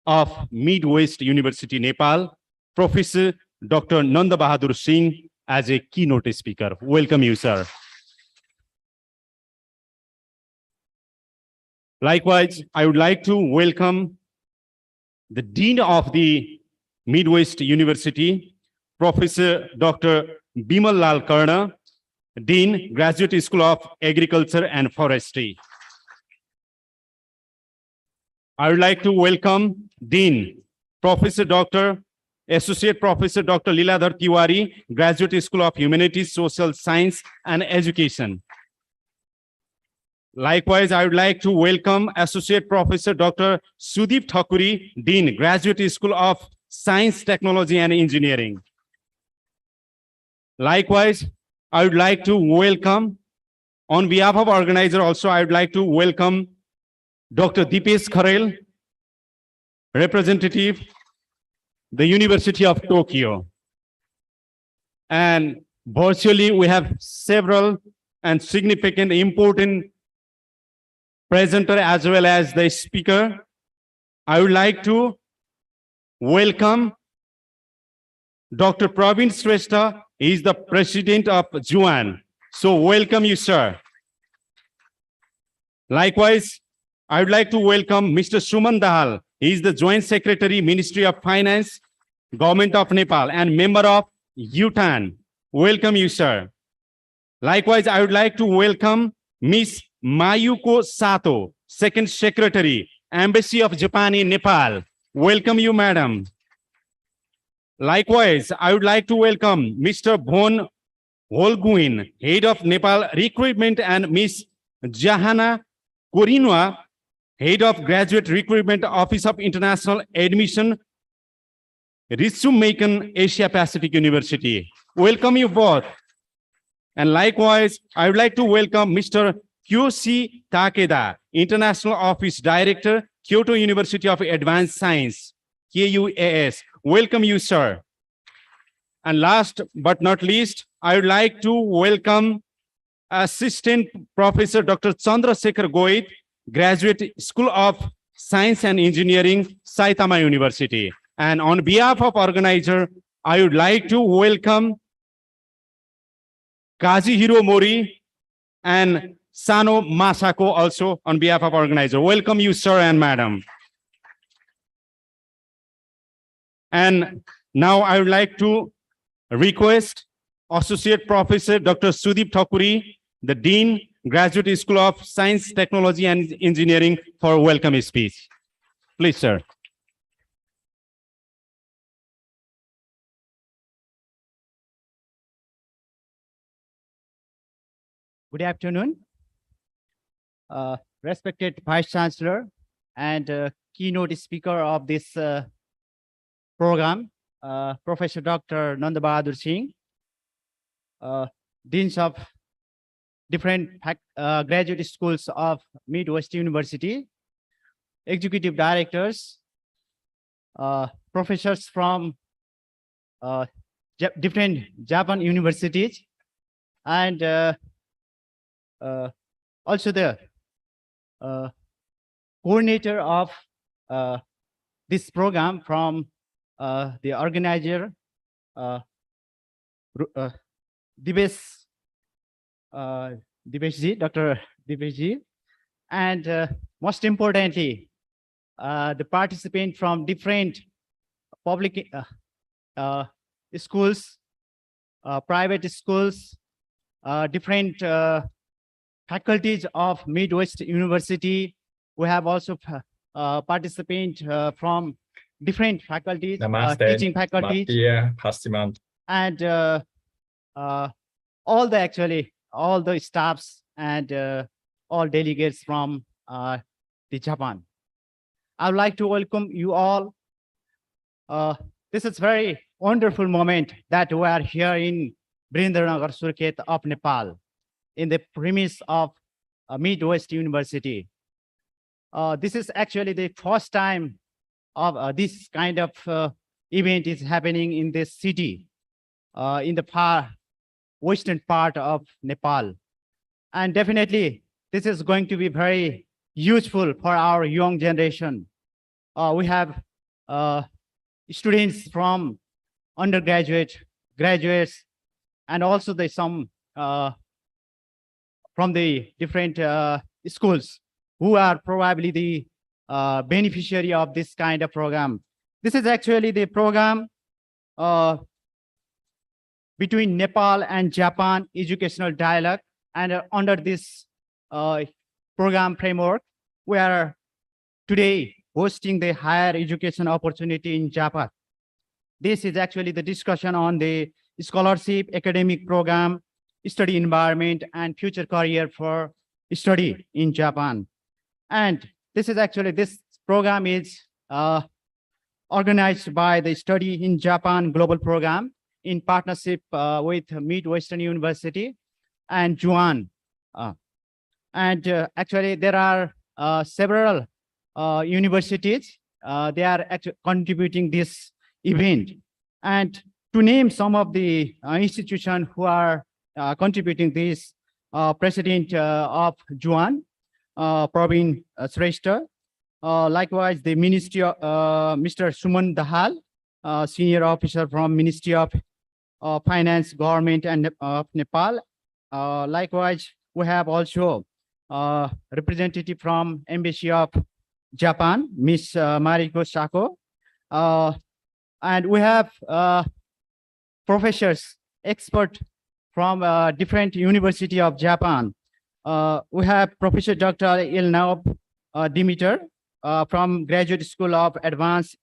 of Midwest University, Nepal, Professor Dr. Nanda Bahadur Singh, as a keynote speaker. Welcome you, sir. Likewise, I would like to welcome the Dean of the Midwest University, Professor Dr. Bimal Lal Karna, Dean, Graduate School of Agriculture and Forestry. I would like to welcome Dean, Professor Dr. Associate Professor Dr. Liladhar Tiwari, Graduate School of Humanities, Social Science and Education. Likewise, I would like to welcome Associate Professor Dr. Sudeep Thakuri, Dean, Graduate School of Science, Technology and Engineering. Likewise, I would like to welcome, on behalf of organizer also, I would like to welcome Dr. Dipesh Kharel, representative, the University of Tokyo. And virtually, we have several and significant, important presenter as well as the speaker. I would like to welcome Dr. Praveen Shrestha. He is the president of JUAN. So welcome you, sir. Likewise, I would like to welcome Mr. Suman Dahal. He is the Joint Secretary, Ministry of Finance, Government of Nepal, and member of UTAN. Welcome you, sir. Likewise, I would like to welcome Ms. Mayuko Sato, Second Secretary, Embassy of Japan in Nepal. Welcome you, madam. Likewise, I would like to welcome Mr. Bhon Holguin, Head of Nepal Recruitment, and Ms. Jahana Korinwa, Head of Graduate Recruitment, Office of International Admission, Ritsumeikan, Asia Pacific University. Welcome you both. And likewise, I would like to welcome Mr. Kyoshi Takeda, International Office Director, Kyoto University of Advanced Science, KUAS. Welcome you, sir. And last but not least, I would like to welcome Assistant Professor Dr. Chandrasekhar Goit, Graduate School of Science and Engineering, Saitama University. And on behalf of organizer, I would like to welcome Kazuhiro Mori and Sano Masako also on behalf of organizer. Welcome you, sir and madam. And now I would like to request Associate Professor Dr. Sudeep Thakuri, the Dean, Graduate School of Science, Technology and Engineering, for a welcome speech. Please, sir. Good afternoon, respected Vice Chancellor and keynote speaker of this program, Professor Dr. Nanda Bahadur Singh, Deans of different graduate schools of Midwest University, Executive Directors, professors from different Japan universities, and also the coordinator of this program from the organizer, Dipeshji, Dr. Dipeshji, and most importantly, the participant from different public schools, private schools, different faculties of Midwest University. We have also participants from different faculties, teaching faculties, and all the staffs and all delegates from the Japan. I would like to welcome you all. This is very wonderful moment that we are here in Brindranagar Surkhet of Nepal, in the premise of Midwest University. This is actually the first time of this kind of event is happening in this city, in the far western part of Nepal. And definitely, this is going to be very useful for our young generation. We have students from undergraduate, graduates, and also the some from the different schools who are probably the beneficiary of this kind of program. This is actually the program between Nepal and Japan educational dialogue. And under this program framework, we are today hosting the higher education opportunity in Japan. This is actually the discussion on the scholarship, academic program, study environment, and future career for study in Japan. And this is actually, this program is organized by the Study in Japan Global Program in partnership with Midwestern University and Juan. Actually, there are several universities. They are actually contributing this event. And to name some of the institutions who are contributing this, President of Juan, Praveen Shrestha. Likewise, the Ministry of Mr. Suman Dahal, Senior Officer from Ministry of Finance, Government and of Nepal. Likewise, we have also representative from Embassy of Japan, Miss Mariko Sako. And we have professors, expert from different University of Japan. We have Professor Dr. Ilnaub Dimitar from Graduate School of Advanced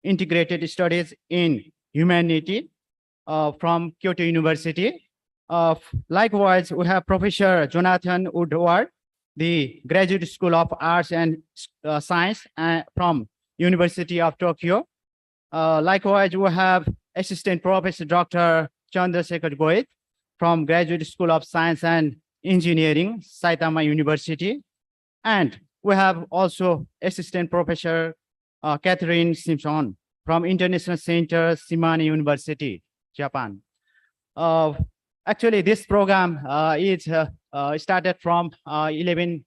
Integrated Studies in Humanity from Kyoto University. Likewise, we have Professor Jonathan Woodward, the Graduate School of Arts and Science from University of Tokyo. Likewise, we have Assistant Professor Dr. Chandrasekhar Goyet from Graduate School of Science and Engineering, Saitama University. And we have also Assistant Professor Catherine Simpson from International Center, Shimane University, Japan. Actually, this program is started from 11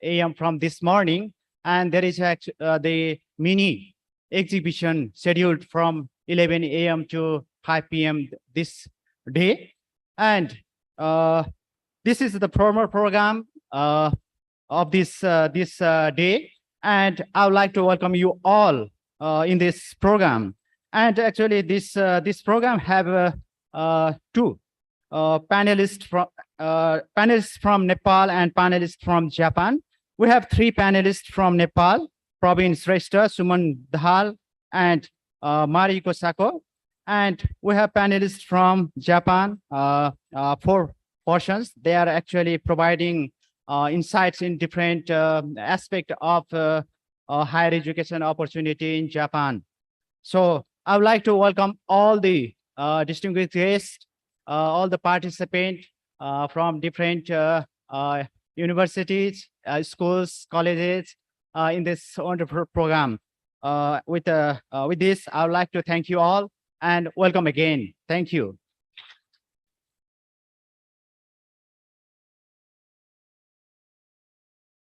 a.m. from this morning, and there is the mini exhibition scheduled from 11 a.m. to 5 p.m. this day. And this is the formal program of this day, and I would like to welcome you all in this program. And actually, this program have two panelists from Nepal and panelists from Japan. We have three panelists from Nepal: Praveen Shrestha, Suman Dahal, and Mariko Sako. And we have panelists from Japan, 4 portions. They are actually providing insights in different aspect of higher education opportunity in Japan. So I would like to welcome all the distinguished guests, all the participants from different universities, schools, colleges in this wonderful program. With this, I would like to thank you all and welcome again. Thank you.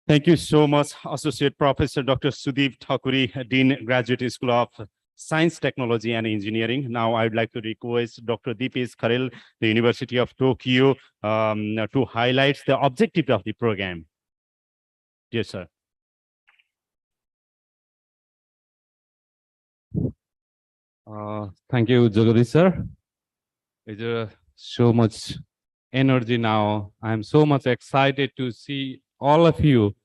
Thank you so much, Associate Professor Dr. Sudeep Thakuri, Dean, Graduate School of Science, Technology and Engineering. Now I would like to request Dr. Deepesh Kharel, the University of Tokyo, to highlight the objective of the program. Yes, sir. Thank you, Jagadish sir. It's so much energy now. I'm so much excited to see all of you.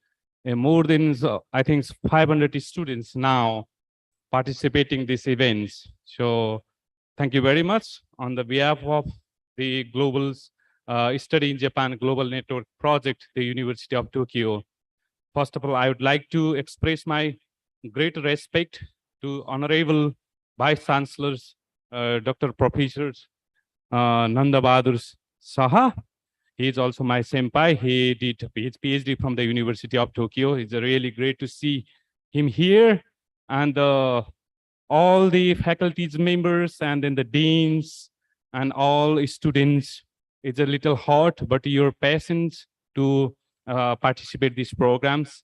More than, I think, 500 students now participating these events. So thank you very much on the behalf of the Global Study in Japan Global Network Project, the University of Tokyo. First of all, I would like to express my great respect to Honorable Vice Chancellors, Dr. Professors Nanda Bahadur Saha. He is also my senpai. He did his PhD from the University of Tokyo. It's really great to see him here, and all the faculties members, and then the deans and all students. It's a little hot, but your patience to participate these programs.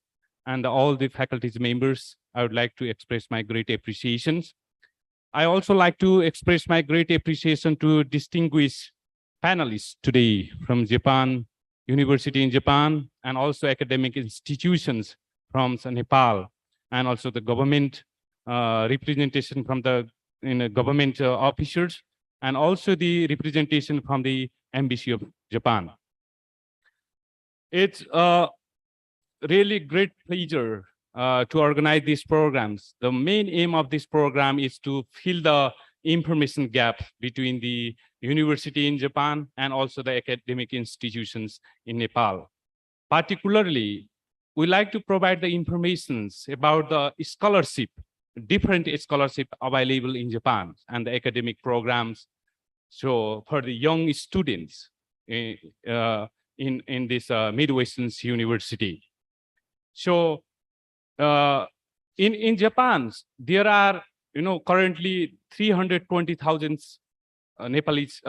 and all the faculty members, I would like to express my great appreciations. I also like to express my great appreciation to distinguished panelists today from Japan, university in Japan, and also academic institutions from Nepal, and also the government representation from the government officers, and also the representation from the Embassy of Japan. It's a really great pleasure to organize these programs. The main aim of this program is to fill the information gap between the university in Japan and also the academic institutions in Nepal. Particularly, we like to provide the informations about the scholarship, different scholarship available in Japan and the academic programs. So for the young students in this Midwestern University. So in Japan, there are currently 320,000 Nepalese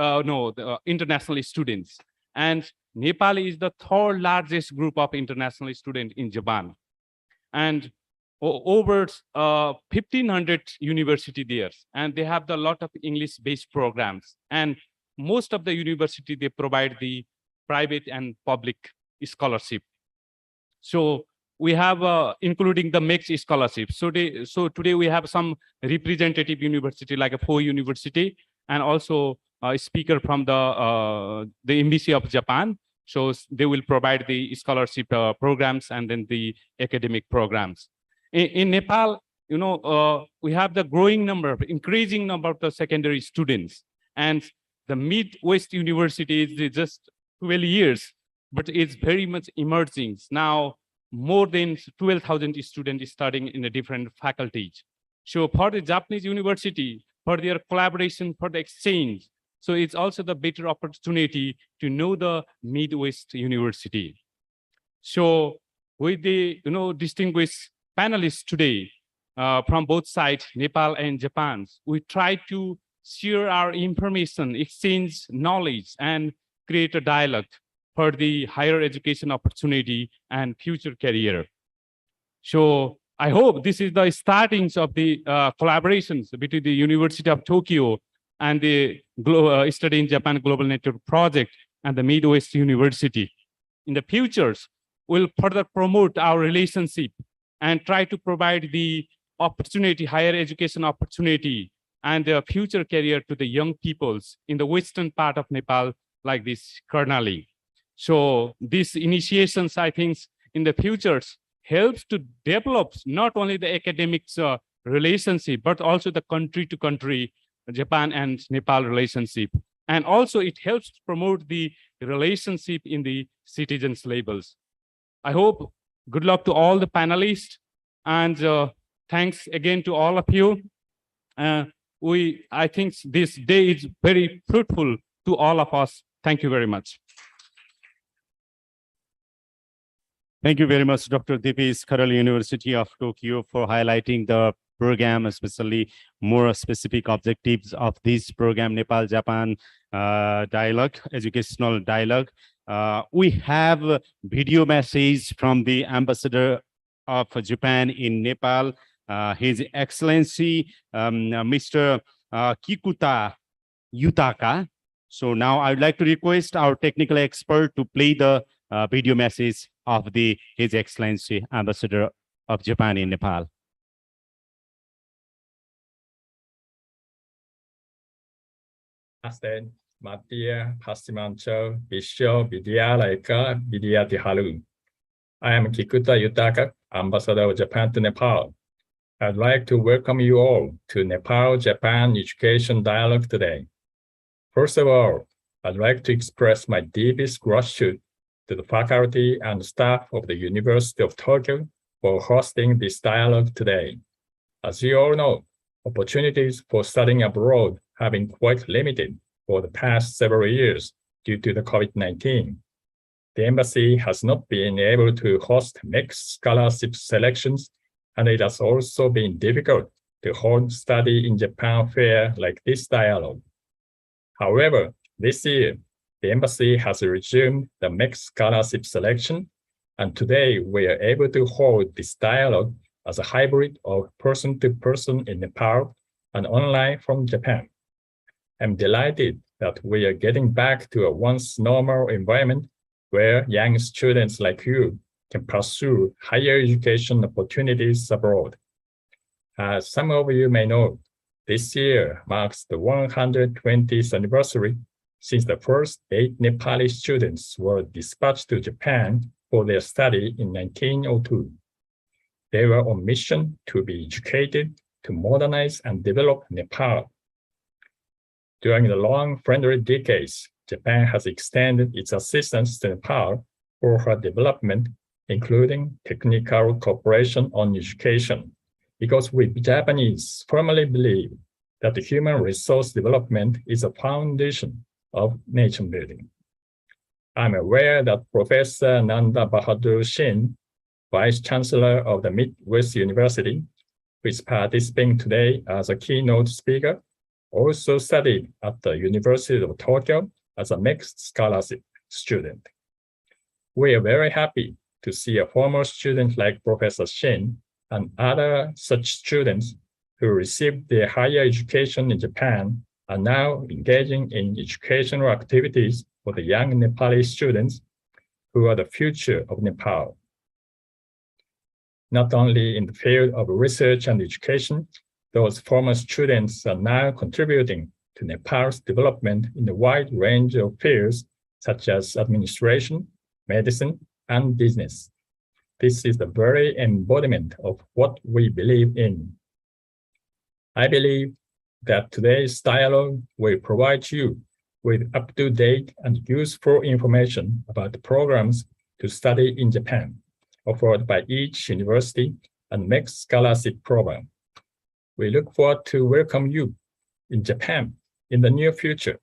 international students, and Nepal is the third largest group of international students in Japan, and over 1,500 university there, and they have a lot of English-based programs, and most of the university they provide the private and public scholarship. So we have including the mixed scholarship. So today we have some representative university like a Fo University, and also a speaker from the Embassy of Japan. So they will provide the scholarship programs and then the academic programs. In Nepal, we have the increasing number of the secondary students, and the Midwest University is just 12 years, but it's very much emerging. Now, more than 12,000 students studying in the different faculties. So for the Japanese university, for their collaboration, for the exchange, so it's also the better opportunity to know the Midwest University. So with the distinguished panelists today from both sides, Nepal and Japan, we try to share our information, exchange knowledge, and create a dialogue for the higher education opportunity and future career. So I hope this is the startings of the collaborations between the University of Tokyo and the Study in Japan Global Network Project and the Midwest University. In the futures, we'll further promote our relationship and try to provide the opportunity, higher education opportunity, and the future career to the young peoples in the western part of Nepal, like this Karnali. So these initiations, I think, in the futures helps to develop not only the academics relationship, but also the country to country, Japan and Nepal relationship. And also it helps to promote the relationship in the citizens levels. I hope good luck to all the panelists, and thanks again to all of you. I think this day is very fruitful to all of us. Thank you very much. Thank you very much, Dr. Dipis, Karali University of Tokyo, for highlighting the program, especially more specific objectives of this program, Nepal-Japan dialogue, educational dialogue. We have a video message from the ambassador of Japan in Nepal, His Excellency, Mr. Kikuta Yutaka. So now I would like to request our technical expert to play the video message of His Excellency Ambassador of Japan in Nepal. My dear Pastimancho, Bisho, Vidya Laika, Vidya Dihalu. I am Kikuta Yutaka, Ambassador of Japan to Nepal. I'd like to welcome you all to Nepal-Japan Education Dialogue today. First of all, I'd like to express my deepest gratitude to the faculty and staff of the University of Tokyo for hosting this dialogue today. As you all know, opportunities for studying abroad have been quite limited for the past several years due to the COVID-19. The embassy has not been able to host mixed scholarship selections, and it has also been difficult to hold study in Japan fair like this dialogue. However, this year, the embassy has resumed the mixed scholarship selection, And today we are able to hold this dialogue as a hybrid of person-to-person in Nepal and online from Japan. I'm delighted that we are getting back to a once normal environment where young students like you can pursue higher education opportunities abroad. As some of you may know, this year marks the 120th anniversary since the first 8 Nepali students were dispatched to Japan for their study in 1902. They were on mission to be educated to modernize and develop Nepal. During the long friendly decades, Japan has extended its assistance to Nepal for her development, including technical cooperation on education, because we Japanese firmly believe that the human resource development is a foundation of nation building. I'm aware that Professor Nanda Bahadur Singh, Vice Chancellor of the Midwest University, who is participating today as a keynote speaker, also studied at the University of Tokyo as a mixed scholarship student. We are very happy to see a former student like Professor Shin and other such students who received their higher education in Japan are now engaging in educational activities for the young Nepali students who are the future of Nepal. Not only in the field of research and education, those former students are now contributing to Nepal's development in a wide range of fields such as administration, medicine, and business. This is the very embodiment of what we believe in. I believe that today's dialogue will provide you with up-to-date and useful information about the programs to study in Japan, offered by each university and mixed scholarship program. We look forward to welcome you in Japan in the near future.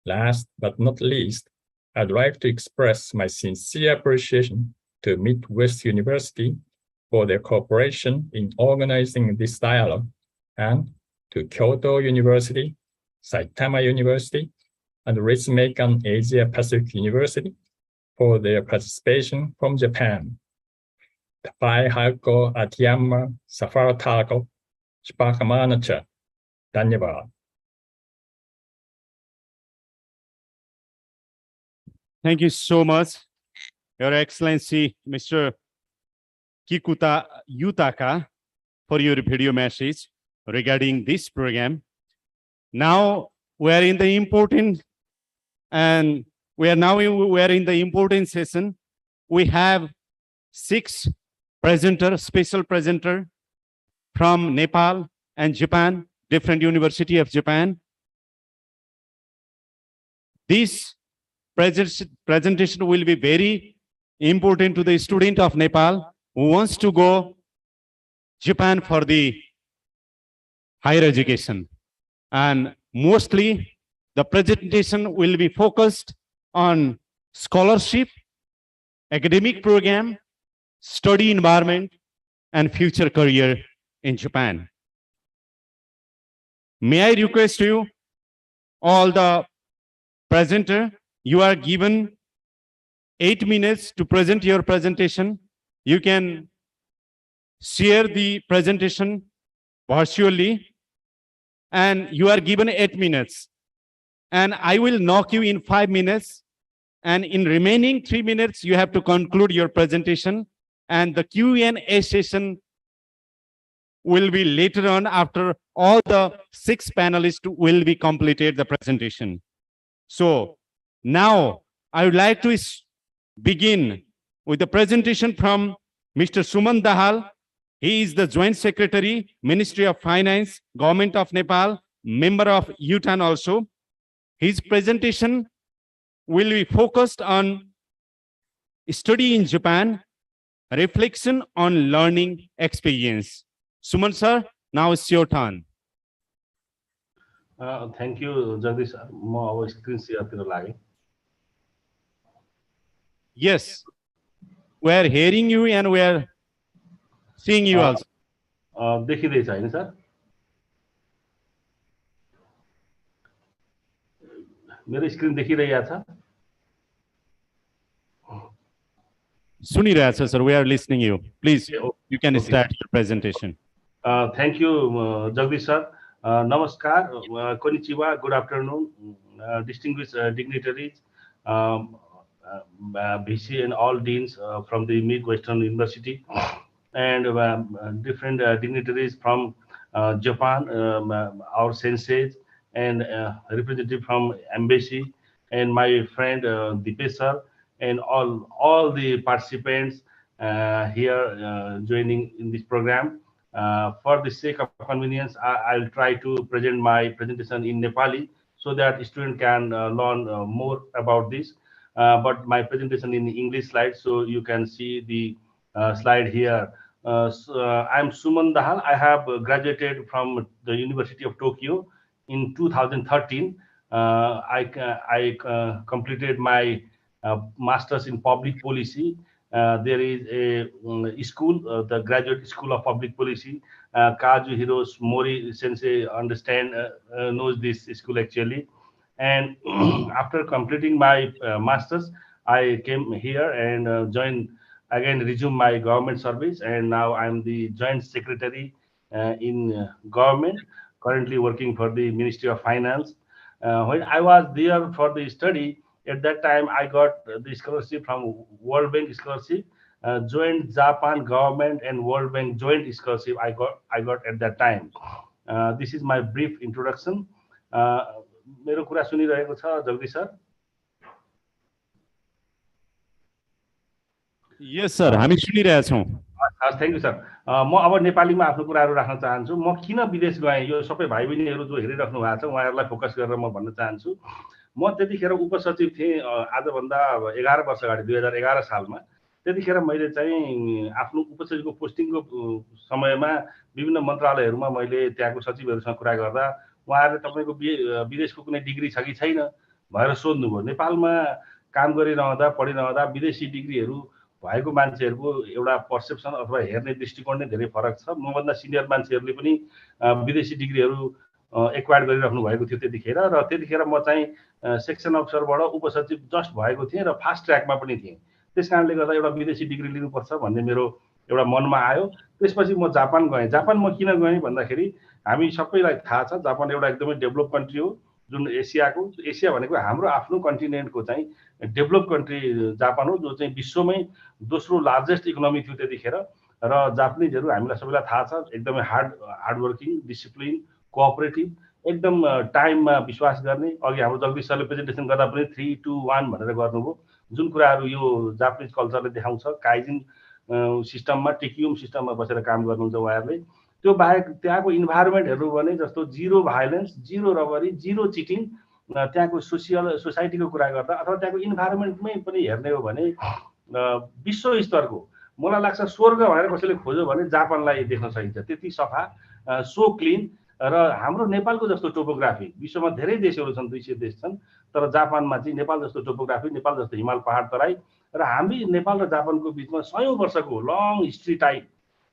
Last but not least, I'd like to express my sincere appreciation to Midwest University for their cooperation in organizing this dialogue, and to Kyoto University, Saitama University, and Ritsumeikan Asia Pacific University for their participation from Japan. Tapai Halko Atiamma Safartalko Shpakamanacha. Dhanyavad. Thank you so much, Your Excellency, Mr. Kikuta Yutaka, for your video message regarding this program. Now we are in the important session. We have 6 special presenter from Nepal and Japan, different university of Japan. This presentation will be very important to the student of Nepal who wants to go Japan for the higher education. And mostly the presentation will be focused on scholarship, academic program, study environment, and future career in Japan. May I request you, all the presenter, you are given 8 minutes to present your presentation. You can share the presentation virtually, and you are given 8 minutes. And I will knock you in 5 minutes. And in remaining 3 minutes, you have to conclude your presentation. And the Q&A session will be later on after all the 6 panelists will be completed the presentation. So now I would like to begin with the presentation from Mr. Suman Dahal. He is the Joint Secretary, Ministry of Finance, Government of Nepal, member of UTAN also. His presentation will be focused on study in Japan, reflection on learning experience. Suman sir, now it's your turn. Thank you, Jagdish. म अब screen शेयरतिर लागे. Yes, we are hearing you and we are seeing you also. देखिँदैछ हैन sir? मेरो screen देखिरहेको छ? सुनिरहेछ sir, we are listening you. Please, you can Okay. start your presentation. Thank you, Jagdish sir. Namaskar, konnichiwa, good afternoon, distinguished dignitaries, um, VC and all deans from the Midwestern University, and different dignitaries from Japan, our senseis, and representative from embassy, and my friend Dipesh sir, and all the participants here joining in this program. For the sake of convenience, I'll try to present my presentation in Nepali so that student can learn more about this. But my presentation in English slide, so you can see the slide here. I'm Suman Dahal. I have graduated from the University of Tokyo in 2013. I completed my master's in public policy. There is a school, the Graduate School of Public Policy. Kazuhiro Mori Sensei knows this school actually. And after completing my master's, I came here and resume my government service. And now I'm the joint secretary in government, currently working for the Ministry of Finance. When I was there for the study, at that time I got the scholarship from World Bank scholarship, joint Japan government and World Bank joint scholarship I got at that time. This is my brief introduction. मेरो कुरा सुनिरहेको छ Jagdish sir? Yes sir, हामी सुनिरहेछौँ. हस्, thank you sir. म अब नेपालीमा आफ्नो कुराहरू राख्न चाहन्छु. म किन विदेश गएँ, यो सबै भाइ बहिनीहरू जो हेरिराख्नु भएको छ उहाँहरूलाई फोकस गरेर म भन्न चाहन्छु. म त्यतिखेर उपसचिव थिएँ, आजभन्दा 11 वर्ष अगाडि 2011 सालमा. त्यतिखेर मैले चाहिँ आफ्नो उपसचिवको पोस्टिङको समयमा विभिन्न मन्त्रालयहरूमा मैले त्यहाँको सचिवहरूसँग कुरा गर्दा उहाँहरूले तपाईँको विदेशको कुनै डिग्री छ कि छैन भनेर सोध्नुभयो. नेपालमा काम गरिरहँदा पढिरहँदा विदेशी डिग्रीहरू भएको मान्छेहरूको एउटा पर्सेप्सन अथवा हेर्ने दृष्टिकोण नै धेरै फरक छ. मभन्दा सिनियर मान्छेहरूले पनि विदेशी डिग्रीहरू एक्वायर गरिराख्नु भएको थियो त्यतिखेर. र त्यतिखेर म चाहिँ सेक्सन अफिसरबाट उपसचिव जस्ट भएको थिएँ र फास्ट ट्र्याकमा पनि थिएँ. त्यस कारणले गर्दा एउटा विदेशी डिग्री लिनुपर्छ भन्ने मेरो एउटा मनमा आयो. त्यसपछि म जापान गएँ. जापान म किन गएँ भन्दाखेरि हामी सबैलाई थाहा छ जापान एउटा एकदमै डेभलप कन्ट्री हो, जुन एसिया भनेको हाम्रो आफ्नो कन्टिनेन्टको चाहिँ डेभलप कन्ट्री जापान हो, जो चाहिँ विश्वमै दोस्रो लार्जेस्ट इकोनोमी थियो त्यतिखेर. र जापानिजहरू हामीलाई सबैलाई थाहा छ एकदमै हार्डवर्किङ, डिसिप्लिन, कोअपरेटिभ, एकदम टाइममा विश्वास गर्ने. अघि हाम्रो जगदीश सरले प्रेजेन्टेसन गर्दा पनि 3, 2, 1 भनेर गर्नुभयो. जुन कुराहरू यो जापानिज कल्चरले देखाउँछ, काइजिन सिस्टममा, टेकियुम सिस्टममा बसेर काम गर्नुहुन्छ उहाँहरूले. त्यो बाहेक त्यहाँको इन्भाइरोमेन्टहरू भने जस्तो जिरो भाइलेन्स, जिरो रबरी, जिरो चिटिङ, त्यहाँको सोसाइटीको कुरा गर्दा अथवा त्यहाँको इन्भाइरोमेन्टमै पनि हेर्ने हो भने विश्व स्तरको, मलाई लाग्छ स्वर्ग भनेर कसैले खोज्यो भने जापानलाई देख्न सकिन्छ. त्यति सफा, सो क्लिन. र हाम्रो नेपालको जस्तो टोपोग्राफी, विश्वमा धेरै देशहरू छन्, 200 देश छन्, तर जापानमा चाहिँ नेपाल जस्तो टोपोग्राफी, नेपाल जस्तो हिमाल पहाड तराई, र हामी नेपाल र जापानको बिचमा सयौं वर्षको लङ हिस्ट्री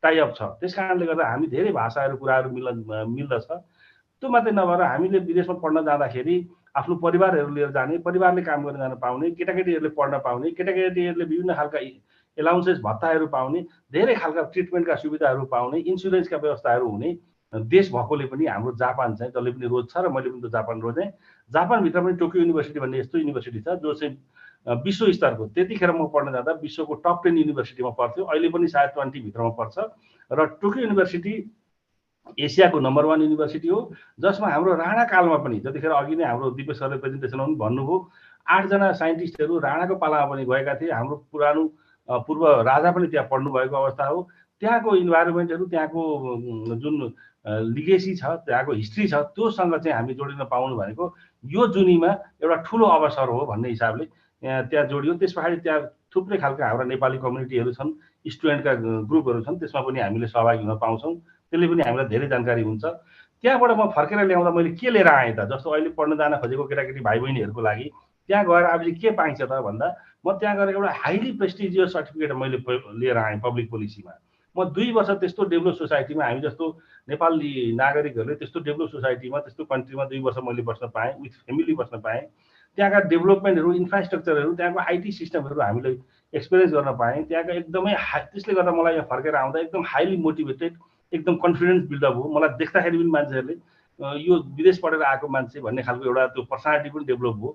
टाइअप छ. त्यस कारणले गर्दा हामी धेरै भाषाहरू कुराहरू मिल्दछ. त्यो मात्रै नभएर हामीले विदेशमा पढ्न जाँदाखेरि आफ्नो परिवारहरू लिएर जाने, परिवारले काम गर्न जान पाउने, केटाकेटीहरूले पढ्न पाउने, केटाकेटीहरूले विभिन्न खालका एलाउन्सेस भत्ताहरू पाउने, धेरै खालका ट्रिटमेन्टका सुविधाहरू पाउने, इन्सुरेन्सका व्यवस्थाहरू हुने देश भएकोले पनि हाम्रो जापान चाहिँ जसले पनि रोज्छ र मैले पनि त जापान रोजेँ. जापानभित्र पनि टोकियो युनिभर्सिटी भन्ने यस्तो युनिभर्सिटी छ जो चाहिँ विश्व स्तरको, त्यतिखेर म पढ्न जाँदा विश्वको टप 10 युनिभर्सिटीमा पर्थ्यो. अहिले पनि सायद 20 भित्रमा पर्छ. र टोकियो युनिभर्सिटी एसियाको नम्बर 1 युनिभर्सिटी हो, जसमा हाम्रो राणा कालमा पनि, जतिखेर अघि नै हाम्रो दिपेश सरले प्रेजेन्टेसनमा पनि भन्नुभयो, 8 जना साइन्टिस्टहरू राणाको पालामा पनि गएका थिए. हाम्रो पुरानो पूर्व राजा पनि त्यहाँ पढ्नु भएको अवस्था हो. त्यहाँको इन्भाइरोमेन्टहरू, त्यहाँको जुन लिगेसी छ, त्यहाँको हिस्ट्री छ, त्योसँग चाहिँ हामी जोडिन पाउनु भनेको यो जुनीमा एउटा ठुलो अवसर हो भन्ने हिसाबले त्यहाँ जोडियो. त्यस पछाडि त्यहाँ थुप्रै खालका हाम्रा नेपाली कम्युनिटीहरू छन्, स्टुडेन्टका ग्रुपहरू छन्, त्यसमा पनि हामीले सहभागी हुन पाउँछौँ. त्यसले पनि हामीलाई धेरै जानकारी हुन्छ. त्यहाँबाट म फर्केर ल्याउँदा मैले के लिएर आएँ त, जस्तो अहिले पढ्न जान खोजेको केटाकेटी भाइ बहिनीहरूको लागि त्यहाँ गएर अब के पाइन्छ त भन्दा, म त्यहाँ गएर एउटा हाइली प्रेस्टिजियस सर्टिफिकेट मैले लिएर आएँ पब्लिक पोलिसीमा. म 2 वर्ष त्यस्तो डेभलप सोसाइटीमा, हामी जस्तो नेपाली नागरिकहरूले त्यस्तो डेभलप सोसाइटीमा, त्यस्तो कन्ट्रीमा 2 वर्ष मैले बस्न पाएँ, विथ फ्यामिली बस्न पाएँ. त्यहाँका डेभलपमेन्टहरू, इन्फ्रास्ट्रक्चरहरू, त्यहाँको आइटी सिस्टमहरू हामीलाई एक्सपिरियन्स गर्न पाएँ। त्यहाँको एकदमै त्यसले गर्दा मलाई यहाँ फर्केर आउँदा एकदम हाइली मोटिभेटेड, एकदम कन्फिडेन्स बिल्डअप हो। मलाई देख्दाखेरि पनि मान्छेहरूले यो विदेश पढेर आएको मान्छे भन्ने खालको एउटा त्यो पर्सनालिटी पनि डेभलप भयो।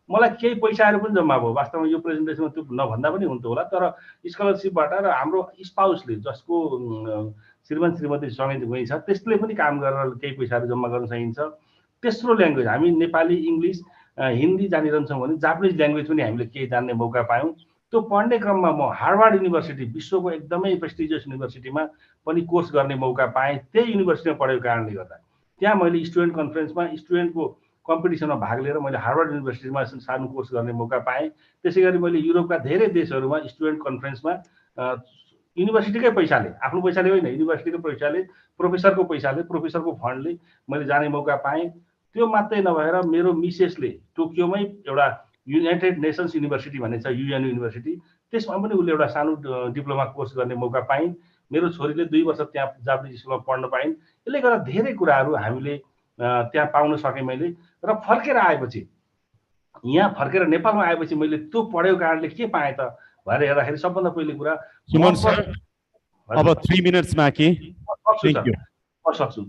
मलाई केही पैसाहरू पनि जम्मा भयो। वास्तवमा यो प्रेजेन्टेसनमा त्यो नभन्दा पनि हुन्थ्यो होला, तर स्कलरसिपबाट र हाम्रो स्पाउसले जसको श्रीमान श्रीमती सँगै गइ छ त्यसले पनि काम गरेर केही पैसाहरू जम्मा गर्न सकिन्छ। तेस्रो ल्याङ्ग्वेज हामी नेपाली, इङ्ग्लिस, हिन्दी जानिरहन्छौँ भने जापानिज ल्याङ्ग्वेज पनि हामीले केही जान्ने मौका पायौँ। त्यो पढ्ने क्रममा म हार्वर्ड युनिभर्सिटी, विश्वको एकदमै प्रेस्टिजियस युनिभर्सिटीमा पनि कोर्स गर्ने मौका पाएँ। त्यही युनिभर्सिटीमा पढेको कारणले गर्दा त्यहाँ मैले स्टुडेन्ट कन्फरेन्समा स्टुडेन्टको कम्पिटिसनमा भाग लिएर मैले हार्वर्ड युनिभर्सिटीमा सानो कोर्स गर्ने मौका पाएँ। त्यसै गरी मैले युरोपका धेरै देशहरूमा स्टुडेन्ट कन्फरेन्समा युनिभर्सिटीकै पैसाले, आफ्नो पैसाले होइन, युनिभर्सिटीको पैसाले, प्रोफेसरको फन्डले मैले जाने मौका पाएँ। त्यो मात्रै नभएर मेरो मिसेसले टोकियोमै एउटा युनाइटेड नेसन्स युनिभर्सिटी भन्ने छ, युएन युनिभर्सिटी, त्यसमा पनि उसले एउटा सानो डिप्लोमा कोर्स गर्ने मौका पाइन्। मेरो छोरीले 2 वर्ष त्यहाँ जापानिज स्कुलमा पढ्न पाइन्। यसले गर्दा धेरै कुराहरू हामीले त्यहाँ पाउन सकेँ मैले। र फर्केर आएपछि, यहाँ फर्केर नेपालमा आएपछि मैले त्यो पढेको कारणले के पाएँ त भनेर हेर्दाखेरि सबभन्दा पहिलो कुरा सुमन सर, अब 3 मिनट्स बाँकी। सक्छु।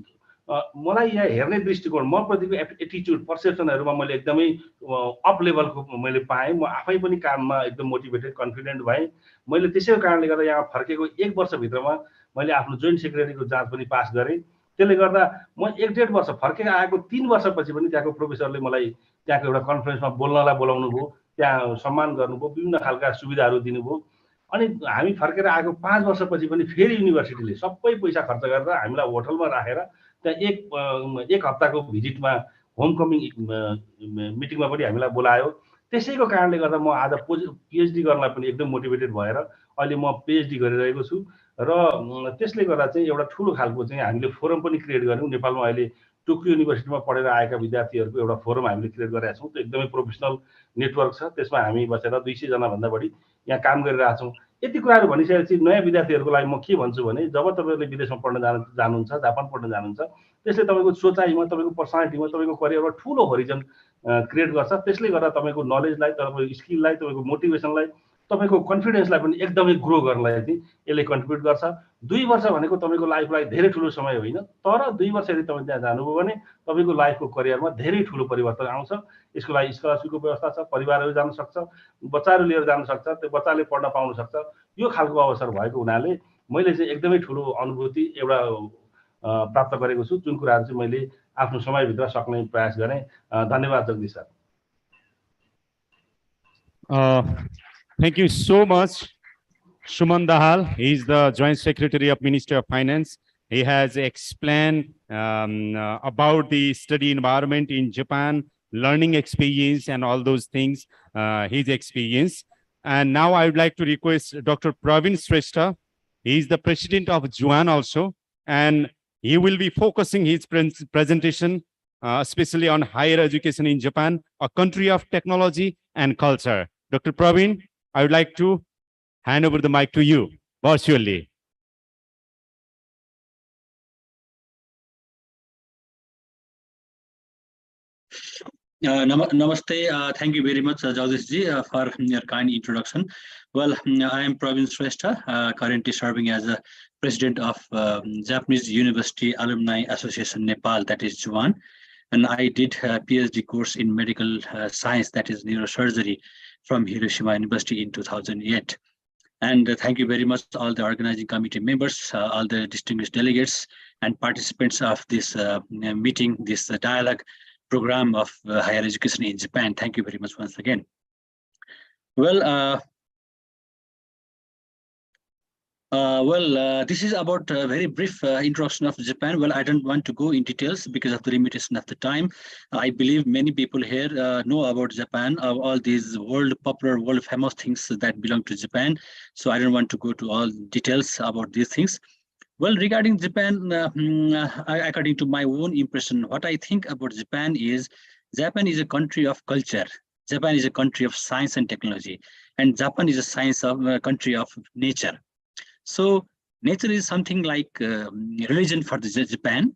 मलाई यहाँ हेर्ने दृष्टिकोण, म प्रतिको एटिच्युड, पर्सेप्सनहरूमा मैले एकदमै अप लेभलको मैले पाएँ। म आफै पनि काममा एकदम मोटिभेटेड, कन्फिडेन्ट भएँ। मैले त्यसैको कारणले गर्दा यहाँ फर्केको 1 वर्षभित्रमा मैले आफ्नो जोइन्ट सेक्रेटरीको जाँच पनि पास गरेँ। त्यसले गर्दा म 1.5 वर्ष फर्केर आएको 3 वर्षपछि पनि त्यहाँको प्रोफेसरले मलाई त्यहाँको एउटा कन्फरेन्समा बोल्नलाई बोलाउनु भयो, त्यहाँ सम्मान गर्नुभयो, विभिन्न खालका सुविधाहरू दिनुभयो। अनि हामी फर्केर आएको 5 वर्षपछि पनि फेरि युनिभर्सिटीले सबै पैसा खर्च गरेर हामीलाई होटलमा राखेर त्यहाँ एक हप्ताको भिजिटमा होम कमिङ मिटिङमा पनि हामीलाई बोलायो। त्यसैको कारणले गर्दा म आज पिएचडी गर्नलाई पनि एकदम मोटिभेटेड भएर अहिले म पिएचडी गरिरहेको छु। र त्यसले गर्दा चाहिँ एउटा ठुलो खालको चाहिँ हामीले फोरम पनि क्रिएट गर्यौँ। नेपालमा अहिले टोकियो युनिभर्सिटीमा पढेर आएका विद्यार्थीहरूको एउटा फोरम हामीले क्रिएट गरेका छौँ। त्यो एकदमै प्रोफेसनल नेटवर्क छ। त्यसमा हामी बसेर 200 जनाभन्दा बढी यहाँ काम गरिरहेका छौँ। यति कुराहरू भनिसकेपछि नयाँ विद्यार्थीहरूको लागि म के भन्छु भने, जब तपाईँहरूले विदेशमा पढ्न जानुहुन्छ, जापान पढ्न जानुहुन्छ, त्यसले तपाईँको सोचाइमा, तपाईँको पर्सनालिटीमा, तपाईँको करियरमा ठुलो होरिजन क्रिएट गर्छ। त्यसले गर्दा तपाईँको नलेजलाई, तपाईँको स्किललाई, तपाईँको मोटिभेसनलाई, तपाईँको कन्फिडेन्सलाई पनि एकदमै ग्रो गर्नलाई चाहिँ यसले कन्ट्रिब्युट गर्छ। 2 वर्ष भनेको तपाईँको लाइफलाई धेरै ठुलो समय होइन, तर 2 वर्ष यदि तपाईँ त्यहाँ जानुभयो भने तपाईँको लाइफको करियरमा धेरै ठुलो परिवर्तन आउँछ। यसको लागि स्कलरसिपको व्यवस्था छ, परिवारहरू जान सक्छ, बच्चाहरू लिएर जान सक्छ, त्यो बच्चाले पढ्न पाउन सक्छ। यो खालको अवसर भएको हुनाले मैले चाहिँ एकदमै ठुलो अनुभूति एउटा प्राप्त गरेको छु, जुन कुराहरू चाहिँ मैले आफ्नो समयभित्र सक्ने प्रयास गरेँ। धन्यवाद Jagdish sir. Thank you so much, Shuman Dahal. He is the Joint Secretary of Ministry of Finance. He has explained about the study environment in Japan, learning experience, and all those things, his experience. And now I would like to request Dr. Pravin Shrestha. He is the president of JUAN also, and he will be focusing his presentation especially on higher education in Japan, a country of technology and culture. Dr. Pravin, I would like to hand over the mic to you virtually. Namaste. Thank you very much, Jagdish for your kind introduction. Well, I am Pravin Shrestha, currently serving as a president of Japanese University Alumni Association Nepal, that is JUAN. And I did a PhD course in medical science, that is neurosurgery, from Hiroshima University in 2008. And thank you very much to all the organizing committee members, all the distinguished delegates and participants of this meeting, this dialogue program of higher education in Japan. Thank you very much once again. Well, this is about a very brief introduction of Japan. Well, I don't want to go in details because of the limitation of the time. I believe many people here know about Japan, all these popular, world famous things that belong to Japan. So I don't want to go to all details about these things. Well, regarding Japan, according to my own impression, what I think about Japan is a country of culture. Japan is a country of science and technology, and Japan is a country of nature. So nature is something like religion for Japan,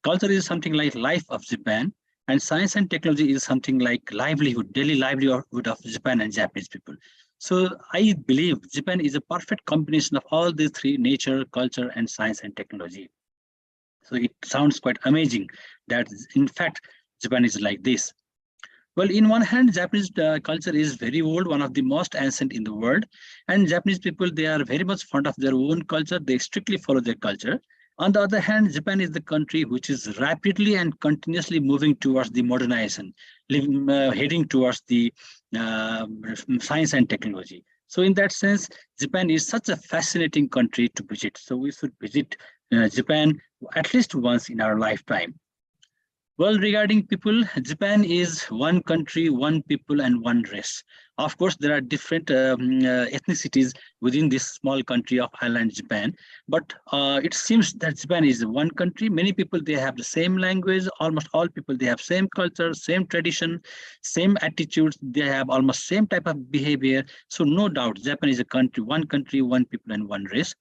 culture is something like life of Japan, and science and technology is something like livelihood, daily livelihood of Japan and Japanese people. So I believe Japan is a perfect combination of all these three: nature, culture, and science and technology. So it sounds quite amazing that in fact, Japan is like this. Well, in one hand, Japanese culture is very old, one of the most ancient in the world. And Japanese people, they are very much fond of their own culture. They strictly follow their culture. On the other hand, Japan is the country which is rapidly and continuously moving towards the modernization, heading towards the uh, science and technology. So in that sense, Japan is such a fascinating country to visit. So we should visit Japan at least once in our lifetime. Well, regarding people, Japan is one country, one people, and one race. Of course, there are different ethnicities within this small country of island Japan, but it seems that Japan is one country. Many people, they have the same language. Almost all people, they have same culture, same tradition, same attitudes. They have almost same type of behavior. So no doubt, Japan is a country, one people, and one race.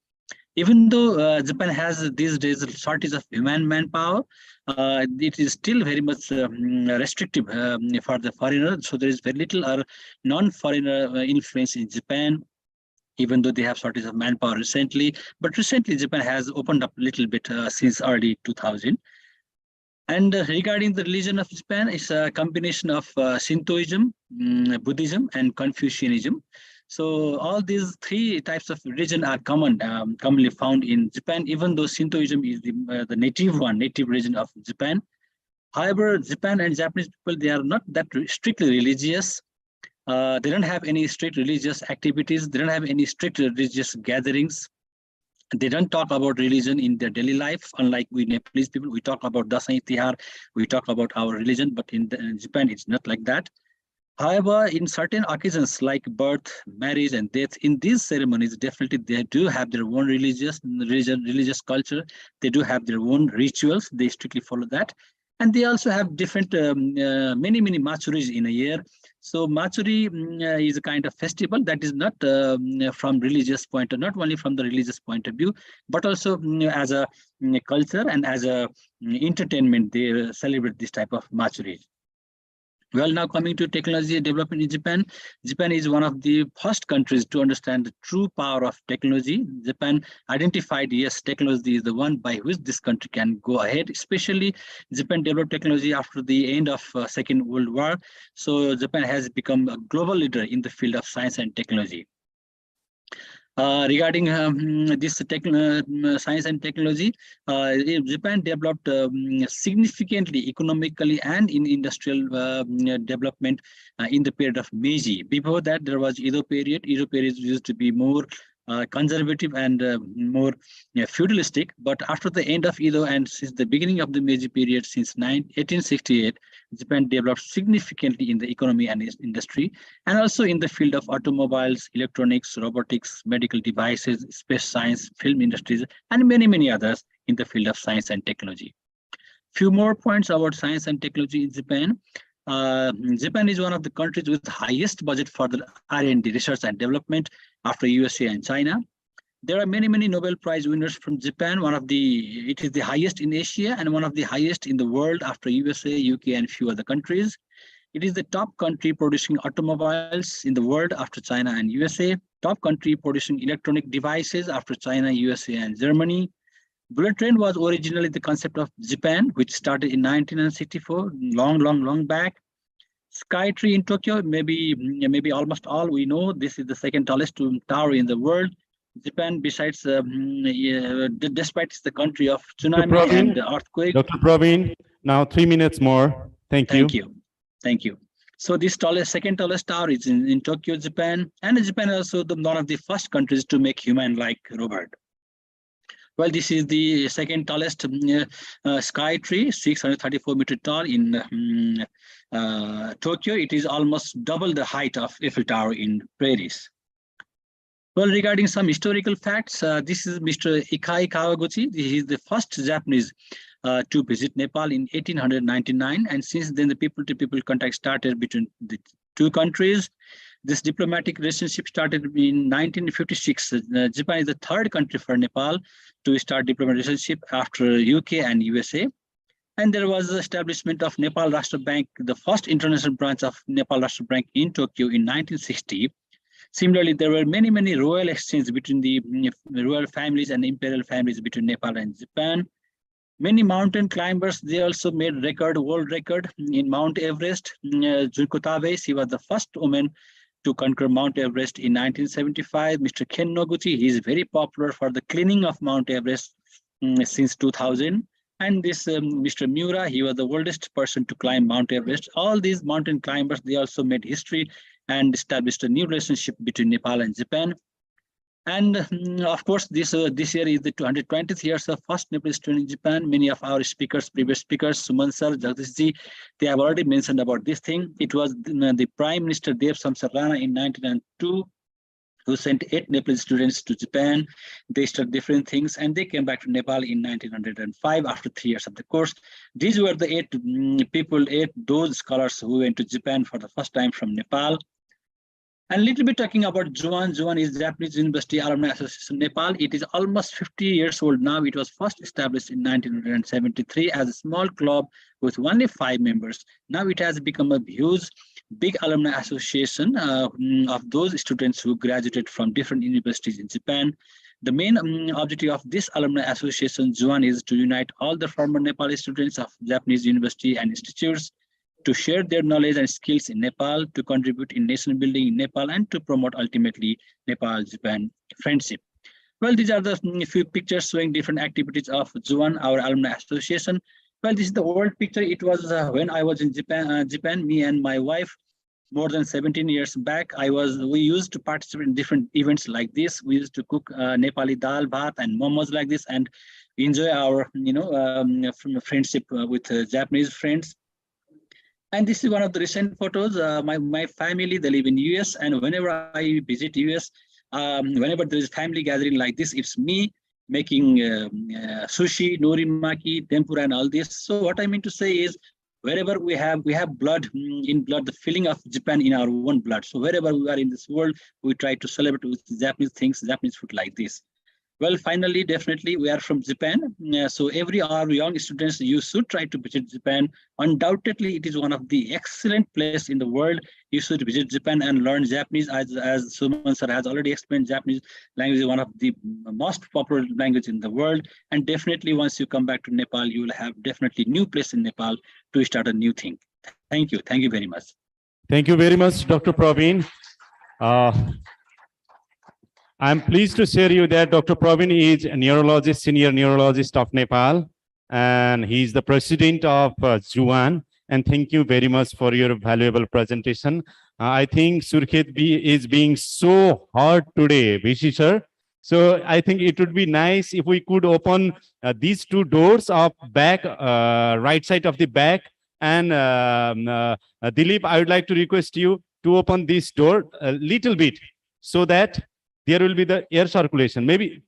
Even though Japan has these days a shortage of human manpower, it is still very much restrictive for the foreigner. So there is very little or non-foreigner influence in Japan, even though they have shortage of manpower recently. But recently, Japan has opened up a little bit since early 2000. And regarding the religion of Japan, it's a combination of Shintoism, Buddhism, and Confucianism. So all these three types of religion are commonly found in Japan, even though Shintoism is the native religion of Japan. However, Japan and Japanese people, they are not that strictly religious. They don't have any strict religious activities. They don't have any strict religious gatherings. They don't talk about religion in their daily life. Unlike we Nepalese people, we talk about Dasai Tihar, we talk about our religion, but in Japan, it's not like that. However, in certain occasions like birth, marriage, and death, in these ceremonies, definitely they do have their own religious culture. They do have their own rituals. They strictly follow that. And they also have different, many matsuris in a year. So matsuri is a kind of festival that is not from religious point, not only from the religious point of view, but also as a culture and as a entertainment, they celebrate this type of matsuri. Well, now coming to technology development in Japan, Japan is one of the first countries to understand the true power of technology. Japan identified, yes, technology is the one by which this country can go ahead, especially Japan developed technology after the end of Second World War. So Japan has become a global leader in the field of science and technology. Regarding this science and technology, Japan developed significantly economically and in industrial development in the period of Meiji. Before that, there was Edo period. Edo period used to be more conservative and more feudalistic. But after the end of Edo and since the beginning of the Meiji period, since 1868, Japan developed significantly in the economy and industry, and also in the field of automobiles, electronics, robotics, medical devices, space science, film industries, and many others in the field of science and technology. Few more points about science and technology in Japan. Japan is one of the countries with the highest budget for the R&D, research and development, after USA and China. There are many Nobel Prize winners from Japan. It is the highest in Asia and one of the highest in the world after USA, UK, and few other countries. It is the top country producing automobiles in the world after China and USA. Top country producing electronic devices after China, USA, and Germany. Bullet train was originally the concept of Japan, which started in 1964, long back. Skytree in Tokyo, maybe almost all we know. This is the second tallest tower in the world. Japan, besides, despite it's the country of tsunami and earthquake. Dr. Praveen, now 3 minutes more. Thank you. So this second tallest tower is in Tokyo, Japan, and Japan also one of the first countries to make human-like robot. Well, this is the second tallest sky tree, 634 meter tall in Tokyo. It is almost double the height of Eiffel Tower in Paris. Well, regarding some historical facts, this is Mr. Ikai Kawaguchi. He is the first Japanese to visit Nepal in 1899. And since then, the people-to-people contact started between the two countries. This diplomatic relationship started in 1956. Japan is the third country for Nepal to start diplomatic relationship after UK and USA. And there was the establishment of Nepal Rashtra Bank, the first international branch of Nepal Rashtra Bank in Tokyo in 1960. Similarly, there were many royal exchanges between the royal families and imperial families between Nepal and Japan. Many mountain climbers, they also made world record in Mount Everest. Junko Tabe, she was the first woman to conquer Mount Everest in 1975. Mr. Ken Noguchi, he is very popular for the cleaning of Mount Everest since 2000. And this Mr. Miura, he was the oldest person to climb Mount Everest. All these mountain climbers, they also made history and established a new relationship between Nepal and Japan. And of course, this year is the 220th years of first Nepalese student in Japan. Many of our previous speakers, Suman sir, Jagdishji, they have already mentioned about this thing. It was the Prime Minister Dev Samsar Rana in 1902 who sent 8 Nepalese students to Japan. They studied different things and they came back to Nepal in 1905 after 3 years of the course. These were the 8 those scholars who went to Japan for the first time from Nepal. And a little bit talking about JUAN. JUAN is Japanese University Alumni Association Nepal. It is almost 50 years old now. It was first established in 1973 as a small club with only 5 members. Now it has become a huge, big alumni association of those students who graduated from different universities in Japan. The main objective of this alumni association, JUAN, is to unite all the former Nepali students of Japanese university and institutes to share their knowledge and skills in Nepal, to contribute in nation building in Nepal, and to promote ultimately Nepal-Japan friendship. Well, these are the few pictures showing different activities of JUAN, our alumni association. Well, this is the old picture. It was when I was in Japan, me and my wife, more than 17 years back. We used to participate in different events like this. We used to cook Nepali dal, bhat, and momos like this, and enjoy our, friendship with Japanese friends. And this is one of the recent photos. My family, they live in US, and whenever I visit US, whenever there is family gathering like this, it's me making sushi, norimaki, tempura, and all this. So what I mean to say is, wherever we have blood the feeling of Japan in our own blood. So wherever we are in this world, we try to celebrate with Japanese things, Japanese food like this. Well, finally, definitely, we are from Japan. So every our young students, you should try to visit Japan. Undoubtedly, it is one of the excellent places in the world. You should visit Japan and learn Japanese. As Suman sir has already explained, Japanese language is one of the most popular language in the world. And definitely, once you come back to Nepal, you will have definitely new place in Nepal to start a new thing. Thank you. Thank you very much. Thank you very much, Dr. Praveen. I'm pleased to share you that Dr. Praveen is a neurologist, senior neurologist of Nepal, and he's the president of JUAN. And thank you very much for your valuable presentation. I think Surkhet is being so hard today, Vishi sir. So I think it would be nice if we could open these 2 doors of back, right side of the back. And Dilip, I would like to request you to open this door a little bit so that there will be the air circulation. Maybe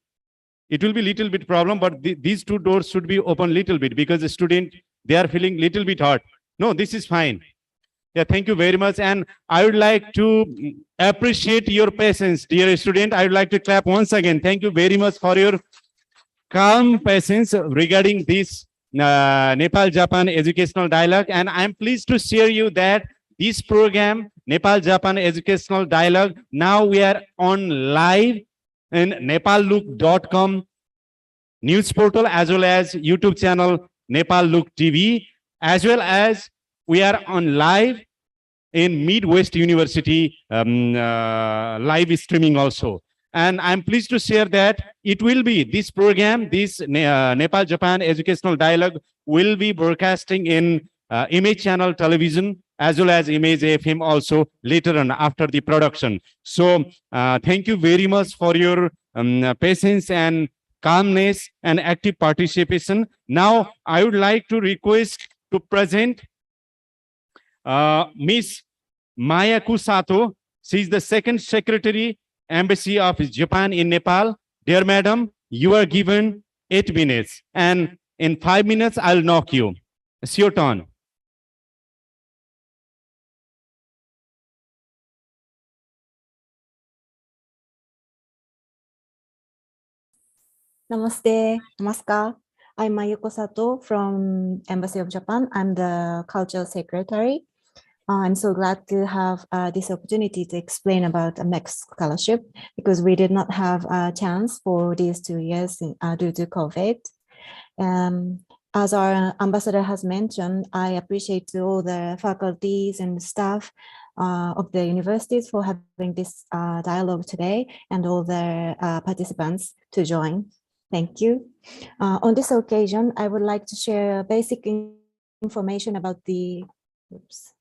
it will be little bit problem, but these 2 doors should be open little bit because the student, they are feeling little bit hot. No, this is fine. Yeah, thank you very much. And I would like to appreciate your patience, dear student. I would like to clap once again. Thank you very much for your calm patience regarding this Nepal-Japan educational dialogue. And I'm pleased to share you that this program, Nepal-Japan Educational Dialogue, now we are on live in nepallook.com news portal, as well as YouTube channel Nepal Look TV, as well as we are on live in Midwest University live streaming also. And I'm pleased to share that it will be this program, this Nepal-Japan Educational Dialogue will be broadcasting in Image Channel Television, as well as Image FM also later on after the production. So thank you very much for your patience and calmness and active participation. Now I would like to request to present Miss Mayako Sato. She is the second secretary, Embassy of Japan in Nepal. Dear madam, you are given 8 minutes, and in 5 minutes I'll knock you. It's your turn. Namaste, namaskar. I'm Mayuko Sato from Embassy of Japan. I'm the cultural secretary. I'm so glad to have this opportunity to explain about a MEX scholarship because we did not have a chance for these 2 years due to COVID. As our ambassador has mentioned, I appreciate to all the faculties and staff of the universities for having this dialogue today and all the participants to join. Thank you. On this occasion, I would like to share basic information about the, oops.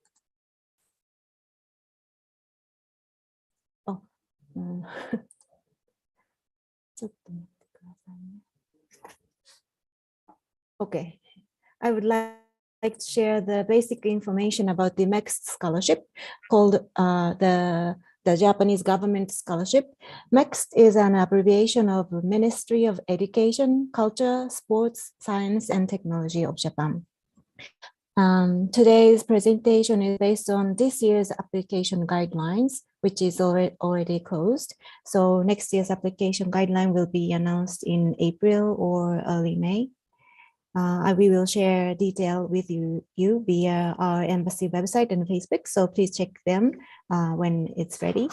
Oh, ちょっと待ってくださいね。Okay, I would like to share the basic information about the MEX scholarship called the Japanese Government Scholarship. MEX is an abbreviation of Ministry of Education, Culture, Sports, Science, and Technology of Japan. Today's presentation is based on this year's application guidelines, which is already closed. So next year's application guideline will be announced in April or early May. We will share detail with you via our embassy website and Facebook. So please check them when it's ready.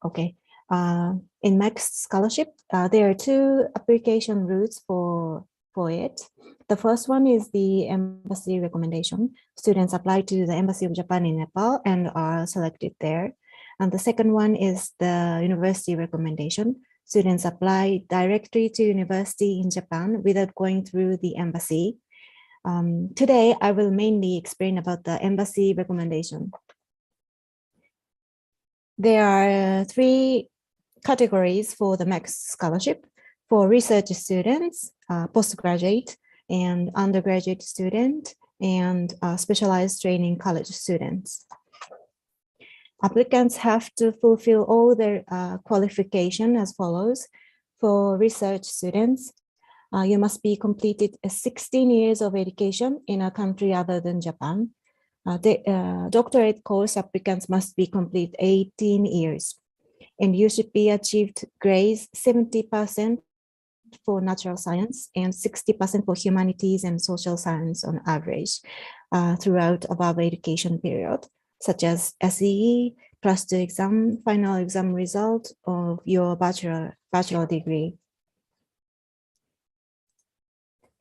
Okay. In MEX scholarship, there are 2 application routes for it. The first one is the embassy recommendation. Students apply to the Embassy of Japan in Nepal and are selected there. And the second one is the university recommendation. Students apply directly to university in Japan without going through the embassy. Today, I will mainly explain about the embassy recommendation. There are 3 categories for the MEX scholarship: for research students, postgraduate, and undergraduate student, and specialized training college students. Applicants have to fulfill all their qualification as follows. For research students, you must be completed 16 years of education in a country other than Japan. The doctorate course applicants must be complete 18 years. And you should be achieved grades 70% for natural science and 60% for humanities and social science on average throughout above education period, such as SEE, +2 exam, final exam result of your bachelor degree.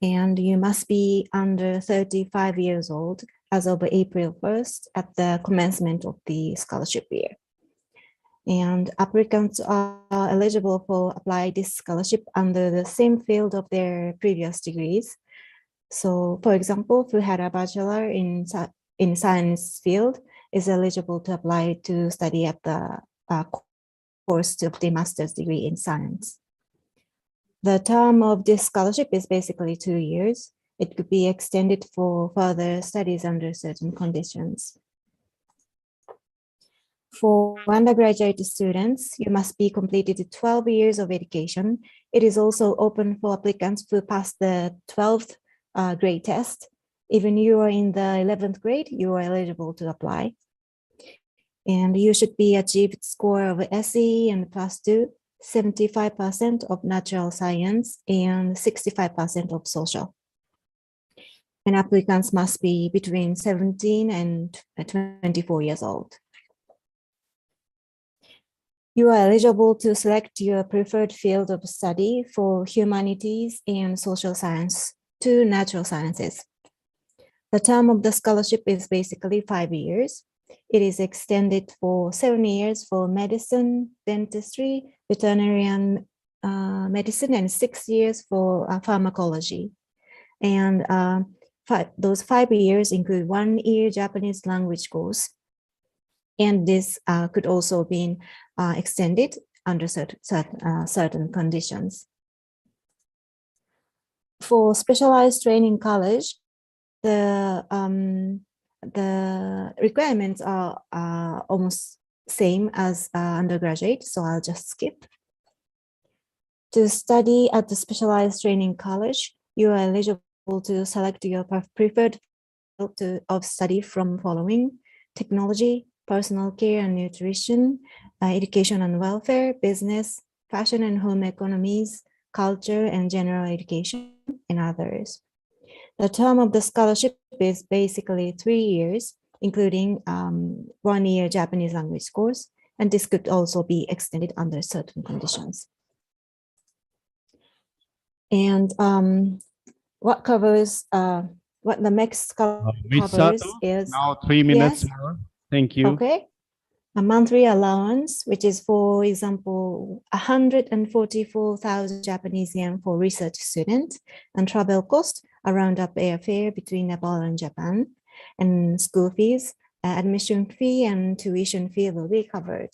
And you must be under 35 years old as of April 1st at the commencement of the scholarship year. And applicants are eligible for apply this scholarship under the same field of their previous degrees. So for example, who had a bachelor in science field is eligible to apply to study at the course of the master's degree in science. The term of this scholarship is basically 2 years. It could be extended for further studies under certain conditions. For undergraduate students, you must be completed 12 years of education. It is also open for applicants who pass the 12th grade test. Even you are in the 11th grade, you are eligible to apply. And you should be achieved score of SE and +2, 75% of natural science and 65% of social. And applicants must be between 17 and 24 years old. You are eligible to select your preferred field of study for humanities and social science to natural sciences. The term of the scholarship is basically 5 years. It is extended for 7 years for medicine, dentistry, veterinarian medicine, and 6 years for pharmacology. And those 5 years include 1 year Japanese language course. And this could also be extended under certain conditions. For specialized training college, the requirements are almost same as undergraduate, so I'll just skip. To study at the specialized training college, you are eligible to select your preferred field of study from following: technology, personal care and nutrition, education and welfare, business, fashion and home economies, culture and general education, and others. The term of the scholarship is basically 3 years. including 1-year Japanese language course, and this could also be extended under certain conditions. And what the next Ms. covers Sato, is now 3 minutes Yes. more. Thank you. okay. A monthly allowance, which is, for example, 144,000 Japanese yen for research student, and travel cost around up airfare between Nepal and Japan, and school fees, admission fee, and tuition fee will be covered.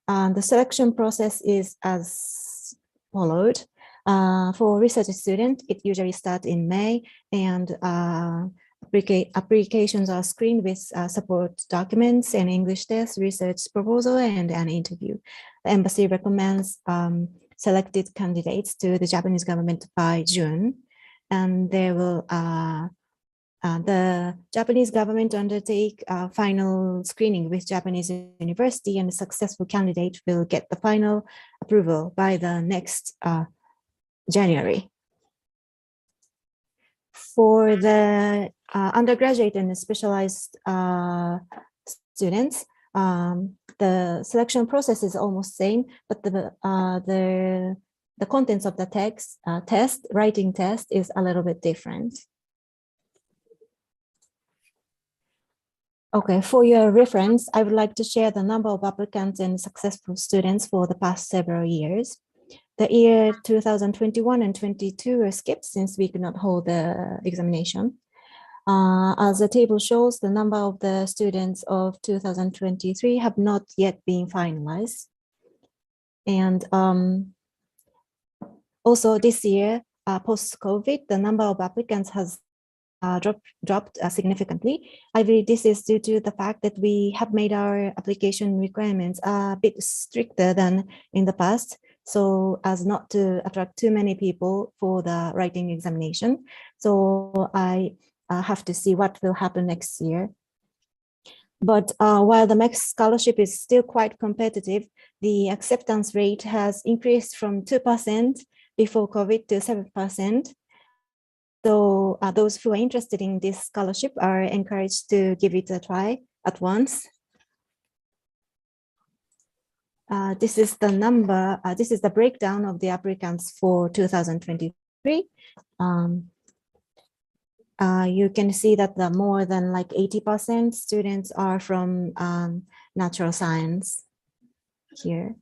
The selection process is as followed. For research student, it usually starts in May, and applications are screened with support documents, an English test, research proposal, and an interview. The embassy recommends selected candidates to the Japanese government by June, and the Japanese government undertake final screening with Japanese university, and the successful candidate will get the final approval by the next January. For the undergraduate and specialized students, the selection process is almost same, but the contents of the writing test is a little bit different. Okay, for your reference, I would like to share the number of applicants and successful students for the past several years. The year 2021 and 22 were skipped since we could not hold the examination. As the table shows, the number of the students of 2023 have not yet been finalized. And also this year, post-COVID, the number of applicants has dropped significantly. I believe this is due to the fact that we have made our application requirements a bit stricter than in the past, so as not to attract too many people for the writing examination. So I have to see what will happen next year. But while the MEX scholarship is still quite competitive, the acceptance rate has increased from 2% before COVID to 7%. So those who are interested in this scholarship are encouraged to give it a try at once. This is the number, this is the breakdown of the applicants for 2023. You can see that the more than like 80% students are from natural science here.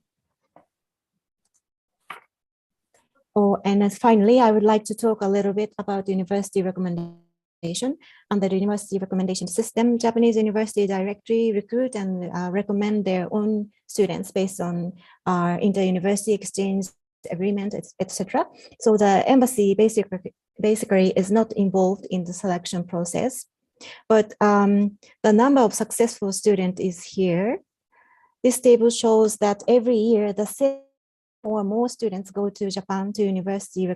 Oh, and as finally, I would like to talk a little bit about university recommendation. Under the university recommendation system, Japanese university directly recruit and recommend their own students based on our inter-university exchange agreement, etc. So the embassy basically is not involved in the selection process, but the number of successful students is here. This table shows that every year the same or more students go to Japan to university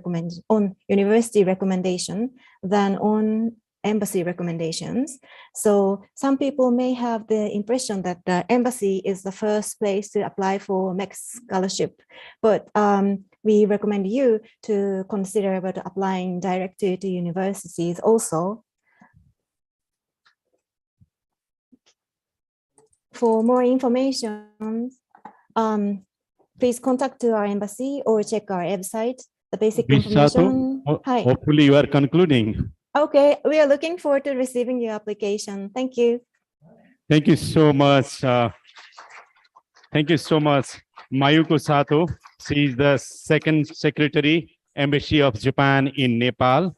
recommendation than on embassy recommendations. So some people may have the impression that the embassy is the first place to apply for MEX scholarship, but we recommend you to consider about applying directly to universities also. For more information, please contact our embassy or check our website. The basic information. Hi. Hopefully you are concluding. Okay, we are looking forward to receiving your application. Thank you. Thank you so much. Thank you so much, Mayuko Sato. She is the second secretary, Embassy of Japan in Nepal.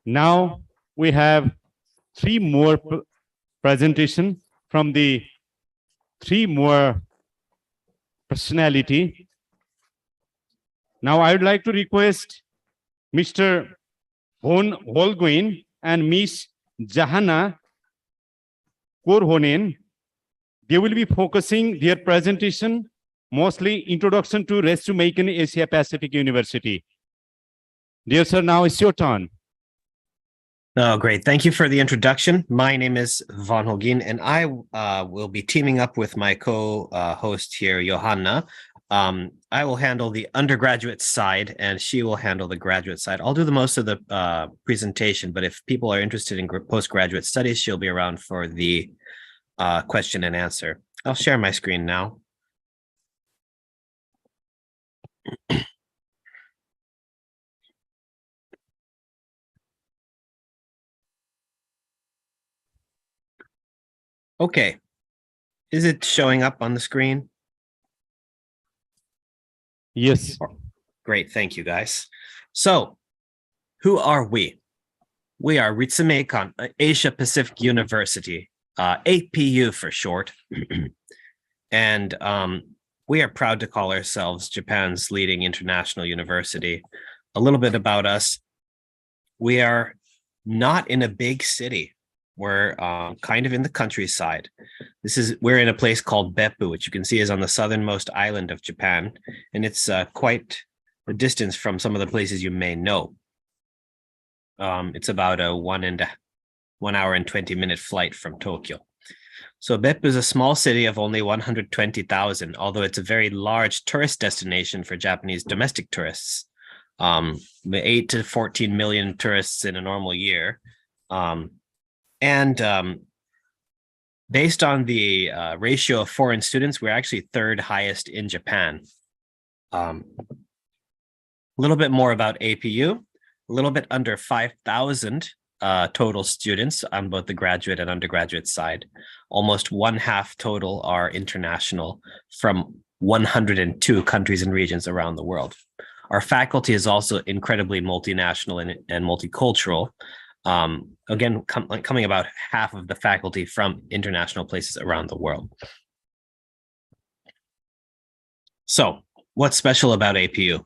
Now we have 3 more presentation from the 3 more personality. Now I would like to request Mr. Hon Holguin and Miss Jahana Korhonen. They will be focusing their presentation mostly introduction to Resumaken Asia Pacific University. Dear sir, now it's your turn. Oh, great. Thank you for the introduction. My name is Van Holguin, and I will be teaming up with my co-host here, Johanna, I will handle the undergraduate side and she will handle the graduate side. I'll do the most of the presentation, but if people are interested in postgraduate studies, she'll be around for the question and answer. I'll share my screen now. Okay. Is it showing up on the screen? Yes. Great, thank you guys. So, who are we? We are Ritsumeikan Asia Pacific University, APU for short. And we are proud to call ourselves Japan's leading international university. A little bit about us. We are not in a big city. We're kind of in the countryside. We're in a place called Beppu, which you can see is on the southernmost island of Japan. And it's quite a distance from some of the places you may know. It's about a 1 hour and 20-minute flight from Tokyo. So Beppu is a small city of only 120,000, although it's a very large tourist destination for Japanese domestic tourists. 8 to 14 million tourists in a normal year. Based on the ratio of foreign students, we're actually third highest in Japan. A little bit more about APU, a little bit under 5,000 total students on both the graduate and undergraduate side. Almost 1/2 total are international from 102 countries and regions around the world. Our faculty is also incredibly multinational and multicultural. Again, coming about half of the faculty from international places around the world. So, what's special about APU?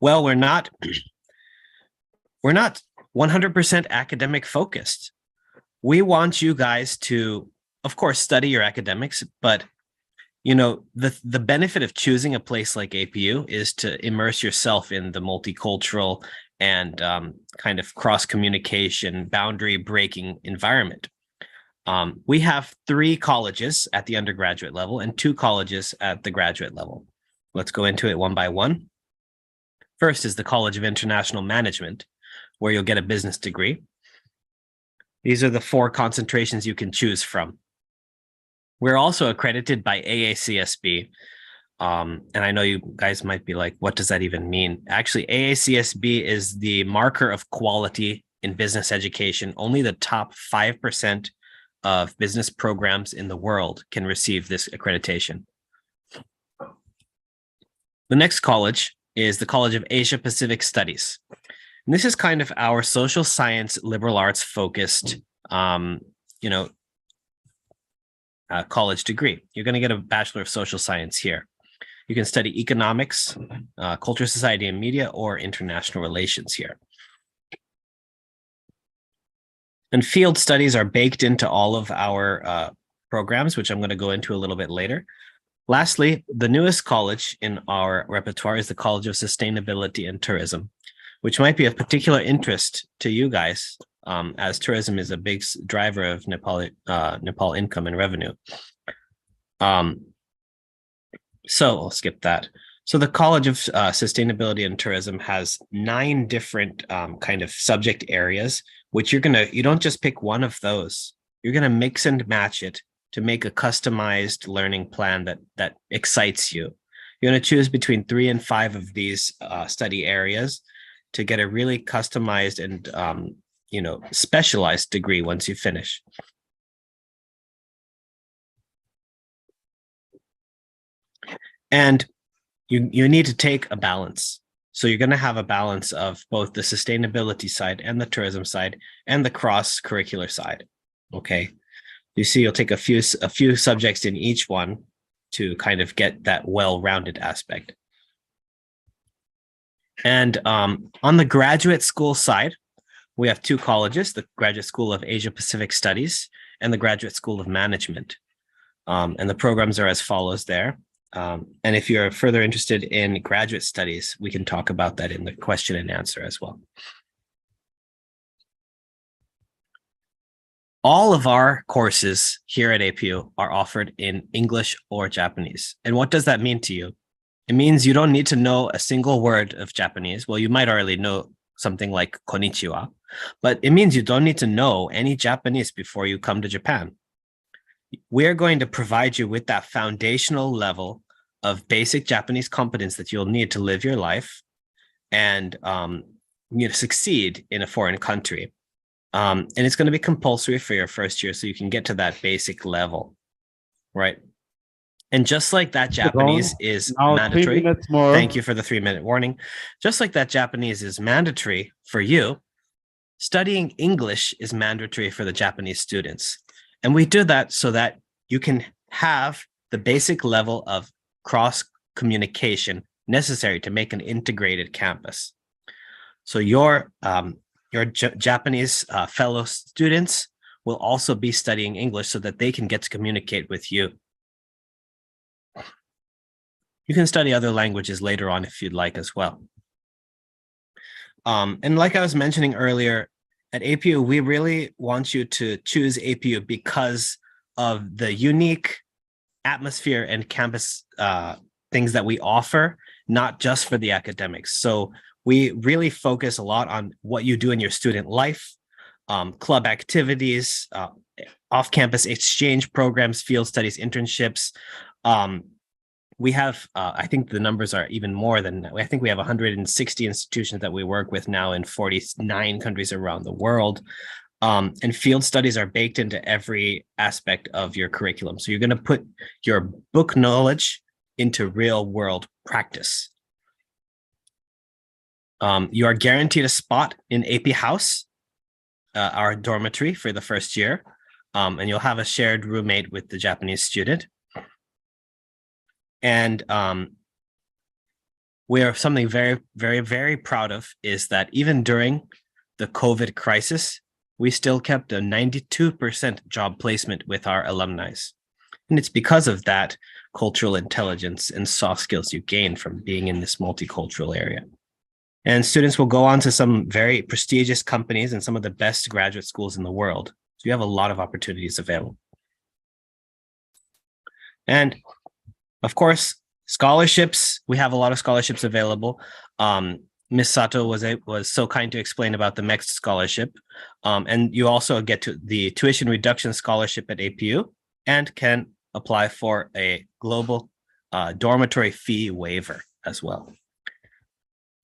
Well, we're not 100% academic focused. We want you guys to, of course, study your academics, but you know, the benefit of choosing a place like APU is to immerse yourself in the multicultural and kind of cross-communication, boundary-breaking environment. We have 3 colleges at the undergraduate level and 2 colleges at the graduate level. Let's go into it one by one. First is the College of International Management, where you'll get a business degree. These are the 4 concentrations you can choose from. We're also accredited by AACSB. And I know you guys might be like, what does that even mean? Actually, AACSB is the marker of quality in business education. Only the top 5% of business programs in the world can receive this accreditation. The next college is the College of Asia Pacific Studies. And this is kind of our social science, liberal arts focused, college degree. You're going to get a Bachelor of Social Science here. You can study economics, culture, society, and media, or international relations here. And field studies are baked into all of our programs, which I'm going to go into a little bit later. Lastly, the newest college in our repertoire is the College of Sustainability and Tourism, which might be of particular interest to you guys, as tourism is a big driver of Nepal income and revenue. So I'll skip that. So the College of Sustainability and Tourism has 9 different kind of subject areas, which you don't just pick one of those. You're gonna mix and match it to make a customized learning plan that excites you. You're gonna choose between 3 and 5 of these study areas to get a really customized and specialized degree once you finish. And you need to take a balance. So you're going to have a balance of both the sustainability side and the tourism side and the cross-curricular side. Okay. You see, you'll take a few subjects in each one to kind of get that well-rounded aspect. And on the graduate school side, we have 2 colleges, the Graduate School of Asia Pacific Studies and the Graduate School of Management. And the programs are as follows there. And if you're further interested in graduate studies, we can talk about that in the question and answer as well. All of our courses here at APU are offered in English or Japanese. And what does that mean to you? It means you don't need to know a single word of Japanese. Well, you might already know something like konnichiwa, but it means you don't need to know any Japanese before you come to Japan. We're going to provide you with that foundational level of basic Japanese competence that you'll need to live your life and succeed in a foreign country. And it's going to be compulsory for your first year, so you can get to that basic level, right? And just like that Japanese is Now 3 mandatory. minutes more. Thank you for the 3-minute warning. Just like that Japanese is mandatory for you, studying English is mandatory for the Japanese students. And we do that so that you can have the basic level of cross communication necessary to make an integrated campus. So your Japanese fellow students will also be studying English so that they can get to communicate with you. You can study other languages later on if you'd like as well. And like I was mentioning earlier, at APU, we really want you to choose APU because of the unique atmosphere and campus things that we offer, not just for the academics. So we really focus a lot on what you do in your student life, club activities, off-campus exchange programs, field studies, internships. We have, I think the numbers are even more than that. I think we have 160 institutions that we work with now in 49 countries around the world. And field studies are baked into every aspect of your curriculum. So you're going to put your book knowledge into real world practice. You are guaranteed a spot in AP House, our dormitory for the first year. And you'll have a shared roommate with the Japanese student. And where something very, very, very proud of is that even during the COVID crisis, we still kept a 92% job placement with our alumni. And it's because of that cultural intelligence and soft skills you gain from being in this multicultural area. And students will go on to some very prestigious companies and some of the best graduate schools in the world. So you have a lot of opportunities available. And of course, scholarships, we have a lot of scholarships available. Ms. Sato was so kind to explain about the MEX scholarship. And you also get to the tuition reduction scholarship at APU and can apply for a global dormitory fee waiver as well.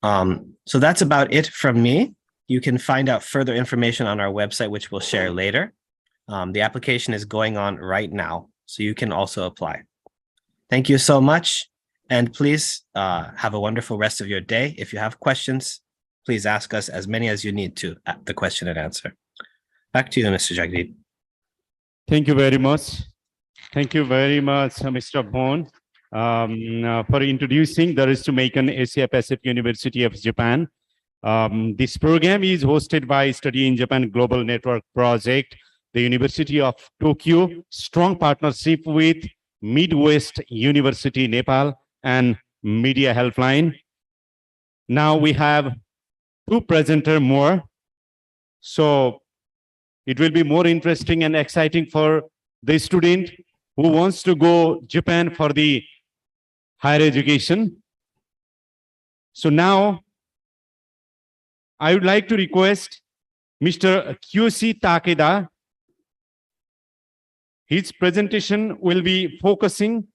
So that's about it from me. You can find out further information on our website, which we'll share later. The application is going on right now, so you can also apply. Thank you so much. And please have a wonderful rest of your day. If you have questions, please ask us as many as you need to at the question and answer. Back to you, Mr. Jagdeep. Thank you very much. Thank you very much, Mr. Bone, for introducing the Rise to Macon Asia Pacific University of Japan. This program is hosted by Study in Japan Global Network Project, the University of Tokyo, strong partnership with Midwest University, Nepal, and Media Helpline. Now we have two presenters more. So it will be more interesting and exciting for the student who wants to go Japan for the higher education. So now I would like to request Mr. Kyoshi Takeda. His presentation will be focusing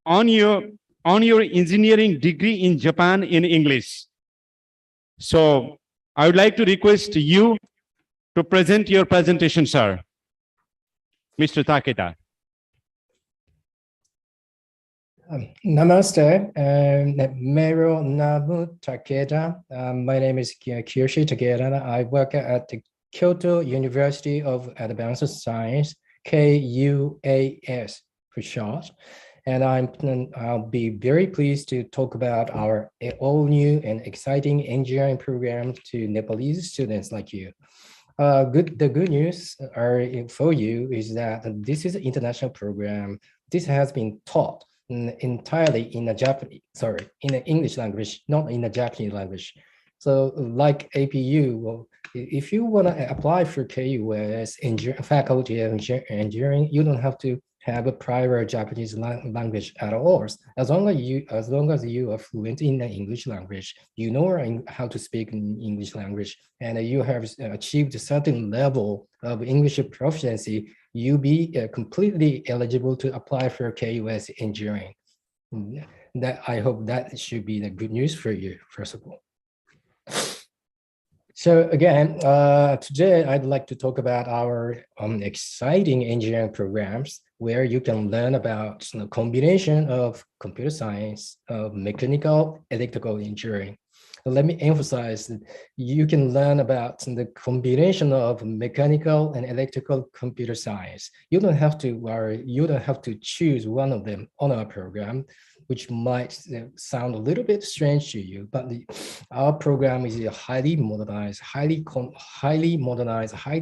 on your engineering degree in Japan in English. So I would like to request you to present your presentation, sir. Mr. Takeda. Namaste, Mero Namu Takeda. My name is Kyoshi Takeda. I work at the Kyoto University of Advanced Science, KUAS for short. And I'll be very pleased to talk about our all new and exciting engineering program to Nepalese students like you. The good news for you is that this is an international program. This has been taught entirely in the English language, not in the Japanese language. So like APU, well, if you want to apply for KUS faculty of engineering, you don't have to have a prior Japanese language at all. As long as you are fluent in the English language, you know how to speak in English language, and you have achieved a certain level of English proficiency, you be completely eligible to apply for KUS engineering. That I hope that should be the good news for you, first of all. So again, today I'd like to talk about our exciting engineering programs where you can learn about the combination of computer science, mechanical, electrical engineering. So let me emphasize that you can learn about the combination of mechanical and electrical computer science. You don't have to choose one of them on our program, which might sound a little bit strange to you, but our program is highly modernized, highly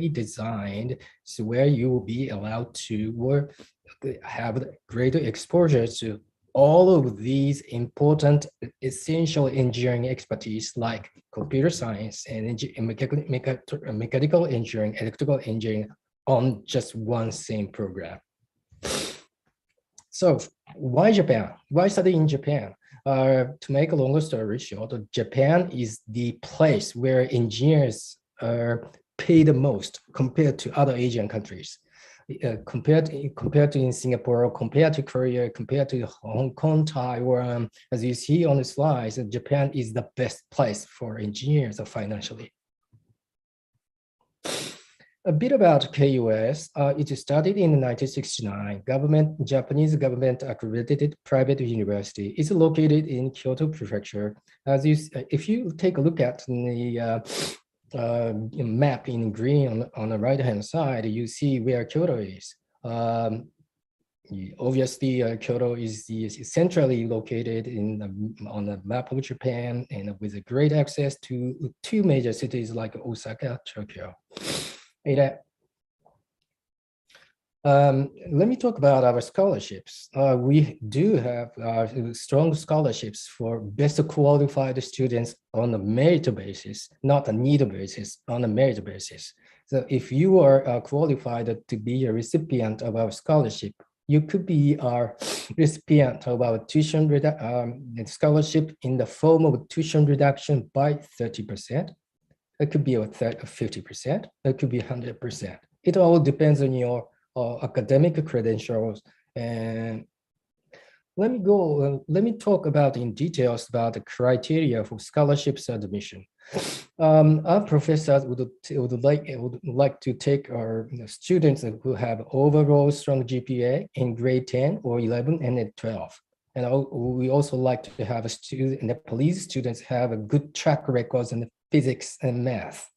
designed, so where you will be allowed to have greater exposure to all of these important essential engineering expertise like computer science and mechanical engineering, electrical engineering on just one same program. So why Japan? Why study in Japan? To make a longer story short, Japan is the place where engineers pay the most compared to other Asian countries. Compared to in Singapore, compared to Korea, compared to Hong Kong, Taiwan, as you see on the slides, Japan is the best place for engineers financially. A bit about KUS. It started in 1969. Japanese government accredited private university. It's located in Kyoto Prefecture. If you take a look at the map in green on the right-hand side, you see where Kyoto is. Obviously, Kyoto is centrally located on the map of Japan and with great access to two major cities like Osaka, Tokyo. Let me talk about our scholarships. We do have strong scholarships for best qualified students on a merit basis, not a need basis, on a merit basis. So if you are qualified to be a recipient of our scholarship, you could be our recipient of our tuition scholarship in the form of tuition reduction by 30%. It could be 50%. It could be 100%. It all depends on your academic credentials. And let me talk about in details about the criteria for scholarships admission. Our professors would like to take our students who have overall strong GPA in grade 10 or 11 and 12. And we also like to have Nepalese students have a good track records in physics and math.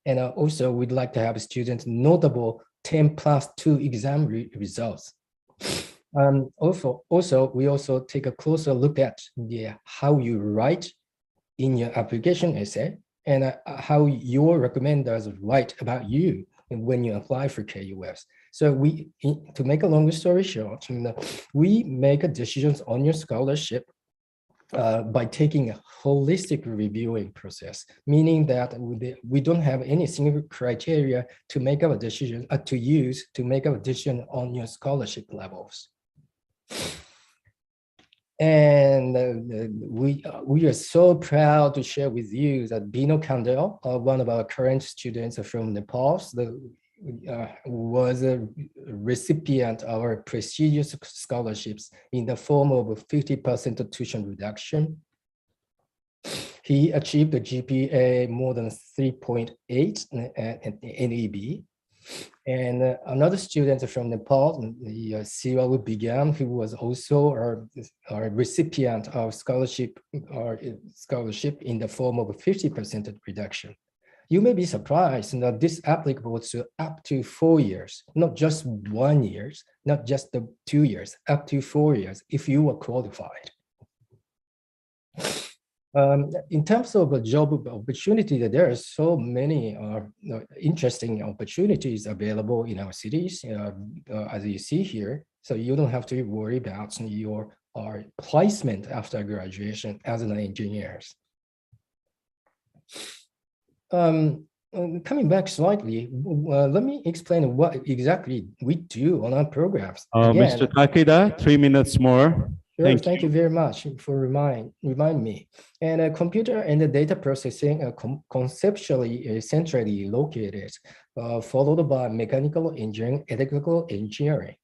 And also we'd like to have students notable 10+2 exam results. Also, we also take a closer look at how you write in your application essay and how your recommenders write about you when you apply for KUS. So to make a longer story short, we make decisions on your scholarship by taking a holistic reviewing process, meaning that we don't have any single criteria to make our decision to make our decision on your scholarship levels. And we are so proud to share with you that Bino Kandel, one of our current students from Nepal, was a recipient of our prestigious scholarships in the form of a 50% tuition reduction. He achieved a GPA more than 3.8 at NEB. And another student from Nepal, Siwalu Bigam, who was also our recipient of scholarship in the form of a 50% reduction. You may be surprised that this applicable to up to 4 years, not just 1 year, not just the 2 years, up to 4 years, if you are qualified. In terms of a job opportunity, there are so many interesting opportunities available in our cities, as you see here. So you don't have to worry about your placement after graduation as an engineer. Coming back slightly, let me explain what exactly we do on our programs. Mr. Takeda, 3 minutes more. Sure, Thank thank you very much for remind me. And computer and the data processing are conceptually centrally located, followed by mechanical engineering, electrical engineering.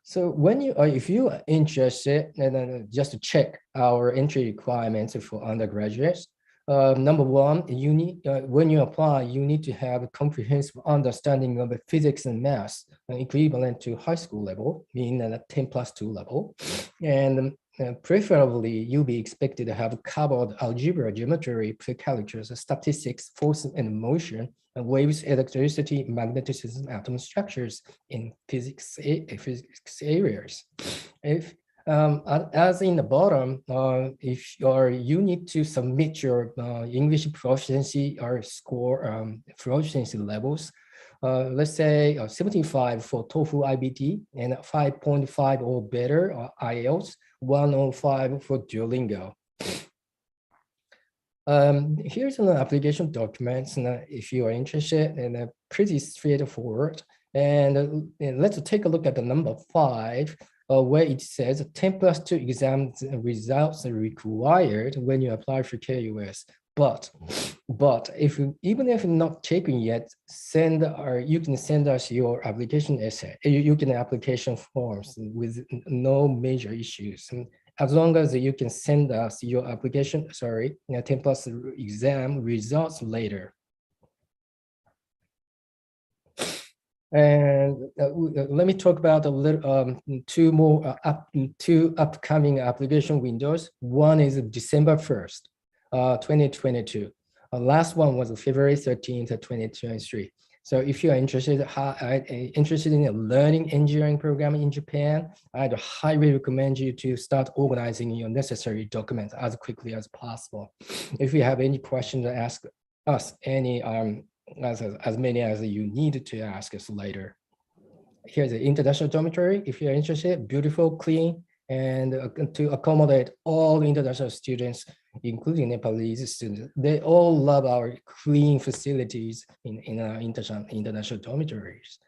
So when you if you are interested, and then just to check our entry requirements for undergraduates. Number one, you need when you apply, you need to have a comprehensive understanding of the physics and math, equivalent to high school level, meaning at 10+2 level, and preferably you'll be expected to have covered algebra, geometry, pre-calculus, statistics, force and motion, waves, electricity, magnetism, atom structures in physics areas. If as in the bottom, if you need to submit your English proficiency or score proficiency levels, let's say 75 for TOEFL IBT and 5.5 or better IELTS, 105 for Duolingo. Here's an application documents, and if you are interested, and pretty straightforward. And let's take a look at the number 5. Where it says 10+2 exams results are required when you apply for KUS. But if even if not taken yet, you can send us your application essay. You can application forms with no major issues. And as long as you can send us your application, 10+ exam results later. And let me talk about a little two upcoming application windows. One is December 1st, 2022. Last one was February 13th, 2023. So if you are interested in a learning engineering program in Japan, I'd highly recommend you to start organizing your necessary documents as quickly as possible. If you have any questions, ask us any as many as you need to ask us later. Here's the international dormitory. If you're interested, beautiful, clean, and to accommodate all international students, including Nepalese students. They all love our clean facilities in our international dormitories.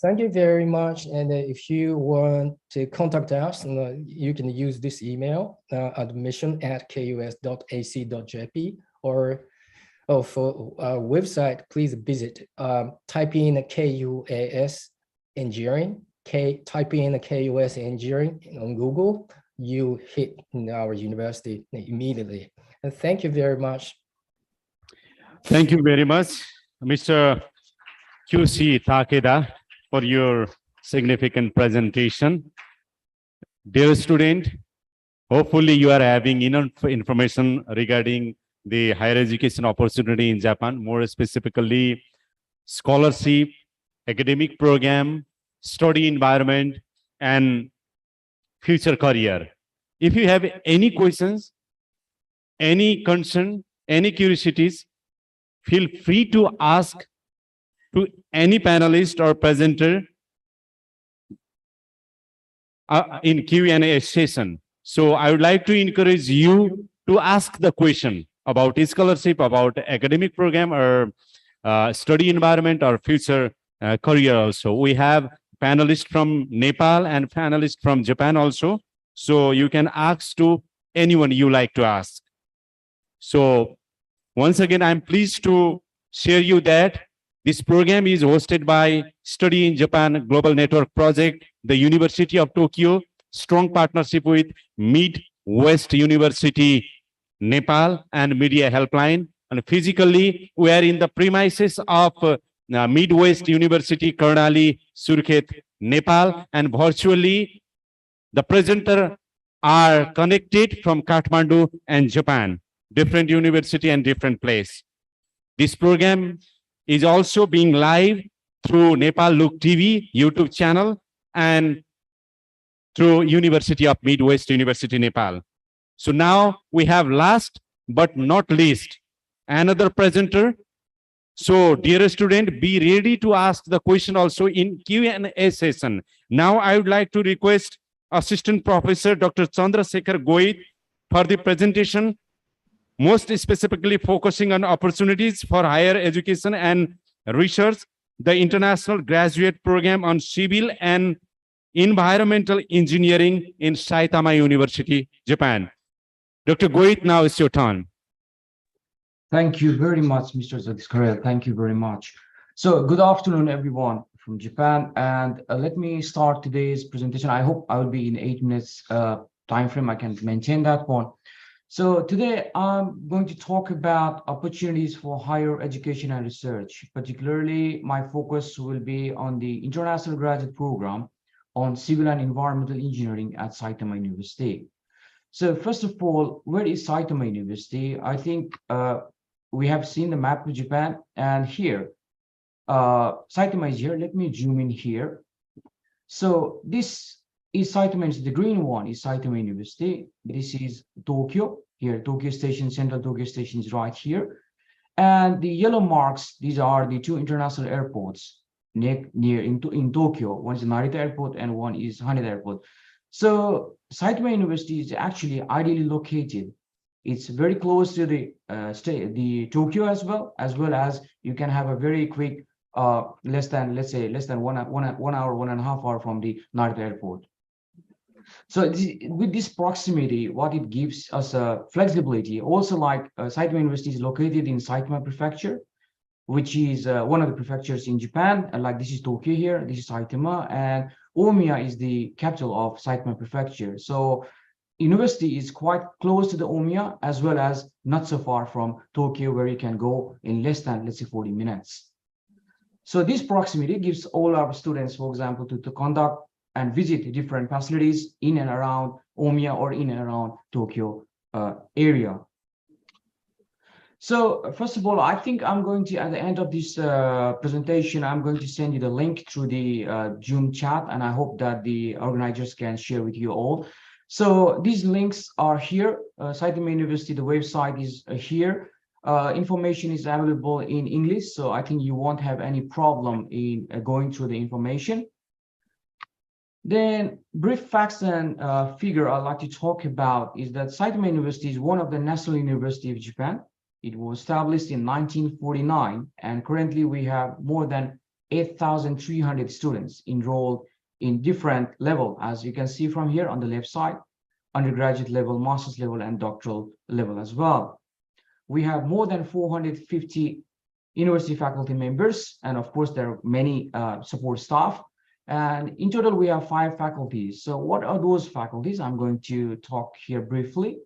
Thank you very much. And if you want to contact us, you can use this email, admission@kus.ac.jp, or for our website, please visit, type in KUAS engineering, type in KUS engineering on Google, you hit our university immediately. And thank you very much. Thank you very much, Mr. QC Takeda, for your significant presentation. Dear student, hopefully you are having enough information regarding the higher education opportunity in Japan, more specifically scholarship, academic program, study environment, and future career. If you have any questions, any concern, any curiosities, feel free to ask to any panelist or presenter in Q&A session. So I would like to encourage you to ask the question about scholarship, about academic program, or study environment, or future career also. We have panelists from Nepal and panelists from Japan also. So you can ask to anyone you like to ask. So once again, I'm pleased to share you that this program is hosted by Study in Japan Global Network Project, the University of Tokyo, strong partnership with Mid-West University, Nepal, and Media Helpline. And physically, we are in the premises of Mid-West University, Karnali, Surkhet, Nepal, and virtually the presenter are connected from Kathmandu and Japan, different university and different place. This program is also being live through Nepal Look TV YouTube channel and through University of Midwest University, Nepal. So now we have last but not least, another presenter. So dear student, be ready to ask the question also in Q&A session. Now I would like to request Assistant Professor Dr. Chandrasekhar Goit for the presentation most specifically focusing on opportunities for higher education and research, the International Graduate Program on Civil and Environmental Engineering in Saitama University, Japan. Dr. Goit, now it's your turn. Thank you very much, Mr. Zadiskarel. Thank you very much. So good afternoon, everyone from Japan. And let me start today's presentation. I hope I will be in 8 minutes time frame. I can maintain that one. So today I'm going to talk about opportunities for higher education and research. Particularly, my focus will be on the International Graduate Program on Civil and Environmental Engineering at Saitama University. So first of all, where is Saitama University? I think we have seen the map of Japan, and here, Saitama is here. Let me zoom in here. So this is Saitama, the green one is Saitama University. This is Tokyo. Here, Tokyo Station, Central Tokyo Station is right here. And the yellow marks, these are the two international airports near in Tokyo. One is Narita Airport and one is Haneda Airport. So Saitama University is actually ideally located. It's very close to the Tokyo as well as you can have a very quick less than 1 hour, 1.5 hours from the Narita Airport. So with this proximity, what it gives us flexibility. Also, like Saitama University is located in Saitama Prefecture, which is one of the prefectures in Japan. And like this is Tokyo here, this is Saitama, and Omiya is the capital of Saitama Prefecture. So university is quite close to the Omiya, as well as not so far from Tokyo, where you can go in less than, let's say, 40 minutes. So this proximity gives all our students, for example, to conduct and visit different facilities in and around Omiya or in and around Tokyo area. So first of all, I think I'm going to, at the end of this presentation, I'm going to send you the link through the Zoom chat, and I hope that the organizers can share with you all. So these links are here. Saitama University, the website is here. Information is available in English, so I think you won't have any problem in going through the information. Then brief facts and figure I'd like to talk about is that Saitama University is one of the National University of Japan. It was established in 1949, and currently we have more than 8,300 students enrolled in different levels, as you can see from here on the left side, undergraduate level, master's level, and doctoral level as well. We have more than 450 university faculty members, and of course, there are many support staff. And in total, we have 5 faculties. So what are those faculties? I'm going to talk here briefly.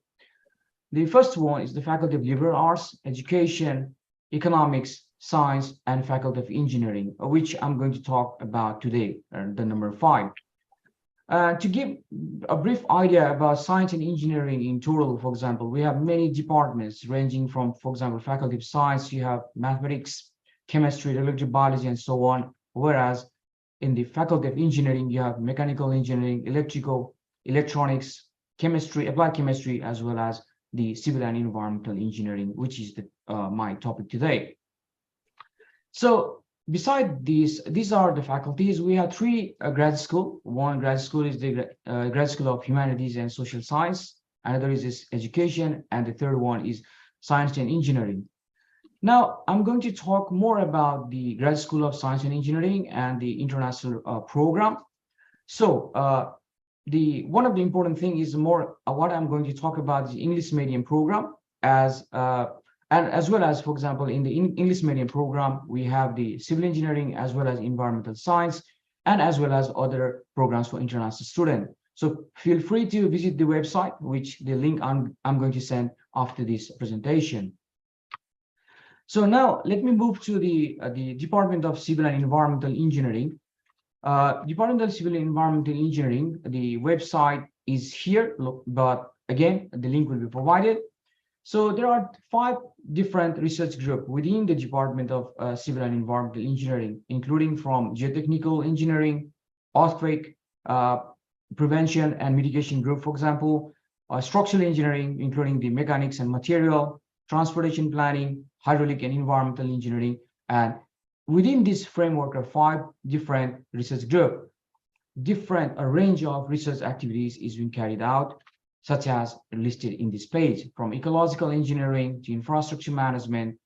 The first one is the Faculty of Liberal Arts, Education, Economics, Science, and Faculty of Engineering, which I'm going to talk about today, the number 5. To give a brief idea about science and engineering in total, for example, we have many departments ranging from, for example, Faculty of Science, you have mathematics, chemistry, electrical biology, and so on. Whereas in the Faculty of Engineering, you have mechanical engineering, electrical, electronics, chemistry, applied chemistry, as well as the civil and environmental engineering, which is my topic today. So beside these are the faculties. We have 3 grad school. One grad school is the Grad School of Humanities and Social Science. Another is Education, and the third one is Science and Engineering. Now, I'm going to talk more about the Grad School of Science and Engineering and the international program. So one of the important thing is more what I'm going to talk about the English medium program as well as, for example, in the English medium program, we have the civil engineering as well as environmental science, and as well as other programs for international students. So feel free to visit the website, which the link I'm going to send after this presentation. So now let me move to the Department of Civil and Environmental Engineering. Department of Civil and Environmental Engineering, the website is here, but again, the link will be provided. So there are 5 different research groups within the Department of Civil and Environmental Engineering, including from geotechnical engineering, earthquake prevention and mitigation group, for example, structural engineering, including the mechanics and material, transportation planning, hydraulic and environmental engineering, and within this framework of 5 different research groups, a range of research activities is being carried out. such as listed in this page, from ecological engineering to infrastructure management,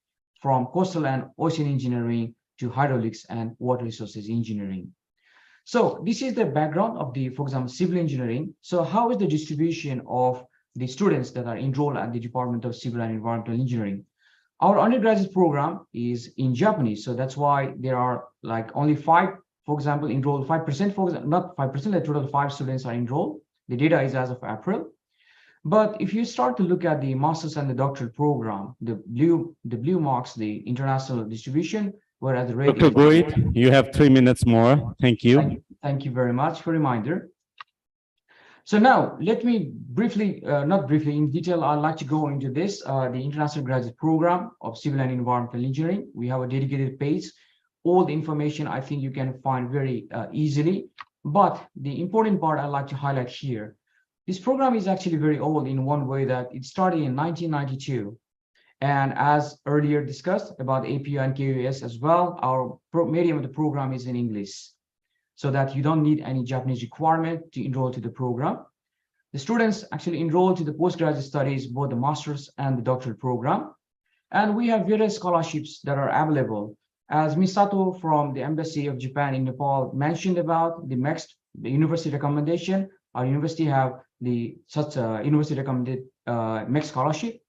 from coastal and ocean engineering to hydraulics and water resources engineering. So this is the background of the, for example, civil engineering. So how is the distribution of the students that are enrolled at the Department of Civil and Environmental Engineering? Our undergraduate program is in Japanese, so that's why there are like only 5, for example, enrolled 5%, for example, not 5%, a total of 5 students are enrolled. The data is as of April. But if you start to look at the master's and the doctoral program, the blue marks the international distribution, whereas the red Dr. is Goit, you have 3 minutes more. Thank you. Thank you very much for reminder. So now let me briefly, not briefly, in detail, I'd like to go into this, the International Graduate Program of Civil and Environmental Engineering. We have a dedicated page. All the information I think you can find very easily. But the important part I'd like to highlight here, this program is actually very old in one way that it started in 1992. And as earlier discussed about APU and KUS as well, our medium of the program is in English, so that you don't need any Japanese requirement to enroll to the program. The students actually enroll to the postgraduate studies, both the master's and the doctoral program. And we have various scholarships that are available. As Misato from the Embassy of Japan in Nepal mentioned about the university recommendation, our university have such a university recommended MEC scholarship.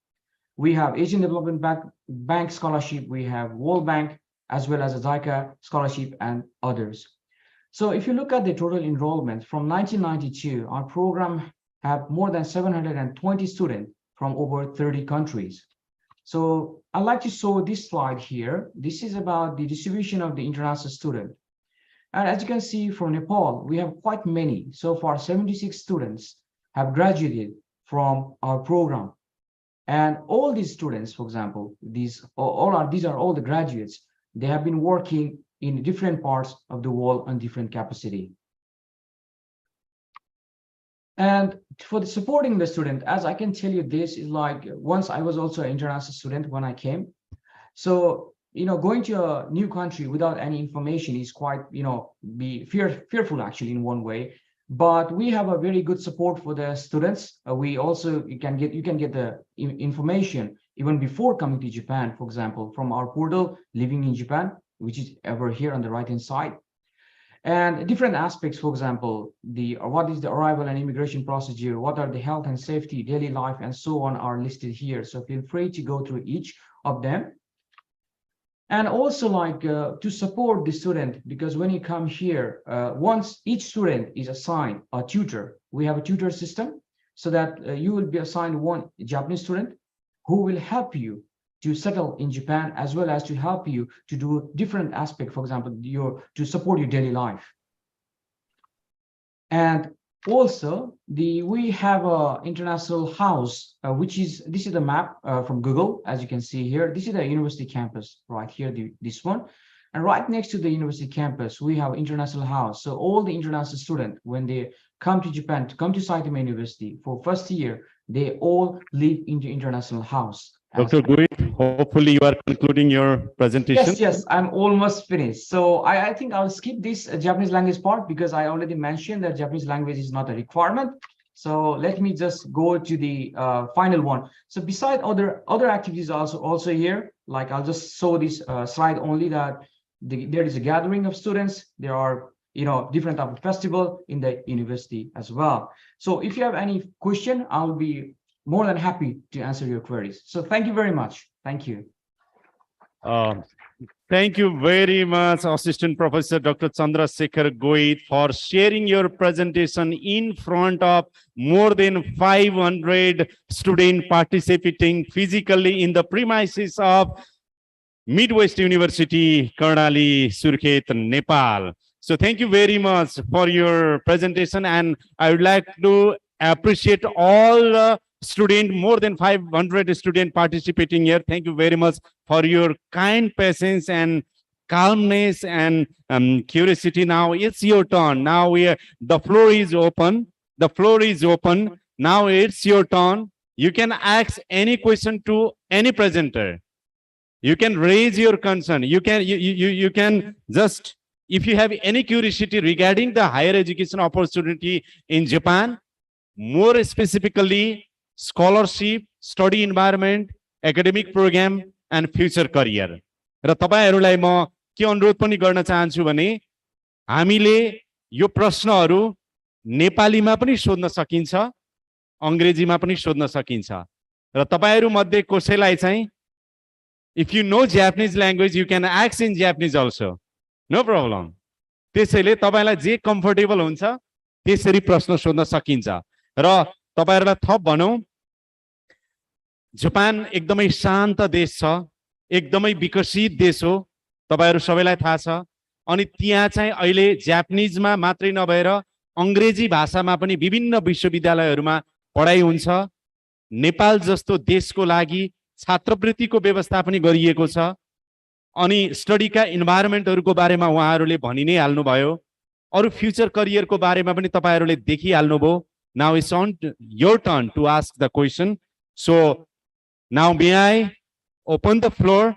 We have Asian Development Bank scholarship, we have World Bank, as well as a JICA scholarship and others. So if you look at the total enrollment from 1992, our program have more than 720 students from over 30 countries. So I'd like to show this slide here. This is about the distribution of the international student. And as you can see from Nepal, we have quite many. So far, 76 students have graduated from our program. And all these students, for example, these are all the graduates. They have been working in different parts of the world on different capacity. And for the supporting the student, as I can tell you, this is like, once I was also an international student when I came. So, going to a new country without any information is quite, be fearful actually in one way. But we have a very good support for the students. We also, you can get the information even before coming to Japan, for example, from our portal, Living in Japan, which is over here on the right-hand side. And different aspects, for example, what is the arrival and immigration procedure, what are the health and safety, daily life, and so on are listed here. So feel free to go through each of them. And also to support the student, because when you come here, once each student is assigned a tutor, we have a tutor system, so that you will be assigned one Japanese student who will help you to settle in Japan, as well as to help you to do different aspects, for example, to support your daily life. And also, we have a international house, this is the map from Google, as you can see here. This is the university campus right here, this one. And right next to the university campus, we have international house. So all the international students, when they come to Japan, to come to Saitama University for first year, they all live in the international house. Dr. Guit, hopefully you are concluding your presentation. Yes, I'm almost finished. So I think I'll skip this Japanese language part, because I already mentioned that Japanese language is not a requirement. So let me just go to the final one. So beside other activities also here, like I'll just show this slide only, that there is a gathering of students. There are different type of festival in the university as well. So if you have any question, I'll be more than happy to answer your queries. So thank you very much. Thank you. Thank you very much, Assistant Professor Dr. Chandrasekhar Goit, for sharing your presentation in front of more than 500 students participating physically in the premises of Midwest University, Karnali, Surkhet, Nepal. So thank you very much for your presentation, and I would like to appreciate all students, more than 500 students participating here. Thank you very much for your kind patience and calmness and curiosity. Now it's your turn. Now the floor is open. The floor is open. Now it's your turn. You can ask any question to any presenter. You can raise your concern. You can just, if you have any curiosity regarding the higher education opportunity in Japan, more specifically scholarship, study environment, academic program, and future career. र तपाईहरूलाई म के अनुरोध पनि गर्न चाहन्छु भने हामीले यो प्रश्नहरू नेपालीमा पनि सोध्न सकिन्छ, अङ्ग्रेजीमा पनि सोध्न सकिन्छ र तपाईहरू मध्ये कसैलाई चाहिँ if you know Japanese language you can ask in Japanese also, no problem. त्यसैले तपाईलाई जे कम्फर्टेबल हुन्छ त्यसरी प्रश्न सोध्न सकिन्छ र तपाईहरुलाई थप भनौं जापान एकदमै शान्त देश छ, एकदमै विकसित देश हो, तपाईहरु सबैलाई थाहा छ। अनि त्यहाँ चाहिँ अहिले जापानिजमा मात्रै नभएर अंग्रेजी भाषामा पनि विभिन्न विश्वविद्यालयहरुमा पढाइ हुन्छ। नेपाल जस्तो देशको लागि छात्रवृत्तिको व्यवस्था पनि गरिएको छ अनि स्टडीका इन्भाइरोमेन्टहरुको बारेमा उहाँहरुले भनि नै हाल्नु भयो। अरु फ्युचर करियरको बारेमा पनि तपाईहरुले देखिहाल्नु भयो। Now it's on your turn to ask the question. So now may I open the floor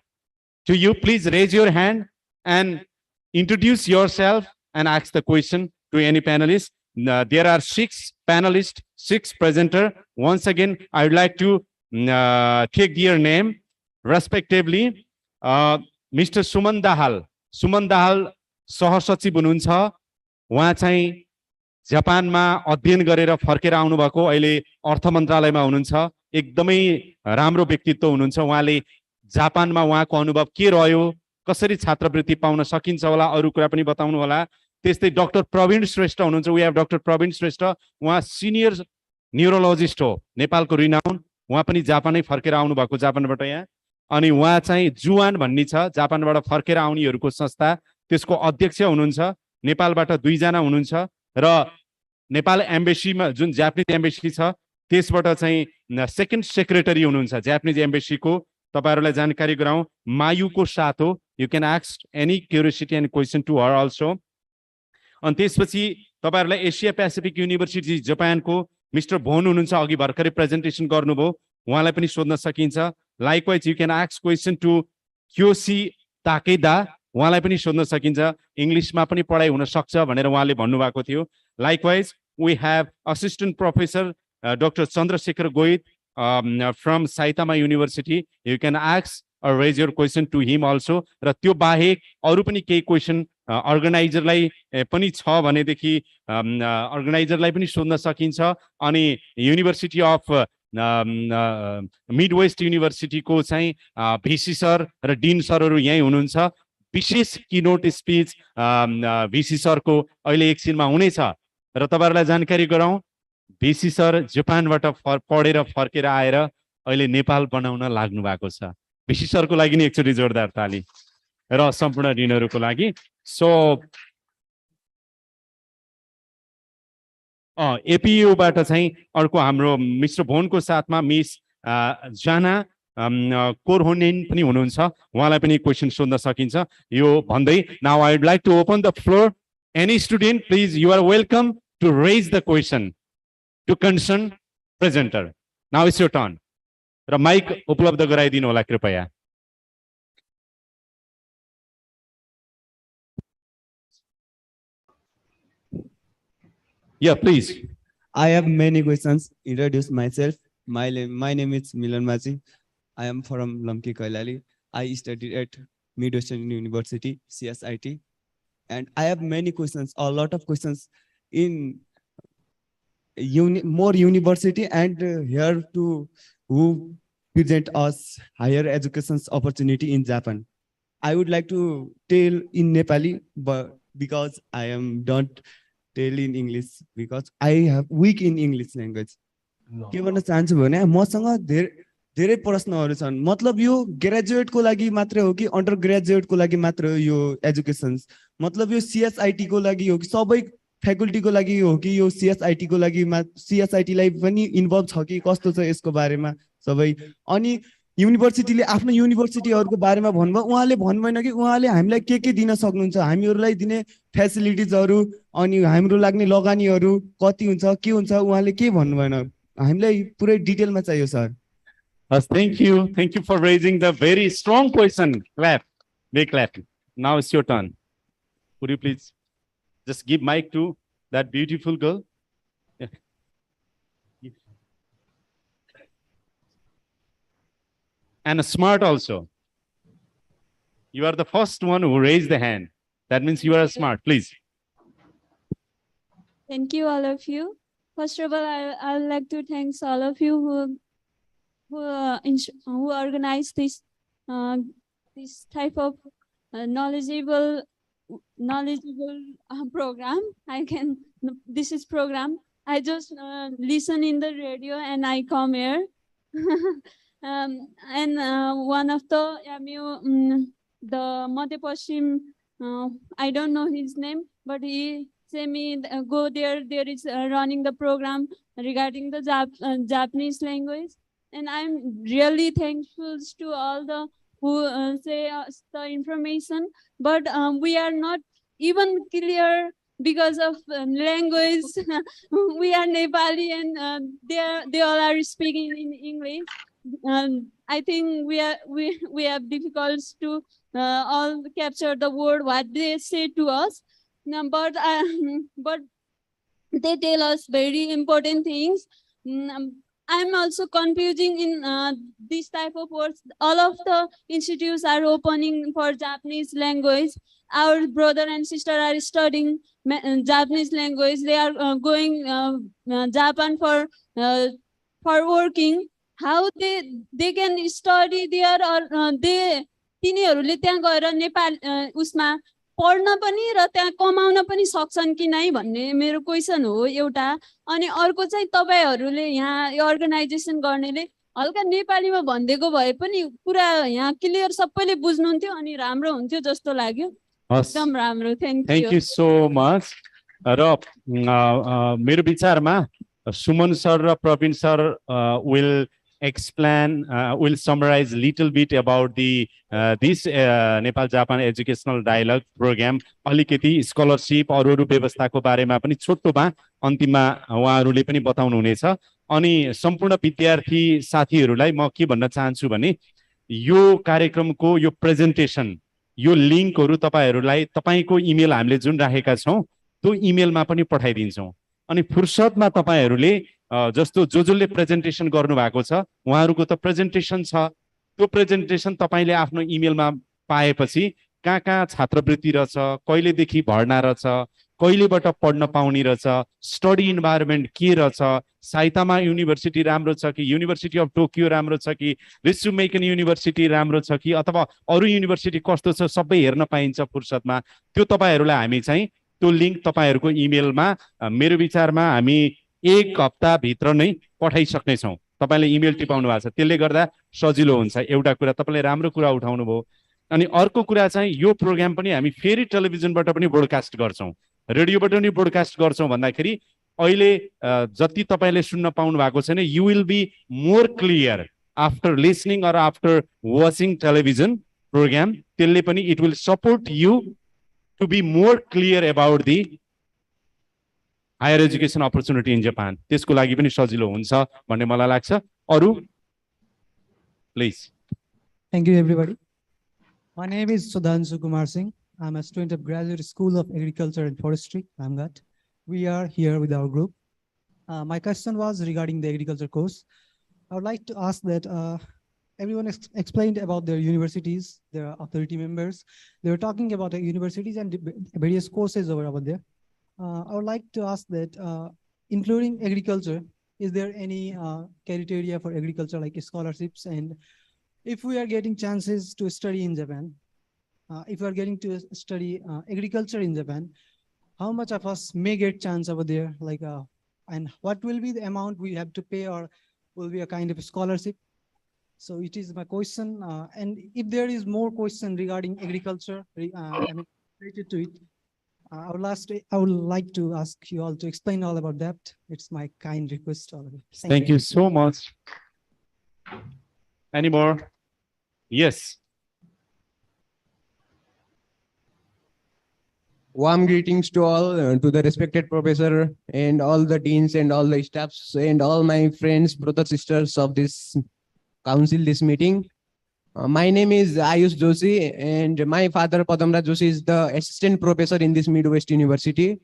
to you. Please raise your hand and introduce yourself and ask the question to any panelist. There are 6 panelists, 6 presenters. Once again, I would like to take their name respectively. Mr. Suman Dahal. Suman Dahal सहसचिव हुनुहुन्छ। उहाँ चाहिँ जापानमा अध्ययन गरेर फर्केर आउनु भएको, अहिले अर्थ मन्त्रालयमा हुनुहुन्छ। एकदमै राम्रो व्यक्तित्व हुनुहुन्छ। उहाँले जापानमा उहाँको अनुभव के रह्यो, कसरी छात्रवृत्ति पाउन सकिन्छ होला, अरु कुरा पनि बताउनु होला। त्यस्तै डाक्टर प्रवीण श्रेष्ठ हुनुहुन्छ। वी हैव डाक्टर प्रवीण श्रेष्ठ। उहाँ सिनियर न्यूरोलोजिस्ट हो, नेपालको रिनाउन। उहाँ पनि जापानै फर्केर आउनु भएको, जापानबाट यहाँ। अनि उहाँ चाहिँ जुवान भन्ने छ, जापानबाट फर्केर आउनेहरुको संस्था, त्यसको अध्यक्ष हुनुहुन्छ। नेपालबाट 2 जना हुनुहुन्छ र नेपाल एम्बेसीमा जुन जापानिज एम्बेसी छ त्यसबाट चाहिँ सेकेन्ड सेक्रेटरी हुनुहुन्छ जापानिज एम्बेसीको। तपाईहरुलाई जानकारी गराउँ, मायुको साथ हो। You can ask any curiosity and question to her also. अनि त्यसपछि तपाईहरुलाई एसिया पेसिफिक युनिभर्सिटी जापानको मिस्टर भोन हुनुहुन्छ, अघि भर्खरै प्रेजेन्टेसन गर्नुभयो, उहाँलाई पनि सोध्न सकिन्छ। Likewise you can ask question to Kiyoshi Takeda, उहाँलाई पनि सोध्न सकिन्छ। इंग्लिशमा पनि पढाइ हुन सक्छ भनेर उहाँले भन्नुभएको थियो। Likewise we have assistant professor doctor Chandrashekhar Gohit from Saitama university. You can ask or raise your question to him also. र त्यो बाहेक अरु पनि केही क्वेशन अर्गनाइजरलाई पनि छ भनेदेखि अर्गनाइजरलाई पनि सोध्न सकिन्छ। अनि युनिभर्सिटी अफ मिड वेस्ट युनिभर्सिटीको चाहिँ भिसी सर र डिन सरहरु यही हुनुहुन्छ। विशेष कीनोट स्पीच भिसी सरको अहिले एकछिनमा हुनेछ र तपाईहरुलाई जानकारी गराउँ, भिसी सर जापानबाट पढेर फर्केर आएर अहिले नेपाल बनाउन लाग्नु भएको छ। भिसी सरको लागि नि एकचोटी जोरदार ताली र सम्पूर्ण डिनरको लागि। सो एपीयू बाट चाहिँ अर्को हाम्रो मिस्टर भोनको साथमा मिस जाना कोरहोनेन पनि हुनुहुन्छ, उहाँलाई पनि क्वेशन सोध्न सकिन्छ। यो भन्दै now I would like to open the floor. Any student please you are welcome to raise the question to concern presenter. Now it's your turn र माइक उपलब्ध गराइदिनु होला कृपया। Yeah, please. I have many questions. Introduce myself. My name is Milan Maji. I am from Lamki Kailali. I studied at Midwestern University, CSIT. And I have many questions, a lot of questions in more university and here to who present us higher education's opportunity in Japan. I would like to tell in Nepali, but because I am don't tell in English because I have weak in English language. के भन्न चाहन्छु भने मसँग धेरै प्रश्नहरू छन्। मतलब यो ग्रेजुएटको लागि मात्रै हो कि अन्डर ग्रेजुएटको लागि मात्र हो यो एजुकेसन? मतलब यो सीएसआईटी को लागि हो कि सबै फ्याकल्टीको लागि हो कि यो सीएसआईटी को लागि सीएसआईटी लाई पनि इन्भल्भ छ कि कस्तो छ यसको बारेमा सबै? अनि युनिभर्सिटीले आफ्नो युनिभर्सिटीहरुको बारेमा भन्नुभयो, उहाँले भन्नुभएन कि उहाँले हामीलाई के दिन सक्नुहुन्छ, हामीहरुलाई दिने फ्यासिलिटिजहरु अनि हाम्रो लाग्ने लगानीहरु कति हुन्छ के हुन्छ, उहाँले के भन्नुभएन। हामीलाई पुरै डिटेलमा चाहियो sir. Thank you for raising the very strong question. Clap, big clap. Now it's your turn. Would you please just give mic to that beautiful girl? Yeah. and smart also. You are the first one who raised the hand. That means you are smart. Please. Thank you, all of you. First of all, I would like to thank all of you who organized this type of knowledgeable program. This is program. I just listen in the radio and I come here. And one of the the Madhya Paschim, I don't know his name, but he say me go there. There is running the program regarding the Japanese language, and I'm really thankful to all the who say us the information. But we are not even clear because of language. We are Nepali, and they all are speaking in English. I think we have difficulties to all capture the word what they say to us. But they tell us very important things. I'm also confusing in this type of words. All of the institutes are opening for Japanese language. Our brother and sister are studying Japanese language. They are going Japan for working. How they can study there, or they तिनीहरूले त्यहाँ गएर नेपाल उसमा पढ्न पनि र त्यहाँ कमाउन पनि सक्छन् कि नै भन्ने मेरो क्वेशन हो एउटा। अनि अर्को चाहिँ तपाईहरुले यहाँ अर्गनाइजेसन गर्नेले हल्का नेपालीमा भन्देको भए पनि पुरा यहाँ क्लियर सबैले बुझ्नुहुन्थ्यो अनि राम्रो हुन्थ्यो जस्तो लाग्यो। एकदम राम्रो। Thank you so much. र मेरो विचारमा सुमन सर र Praveen sir will explain, will summarize little bit about the this Nepal Japan educational dialogue program. अलिकति स्कलरशिप अरु व्यवस्थाको बारेमा पनि छोटोमा अन्तिममा उहाँहरुले पनि बताउनु हुनेछ। अनि सम्पूर्ण विद्यार्थी साथीहरुलाई म के भन्न चाहन्छु भने यो कार्यक्रमको यो प्रेजेन्टेसन यो लिंकहरु तपाईहरुलाई तपाईको इमेल हामीले जुन राखेका छौं त्यो इमेलमा पनि पठाइदिन्छौं। अनि फुर्सदमा तपाईहरुले जस्तो जसले प्रेजेन्टेसन गर्नु भएको छ उहाँहरुको त प्रेजेन्टेसन छ, त्यो प्रेजेन्टेसन तपाईले आफ्नो इमेलमा पाएपछि कहाँ छात्रवृत्ति रहेछ, कहिलेदेखि भर्ना रहेछ, कहिलेबाट पढ्न पाउने रहेछ, स्टडी इन्भाइरोमेन्ट के रहेछ, साइतामा युनिभर्सिटी राम्रो छ कि युनिभर्सिटी अफ टोकियो राम्रो छ कि रिसुमेकन युनिभर्सिटी राम्रो छ कि अथवा अरु युनिभर्सिटी कस्तो छ सबै हेर्न पाइन्छ फुर्सदमा। त्यो तपाईहरुलाई हामी चाहिँ त्यो लिंक तपाईहरुको इमेलमा मेरो विचारमा हामी एक हप्ता भित्र नै पठाइसक्ने छौं। तपाईले इमेल टिपाउनु भएको छ त्यसले गर्दा सजिलो हुन्छ। एउटा कुरा तपाईले राम्रो कुरा उठाउनु भयो। अनि अर्को कुरा चाहिँ यो प्रोग्राम पनि हामी फेरि टेलिभिजनबाट पनि ब्रोडकास्ट गर्छौं, रेडियोबाट पनि ब्रोडकास्ट गर्छौं भन्दाखेरि अहिले जति तपाईले सुन्न पाउनु भएको छैन you will be more clear after listening or after watching television program. त्यसले पनि it will support you to be more clear about the higher education opportunity in Japan. त्यसको लागि पनि सजिलो हुन्छ भन्ने मलाई लाग्छ। अरु please. Thank you, everybody. My name is Sudhanshu Kumar Singh. I'm a student of Graduate School of Agriculture and Forestry, AMGAT. We are here with our group. My question was regarding the agriculture course. I would like to ask that everyone explained about their universities, their authority members. They were talking about the universities and various courses over there. I would like to ask that, including agriculture, is there any criteria for agriculture like scholarships? And if we are getting chances to study in Japan, if we are getting to study agriculture in Japan, how much of us may get chance over there? Like, and what will be the amount we have to pay, or will be a kind of a scholarship? So it is my question. And if there is more question regarding agriculture, I mean, related to it, I would like to ask you all to explain all about that. It's my kind request to all of you. Thank you so much. Any more? Yes. Warm greetings to all, to the respected professor and all the deans and all the staffs and all my friends, brothers, sisters of this council, this meeting. My name is Ayush Joshi and my father Padamraj Joshi is the assistant professor in this Midwest University.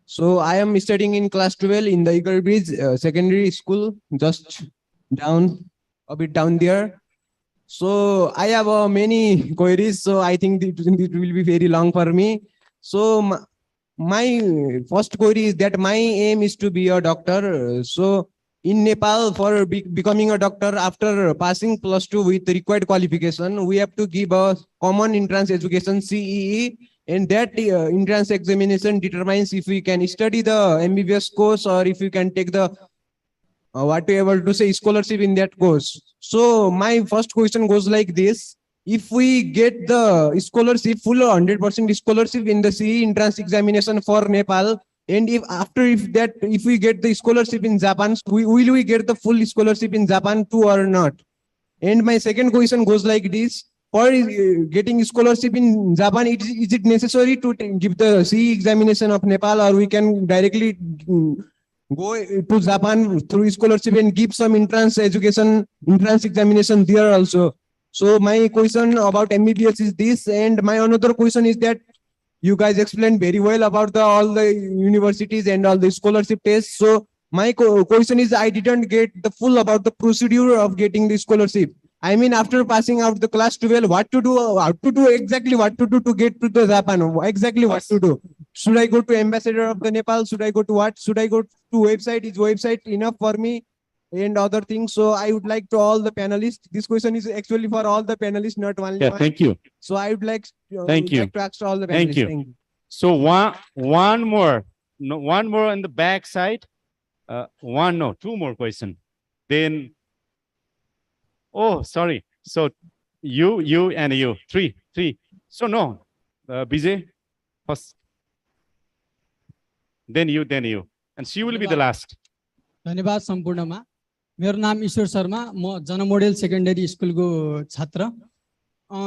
So I am studying in class 12 in the Eagle Bridge Secondary School, just down, a bit down there. So I have many queries, so I think it will be very long for me. So my first query is that my aim is to be a doctor. So in Nepal, for becoming a doctor, after passing +2 with required qualification, we have to give a common entrance education, CEE, and that entrance examination determines if we can study the MBBS course or if we can take the what we able to say scholarship in that course. So my first question goes like this: if we get the scholarship, full 100% scholarship in the CE entrance examination for Nepal, and if we get the scholarship in Japan, will we get the full scholarship in Japan too or not? And my second question goes like this: for getting scholarship in Japan, is it necessary to give the CE examination of Nepal, or we can directly go to Japan through scholarship and give some entrance examination there also? So my question about MBBS is this, and my another question is that you guys explained very well about all the universities and all the scholarship tests. So my question is, I didn't get the full about the procedure of getting the scholarship. I mean, after passing out the class 12, what to do, how to do exactly, what to do to get to the Japan, exactly what to do. Should I go to ambassador of the Nepal? Should I go to what? Should I go to website? Is website enough for me? And other things. So I would like to all the panelists. This question is actually for all the panelists, not only Yeah, one. thank you. So I would like, Thank you. like to ask all the panelists. Thank you. So one more, no, one more on the back side. Two more question. Then, oh, sorry. So you and you, three. So no, Bijay first. Then you, and she will be the last. धन्यवाद सम्पूर्णमा। मेरो नाम ईश्वर शर्मा, म जन model secondary स्कुलको छात्र।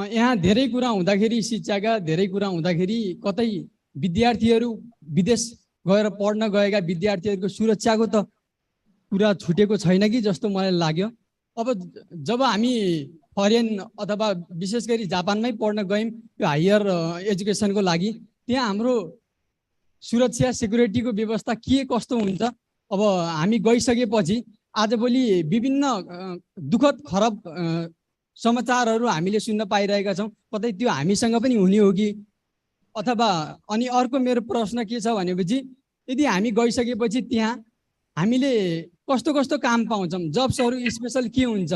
यहाँ धेरै कुरा हुँदाखेरि, शिक्षाका धेरै कुरा हुँदाखेरि कतै विद्यार्थीहरू विदेश गएर पढ्न गएका विद्यार्थीहरूको सुरक्षाको त कुरा छुटेको छैन कि जस्तो मलाई लाग्यो। अब जब हामी फरेन अथवा विशेष गरी जापानमै पढ्न गयौँ यो हायर एजुकेसनको लागि, त्यहाँ हाम्रो सुरक्षा सेक्युरिटीको व्यवस्था के कस्तो हुन्छ, अब हामी गइसकेपछि आजभोलि विभिन्न दुःखद खराब समाचारहरू हामीले सुन्न पाइरहेका छौँ। कतै त्यो हामीसँग पनि हुने हो कि अथवा अनि अर्को मेरो प्रश्न के छ भनेपछि, यदि हामी गइसकेपछि त्यहाँ हामीले कस्तो कस्तो काम पाउँछौँ, जब्सहरू स्पेशल के हुन्छ,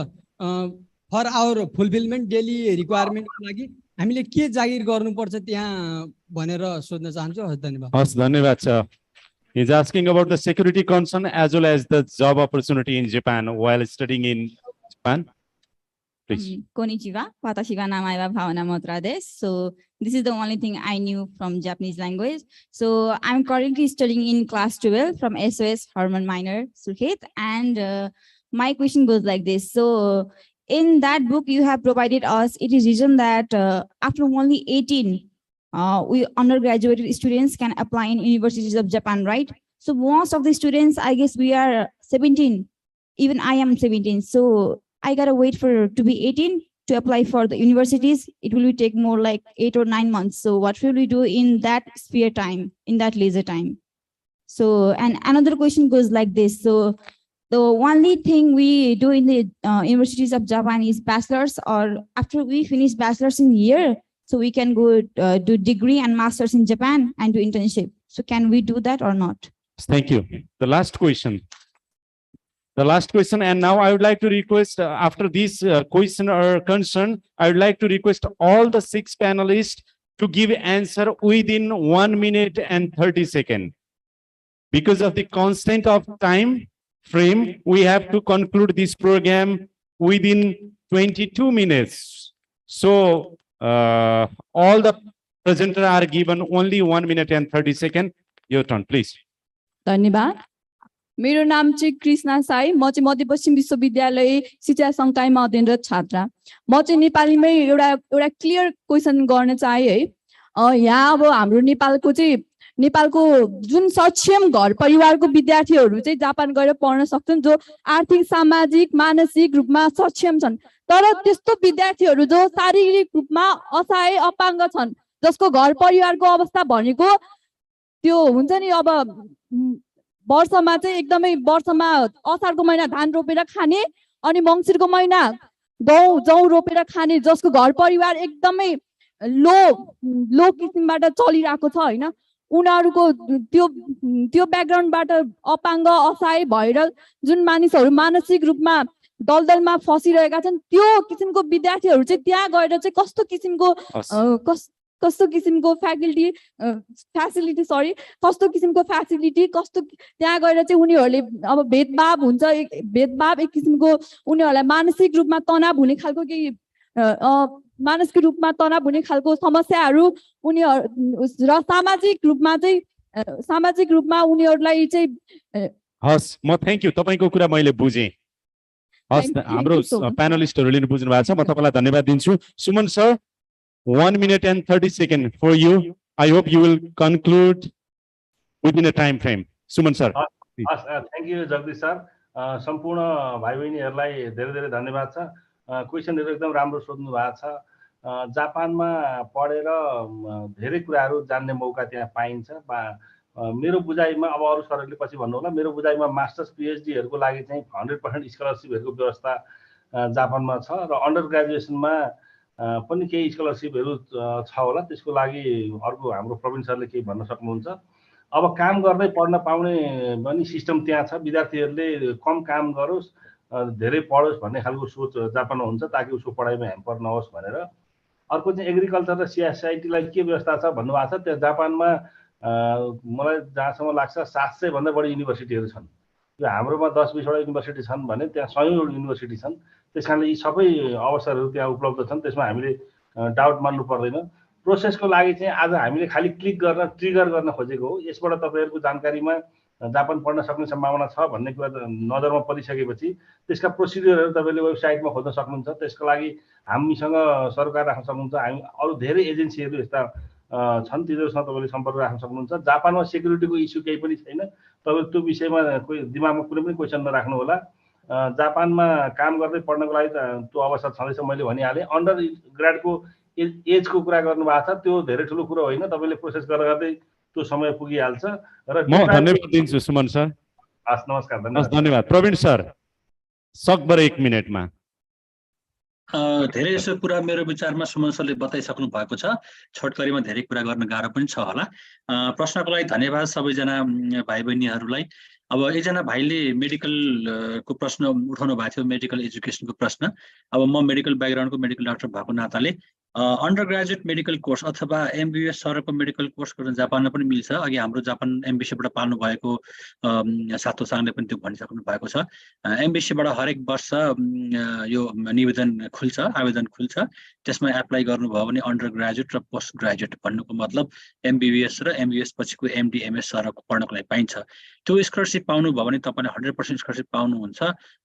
फर आवर फुलफिलमेन्ट डेली रिक्वायरमेन्टको लागि हामीले के जागिर गर्नुपर्छ त्यहाँ भनेर सोध्न चाहन्छु। हस् धन्यवाद। हस् धन्यवाद छ। He's asking about the security concern as well as the job opportunity in Japan while studying in Japan. Please. Konnichiwa, watashi ga namae wa Bhavana Motra desu. So this is the only thing I knew from Japanese language. So I'm currently studying in class 12 from SOS Harmon Minor Surkhet, and my question goes like this. So in that book you have provided us, it is written that after only 18 we undergraduate students can apply in universities of Japan, right? So most of the students, I guess we are 17, even I am 17. So I gotta wait to be 18 to apply for the universities. It will take more like 8 or 9 months. So what will we do in that spare time, in that leisure time? So, and another question goes like this. So the only thing we do in the universities of Japan is bachelor's, or after we finish bachelor's in year, so we can go do degree and master's in Japan and do internship. So can we do that or not? Thank you. The last question. And now I would like to request, after this question or concern, I would like to request all the 6 panelists to give answer within 1 minute and 30 seconds. Because of the constraint of time frame, we have to conclude this program within 22 minutes. So all the presenters are given only 1 minute and 30 seconds. Your turn, please. धन्यवाद। मेरो नाम चाहिँ कृष्णा साई, म चाहिँ मध्यपश्चिम विश्वविद्यालय शिक्षा संकायमा अध्ययनरत छात्रा। म चाहिँ नेपालीमै एउटा क्लियर क्वेसन गर्न चाहे है। यहाँ अब हाम्रो नेपालको जुन सक्षम घर परिवारको विद्यार्थीहरू चाहिँ जापान गएर पढ्न सक्छन्, जो आर्थिक सामाजिक मानसिक रूपमा सक्षम छन्, तर त्यस्तो विद्यार्थीहरू जो शारीरिक रूपमा असहाय अपाङ्ग छन्, जसको घर परिवारको अवस्था भनेको त्यो हुन्छ नि, अब वर्षमा चाहिँ एकदमै वर्षमा असारको महिना धान रोपेर खाने, अनि मङ्सिरको महिना जौ रोपेर खाने जसको घर परिवार एकदमै लो किसिमबाट चलिरहेको छ हैन उनीहरुको त्यो ब्याकग्राउन्डबाट अपाङ्ग असहाय भएर जुन मानिसहरु मानसिक रूपमा दलदलमा फसिरहेका छन् त्यो किसिमको विद्यार्थीहरु चाहिँ त्यहाँ गएर चाहिँ कस्तो किसिमको फ्यासिलिटी कस्तो किसिमको फ्यासिलिटी कस्तो त्यहाँ गएर चाहिँ उनीहरुले अब भेदभाव हुन्छ भेदभाव एक किसिमको उनीहरुलाई मानसिक रूपमा तनाव हुने खालको केही मानसिक रूपमा तनाव हुने खालको समस्याहरू उनीहरु र सामाजिक रूपमा उनीहरुलाई चाहिँ हस् म थ्यांक यू तपाईको कुरा मैले बुझे हस् हाम्रो प्यानलिस्टहरुले नि बुझ्नु भएको छ म तपाईलाई धन्यवाद दिन्छु सुमन sir 1 minute and 30 seconds for you. I hope you will conclude within a time frame. Suman sir. Thank you, Jagdish sir. सम्पूर्ण भाइ बहिनीहरुलाई धेरै धेरै धन्यवाद छ क्वेशनहरु एकदम राम्रो सोध्नु भएको छ जापानमा पढेर धेरै कुराहरु जान्ने मौका त्यहाँ पाइन्छ मेरो बुझाइमा अब अरु सरहरुले पछि भन्नु होला मेरो बुझाइमा मास्टर्स पीएचडी हरुको लागि चाहिँ 100% स्कलरशिपहरुको व्यवस्था जापानमा छ र अन्डर ग्रेजुएसनमा पनि केही स्कलरशिपहरु छ होला त्यसको लागि अर्को हाम्रो प्रोभिन्सहरुले केही भन्न सक्नुहुन्छ अब काम गर्दै पढ्न पाउने पनि सिस्टम त्यहाँ छ विद्यार्थीहरुले कम काम गरोस् धेरै पढोस् भन्ने खालको सोच जापानमा हुन्छ ताकि उसको पढाइमा ह्याम्पर नहोस् भनेर अर्को चाहिँ एग्रिकल्चर र सिआइटीलाई के व्यवस्था छ भन्नु भएको छ त्यहाँ जापानमा मलाई जहाँसम्म लाग्छ 700 भन्दा बढी युनिभर्सिटीहरु छन् यो हाम्रोमा 10-20 वटा युनिभर्सिटी छन् भने त्यहाँ 100 वटा युनिभर्सिटी छन् त्यसकारणले यी सबै अवसरहरु त्यहाँ उपलब्ध छन् त्यसमा हामीले डाउट मान्नु पर्दैन प्रोसेसको लागि चाहिँ आज हामीले खाली क्लिक गर्न ट्रिगर गर्न खोजेको हो यसबाट तपाईहरुको जानकारीमा जापान पढ्न सक्ने सम्भावना छ भन्ने कुरा नजरमा परिसकेपछि त्यसका प्रोसिड्युरहरु तपाईले वेबसाइटमा खोज्न सक्नुहुन्छ त्यसको लागि हामीसँग सरकार राख्न सक्नुहुन्छ हामी अरु धेरै एजेन्सीहरु यस्ता छन् तिनीहरुसँग तपाईले सम्पर्क राख्न सक्नुहुन्छ जापानमा सेक्युरिटीको इस्यु केही पनि छैन तपाईले त्यो विषयमा दिमागमा कुनै पनि क्वेशन नराख्नु होला जापानमा काम गर्दै पढ्नको लागि त्यो अवसर छँदैछ मैले भनिहालेँ अन्डर ग्रेडको एजको कुरा गर्नु भएको छ त्यो धेरै ठुलो कुरा होइन तपाईले प्रोसेस गर्दै त्यो समय पुगिहाल्छ र म धन्यवाद दिन्छु सुमन सर हस् नमस्कार धन्यवाद प्रवीण सर सकभर 1 मिनेटमा धेरै जसो कुरा मेरो विचारमा सुमन सरले बताइसक्नु भएको छ छोटकरीमा धेरै कुरा गर्न गाह्रो पनि छ होला प्रश्नको लागि धन्यवाद सबैजना भाइ बहिनीहरूलाई अब एकजना भाइले मेडिकलको प्रश्न उठाउनु भएको थियो मेडिकल एजुकेसनको प्रश्न अब म मेडिकल ब्याकग्राउन्डको मेडिकल डाक्टर भएको नाताले अन्डर ग्रेजुएट मेडिकल कोर्स अथवा एमबीबीएस सरको मेडिकल कोर्स गर्न जापानमा पनि मिल्छ अघि हाम्रो जापान एमबीसीबाट पाल्नु भएको सातो साङले पनि त्यो भनिसक्नु भएको छ एमबीसीबाट हरेक वर्ष यो आवेदन खुल्छ त्यसमा एप्लाई गर्नुभयो भने अन्डर ग्रेजुएट र पोस्ट ग्रेजुएट भन्नुको मतलब एमबीबीएस र एमबीबीएस पछिको एमडी एमएस सरको पढ्नको लागि पाइन्छ त्यो स्कलरशिप पाउनुभयो भने तपाईले 100% स्कलरशिप पाउनुहुन्छ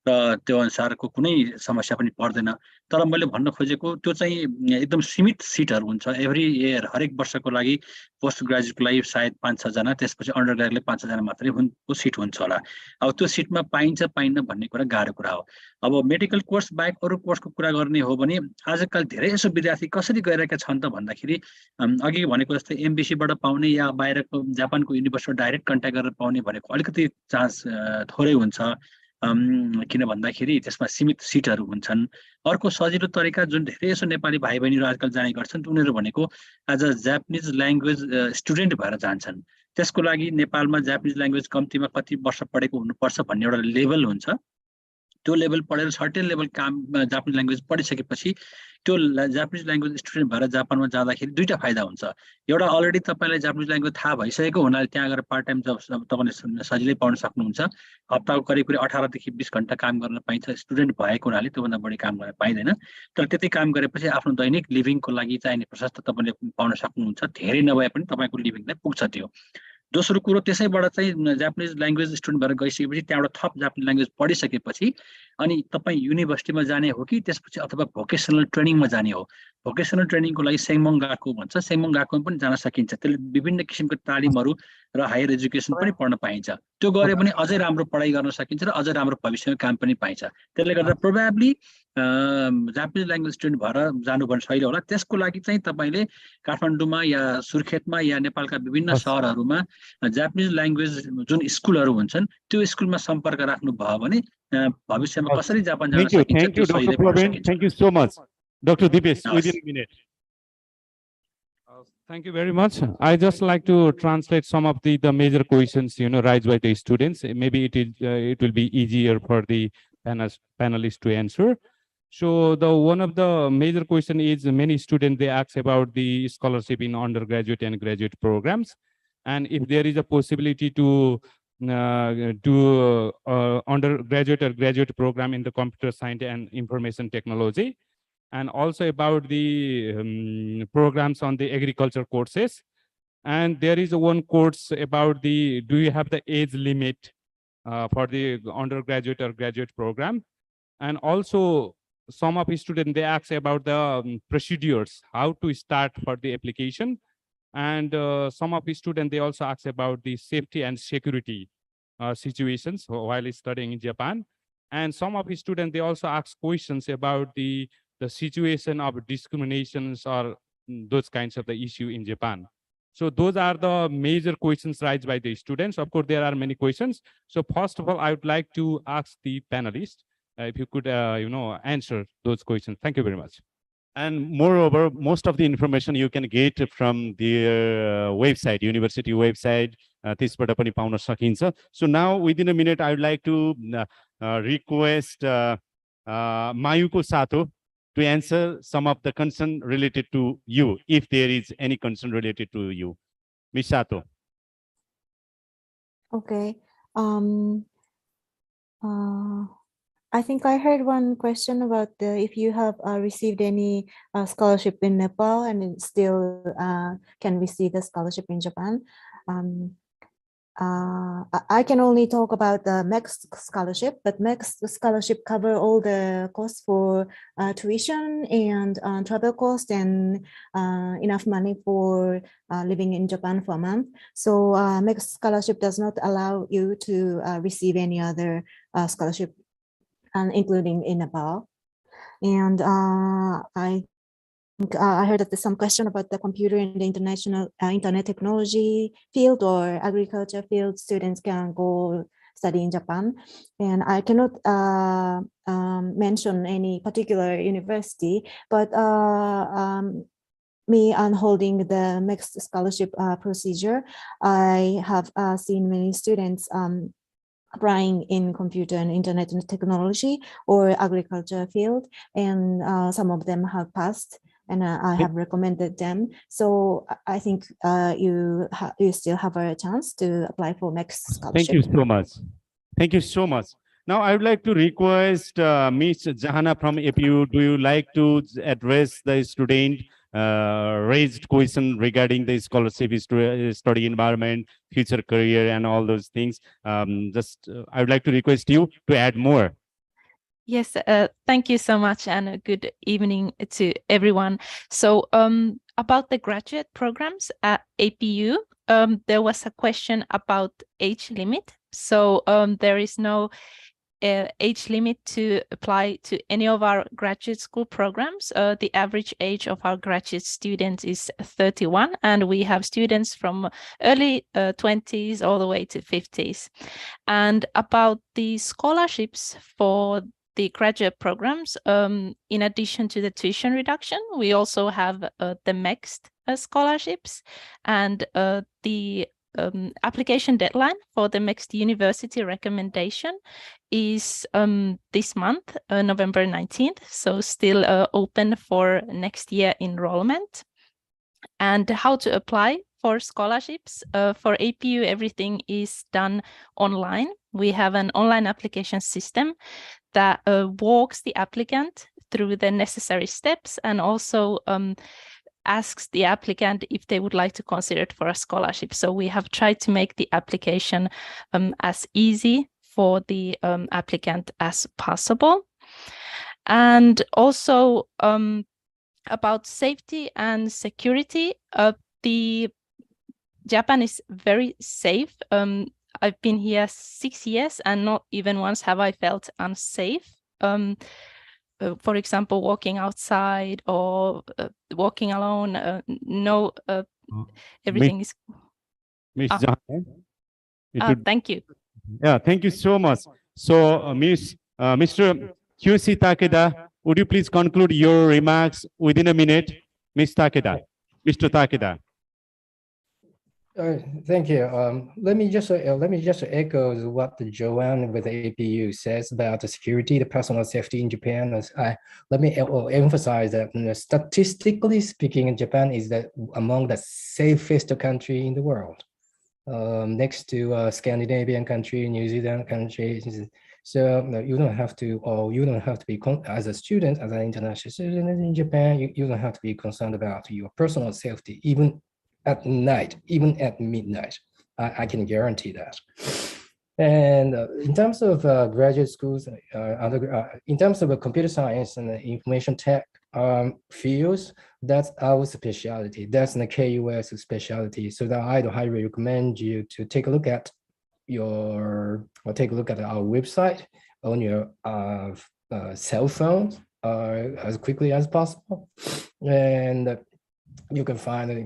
र त्यो अनुसारको कुनै समस्या पनि पर्दैन तर मैले भन्न खोजेको त्यो चाहिँ एकदम सीमित सिटहरु हुन्छ एभ्री इयर हरेक वर्षको लागि पोस्ट ग्रेजुएटको लागि सायद 5-6 जना त्यसपछि अन्डर ग्रेजुएटले 5 जना मात्रै सिट हुन्छ होला अब त्यो सिटमा पाइन्छ पाइन्न भन्ने कुरा गाह्रो कुरा हो अब मेडिकल कोर्स बाहेक अरु कोर्सको कुरा गर्ने हो भने आजकल धेरै जसो विद्यार्थी कसरी गइरहेका छन् त भन्दाखेरि अघि भनेको जस्तै एमबीसीबाट पाउने या बाहिरको जापानको युनिभर्सिटी डाइरेक्ट कन्ट्याक्ट गरेर पाउने भनेको अलिकति चान्स थोरै हुन्छ किन भन्दाखेरि त्यसमा सीमित सिटहरु हुन्छन् अर्को सजिलो तरिका जुन धेरै जसो नेपाली भाइ बहिनीहरु आजकल जाने गर्छन् उनीहरु भनेको आज जापानिज ल्याङ्ग्वेज स्टुडेन्ट भएर जान्छन् त्यसको लागि नेपालमा जापानिज ल्याङ्ग्वेज कम्तीमा कति वर्ष पढेको हुनुपर्छ भन्ने एउटा लेभल हुन्छ त्यो लेभल पढेर सर्टेन लेभल काम जापानिज ल्याङ्ग्वेज पढिसकेपछि त्यो जापानिज ल्याङ्ग्वेज स्टुडेन्ट भएर जापानमा जाँदाखेरि दुईटा फाइदा हुन्छ एउटा अलरेडी तपाईलाई जापानिज ल्याङ्ग्वेज थाहा भइसकेको हुनाले त्यहाँ गएर पार्ट टाइम जब तपाईले सजिलै पाउन सक्नुहुन्छ हप्ताको करिब 18 देखि 20 घण्टा काम गर्न पाइन्छ स्टुडेन्ट भएको हुनाले त्योभन्दा बढी काम गर्न पाइदैन तर त्यति काम गरेपछि आफ्नो दैनिक लिभिङको लागि चाहिने प्रशस्त तपाईले पाउन सक्नुहुन्छ धेरै नभए पनि तपाईको लिभिङलाई पुग्छ त्यो दोस्रो कुरो त्यसैबाट चाहिँ जापानिज ल्याङ्ग्वेज स्टुडेन्ट भएर गइसकेपछि त्यहाँबाट थप जापानिज ल्याङ्ग्वेज पढिसकेपछि अनि तपाईँ युनिभर्सिटीमा जाने हो कि त्यसपछि अथवा भोकेसनल ट्रेनिङमा जाने हो भोकेसनल ट्रेनिङको लागि सेङमङ गाको भन्छ सेङमङ गाकोमा पनि जान सकिन्छ त्यसले विभिन्न किसिमको तालिमहरू र हायर एजुकेसन पनि पढ्न पाइन्छ त्यो गरे पनि अझै राम्रो पढाइ गर्न सकिन्छ र अझै राम्रो भविष्यमा काम पनि पाइन्छ त्यसले गर्दा प्रोबेबली जापानिज ल्याङ्ग्वेज स्टुडेन्ट भएर जानु भने सही होला त्यसको लागि चाहिँ तपाईले काठमाडौँमा या सुर्खेतमा या नेपालका विभिन्न सहरहरूमा जापानिज ल्याङ्ग्वेज जुन स्कुलहरू हुन्छन् त्यो स्कुलमा सम्पर्क राख्नु भयो भने भविष्यमा कसरी जापान जान Thank you. सकिन्छ Thank त्यो you, Dr. सहितै पढ्न Praveen. सकिन्छ। Thank you so much. Dr. Dipesh, Yes. within a minute. Thank you very much. I just like to translate some of the major questions, raised by the students. Maybe it will be easier for the panelists to answer. So one of the major question is many students, they ask about the scholarship in undergraduate and graduate programs. And if there is a possibility to do undergraduate or graduate program in the computer science and information technology, and also about the programs on the agriculture courses. And there is one course about do you have the age limit for the undergraduate or graduate program? And also some of the students, they ask about the procedures, how to start for the application. And some of the students, they also ask about the safety and security situations while studying in Japan. And some of the students, they also ask questions about the situation of discriminations or those kinds of the issue in Japan. So those are the major questions raised by the students. Of course, there are many questions. So first of all, I would like to ask the panelists if you could, answer those questions. Thank you very much. And moreover, most of the information you can get from their website, university website. त्यसबाट पनि pound सकिन्छ. So now within a minute, I would like to request Mayuko Sato to answer some of the concern related to you, if there is any concern related to you. Ms. Sato. Okay. I think I heard one question about if you have received any scholarship in Nepal and it still can receive the scholarship in Japan. I can only talk about the MEX scholarship, but MEX scholarship cover all the costs for tuition and travel cost and enough money for living in Japan for a month. So MEX scholarship does not allow you to receive any other scholarship, including in Nepal. And I heard that there's some question about the computer and the international internet technology field or agriculture field. Students can go study in Japan, and I cannot mention any particular university, but me holding the mixed scholarship procedure, I have seen many students applying in computer and internet and technology or agriculture field, and some of them have passed. And I have recommended them. So I think you still have a chance to apply for next scholarship. Thank you so much. Thank you so much. Now I would like to request Ms. Jahana from APU. Do you like to address the student raised question regarding the scholarship, study environment, future career, and all those things? I would like to request you to add more. Yes, thank you so much, and a good evening to everyone. So about the graduate programs at APU, there was a question about age limit. So there is no age limit to apply to any of our graduate school programs. The average age of our graduate students is 31, and we have students from early 20s all the way to 50s. And about the scholarships for the graduate programs, in addition to the tuition reduction, we also have the MEXT scholarships, and the application deadline for the MEXT university recommendation is this month, November 19th, so still open for next year enrollment. And how to apply for scholarships for APU, everything is done online. We have an online application system that walks the applicant through the necessary steps, and also asks the applicant if they would like to consider it for a scholarship. So we have tried to make the application as easy for the applicant as possible. And also about safety and security, the Japan is very safe. I've been here 6 years and not even once have I felt unsafe. For example, walking outside or walking alone, everything is. Ms. Ah. Jahana, Thank you. Yeah, thank you so much. So, Mr. QC Takeda, would you please conclude your remarks within a minute? Ms. Takeda, Mr. Takeda. Thank you. Let me just echo what the Joanne with the APU says about the security, the personal safety in Japan. Let me emphasize that, statistically speaking, Japan is among the safest country in the world, next to Scandinavian country, New Zealand countries. So you don't have to be as a student, as an international student in Japan. You don't have to be concerned about your personal safety, even at night, even at midnight. I can guarantee that. And in terms of graduate schools, in terms of computer science and information tech fields, that's our specialty. That's the KUS specialty. So that I'd highly recommend you to take a look at our website on your cell phone as quickly as possible. And you can find a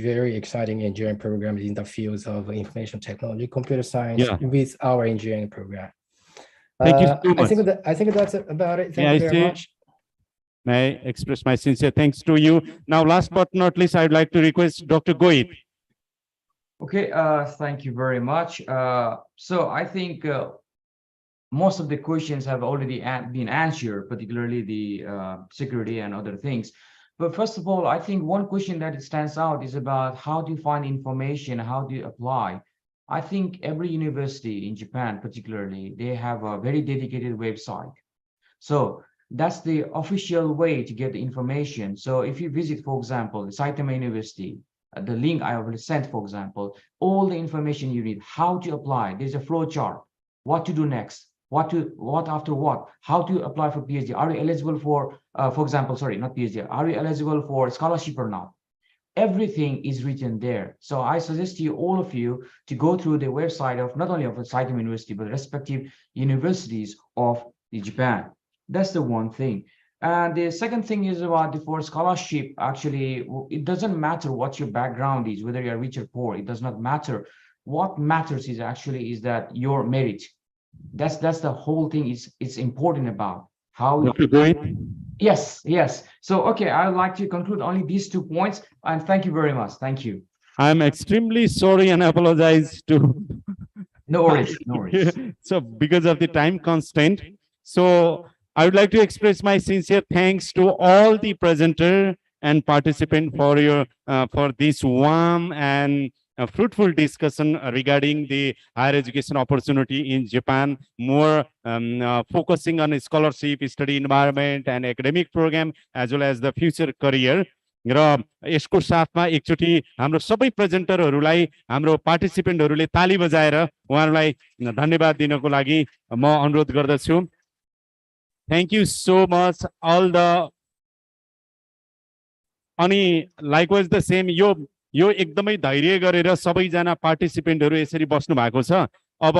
very exciting engineering program in the fields of information technology, computer science with our engineering program. Thank you so much. I think that's about it. Thank you very much. May I express my sincere thanks to you. Now, last but not least, I'd like to request Dr. Goit. Okay, thank you very much. So I think most of the questions have already been answered, particularly the security and other things. But first of all, I think one question that stands out is about how do you find information, how do you apply? I think every university in Japan, particularly, they have a very dedicated website. So that's the official way to get the information. So if you visit, for example, Saitama University, the link I already sent, for example, all the information you need, how to apply, there's a flow chart, what to do next, what after what, how to apply for PhD, are you eligible for example, sorry, not PhD, are you eligible for scholarship or not? Everything is written there. So I suggest you, all of you, to go through the website of not only of Saitama University, but respective universities of Japan. That's the one thing. And the second thing is about for scholarship. Actually, it doesn't matter what your background is, whether you're rich or poor, it does not matter. What matters is that your merit. That's the whole thing. It's important about how. Yes. So okay, I would like to conclude only these 2 points, and thank you very much. Thank you. I'm extremely sorry and apologize to. No worries. So because of the time constraint, so I would like to express my sincere thanks to all the presenter and participant for your for this warm and fruitful discussion regarding the higher education opportunity in Japan, more focusing on scholarship, study environment, and academic program, as well as the future career. र यसको साथमा एकचोटि हाम्रो सबै प्रेजेन्टरहरूलाई हाम्रो पार्टिसिपेन्टहरूले ताली बजाएर उहाँहरूलाई धन्यवाद दिनको लागि म अनुरोध गर्दछु. Thank you so much all the. अनि likewise the same, यो एकदमै धैर्य गरेर सबैजना पार्टिसिपेन्टहरू यसरी बस्नु भएको छ. अब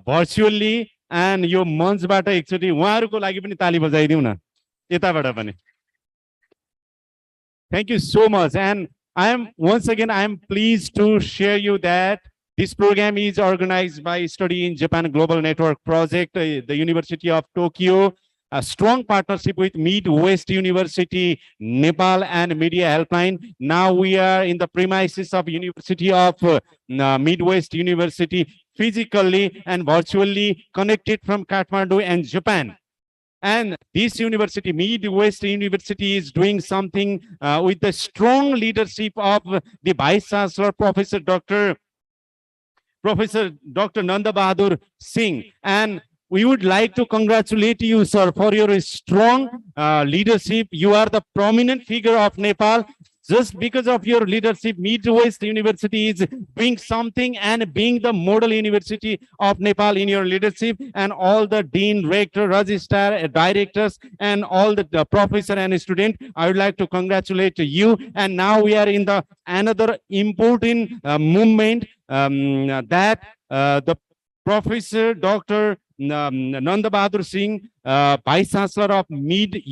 भर्चुअली एन्ड यो मञ्चबाट एकचोटि उहाँहरूको लागि पनि ताली बजाइदिउँ न यताबाट पनि. Thank you so much. And I am pleased to share you that this program is organized by Study in Japan Global Network Project, the University of Tokyo, a strong partnership with Midwest University, Nepal, and Media Helpline. Now we are in the premises of University of Midwest University, physically and virtually connected from Kathmandu and Japan. And this university, Midwest University, is doing something with the strong leadership of the Vice Chancellor, Professor Dr. Nanda Bahadur Singh. And we would like to congratulate you, sir, for your strong leadership. You are the prominent figure of Nepal. Just because of your leadership, Midwest University is doing something and being the model university of Nepal in your leadership, and all the dean, rector, registrar, directors, and all the professor and student. I would like to congratulate you. And now we are in the another important movement that the Professor Dr. Nanda Bahadur Singh, Vice Chancellor of Midwest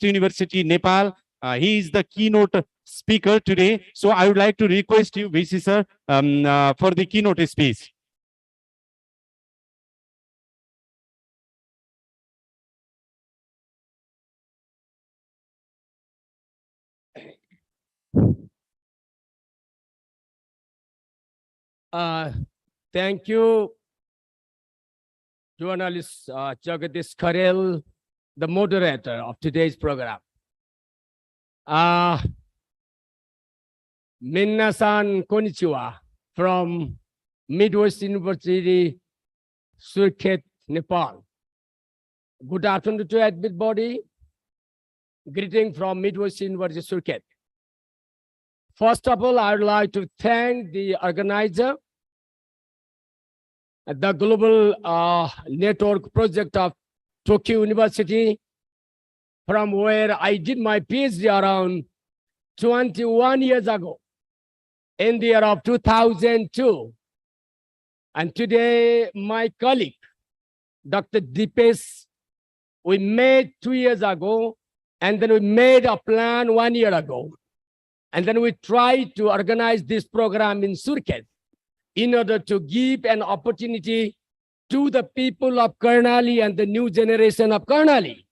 University, Nepal. He is the keynote speaker today. So I would like to request you, VC sir, for the keynote speech. Thank you, journalist Jagadish Kharel, the moderator of today's program. Minna-san konnichiwa from Midwest University, Surkhet, Nepal. Good afternoon to everybody. Greeting from Midwest University, Surkhet. First of all, I would like to thank the organizer, the global network project of Tokyo University, from where I did my PhD around 21 years ago, in the year of 2002. And today, my colleague, Dr. Dipesh, we met 2 years ago, and then we made a plan 1 year ago. And then we tried to organize this program in Surkhet in order to give an opportunity to the people of Karnali and the new generation of Karnali.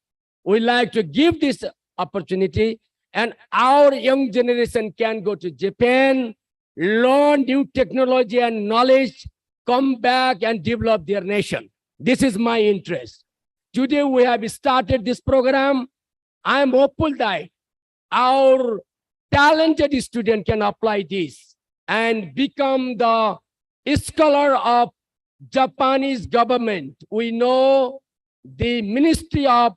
We like to give this opportunity, and our young generation can go to Japan, learn new technology and knowledge, come back and develop their nation. This is my interest. Today we have started this program. I am hopeful that our talented student can apply this and become the scholar of Japanese government. We know the Ministry of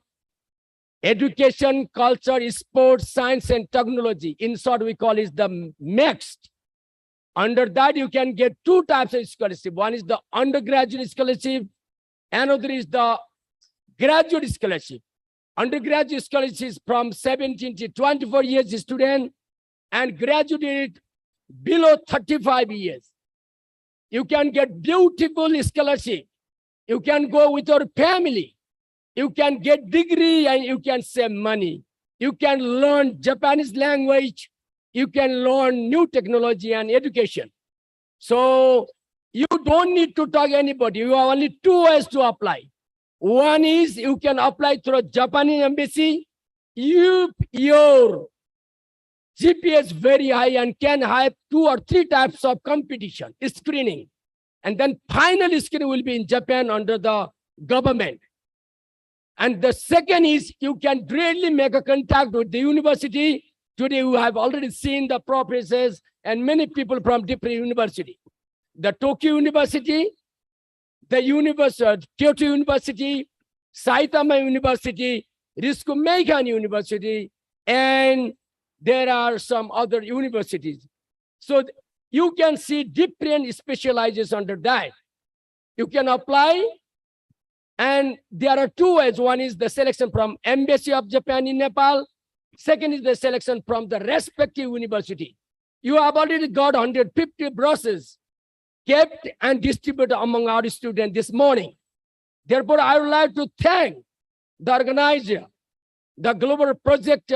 Education, Culture, Sports, Science and Technology. In short, we call it the MEXT. Under that, you can get two types of scholarship. One is the undergraduate scholarship, another is the graduate scholarship. Undergraduate scholarship is from 17 to 24 years student, and graduate below 35 years. You can get beautiful scholarship. You can go with your family. You can get degree and you can save money. You can learn Japanese language. You can learn new technology and education. So you don't need to talk to anybody. You have only two ways to apply. One is you can apply through Japanese embassy. Your GPA is very high and can have 2 or 3 types of competition, screening. And then final screening will be in Japan under the government. And the second is you can directly make a contact with the university. Today you have already seen the professors and many people from different universities. The Tokyo University, the Kyoto University, Saitama University, Risco-Meikan University, and there are some other universities. So you can see different specializers under that. You can apply, and there are two ways. One is the selection from Embassy of Japan in Nepal. Second is the selection from the respective university. You have already got 150 brochures kept and distributed among our students this morning. Therefore, I would like to thank the organizer, the global project,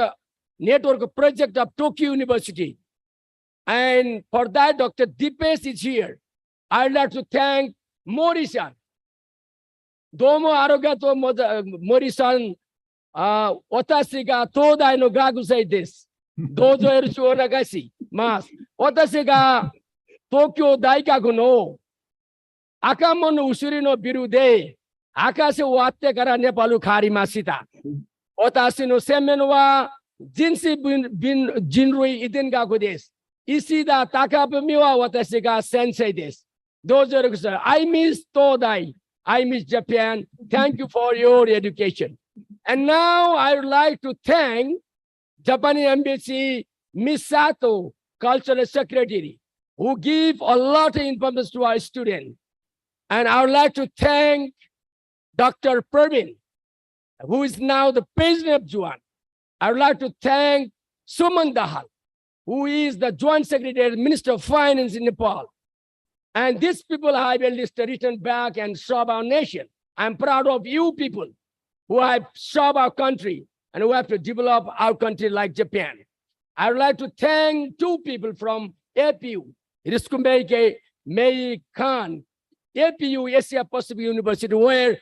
network project of Tokyo University. And for that, Dr. Dipesh is here. I would like to thank Mori-san. Domo arigato, Mori-san. Watashi ga todai no gakusei desu. Dozo yoroshiku onegai shimasu. Watashi ga Tokyo Daikaku no Akamon no usuri no biru de akase watte kara Nepal karimashita. Watashi no senmen wa Jinshi Jinrui iten gaku desu. Ishida Takabumi wa watashi ga sensei desu. Dozo yoroshiku. I miss Todai. I miss Japan. Thank you for your education. And now I would like to thank Japanese Embassy, Miss Sato, Cultural Secretary, who give a lot of information to our students. And I would like to thank Dr. Pervin, who is now the president of Juan. I would like to thank Suman Dahal, who is the Joint Secretary, Minister of Finance in Nepal. And these people have at least written back and served our nation. I'm proud of you people who have served our country and who have to develop our country like Japan. I would like to thank two people from APU, Risco-Meikan Khan, APU, Asia Pacific University, where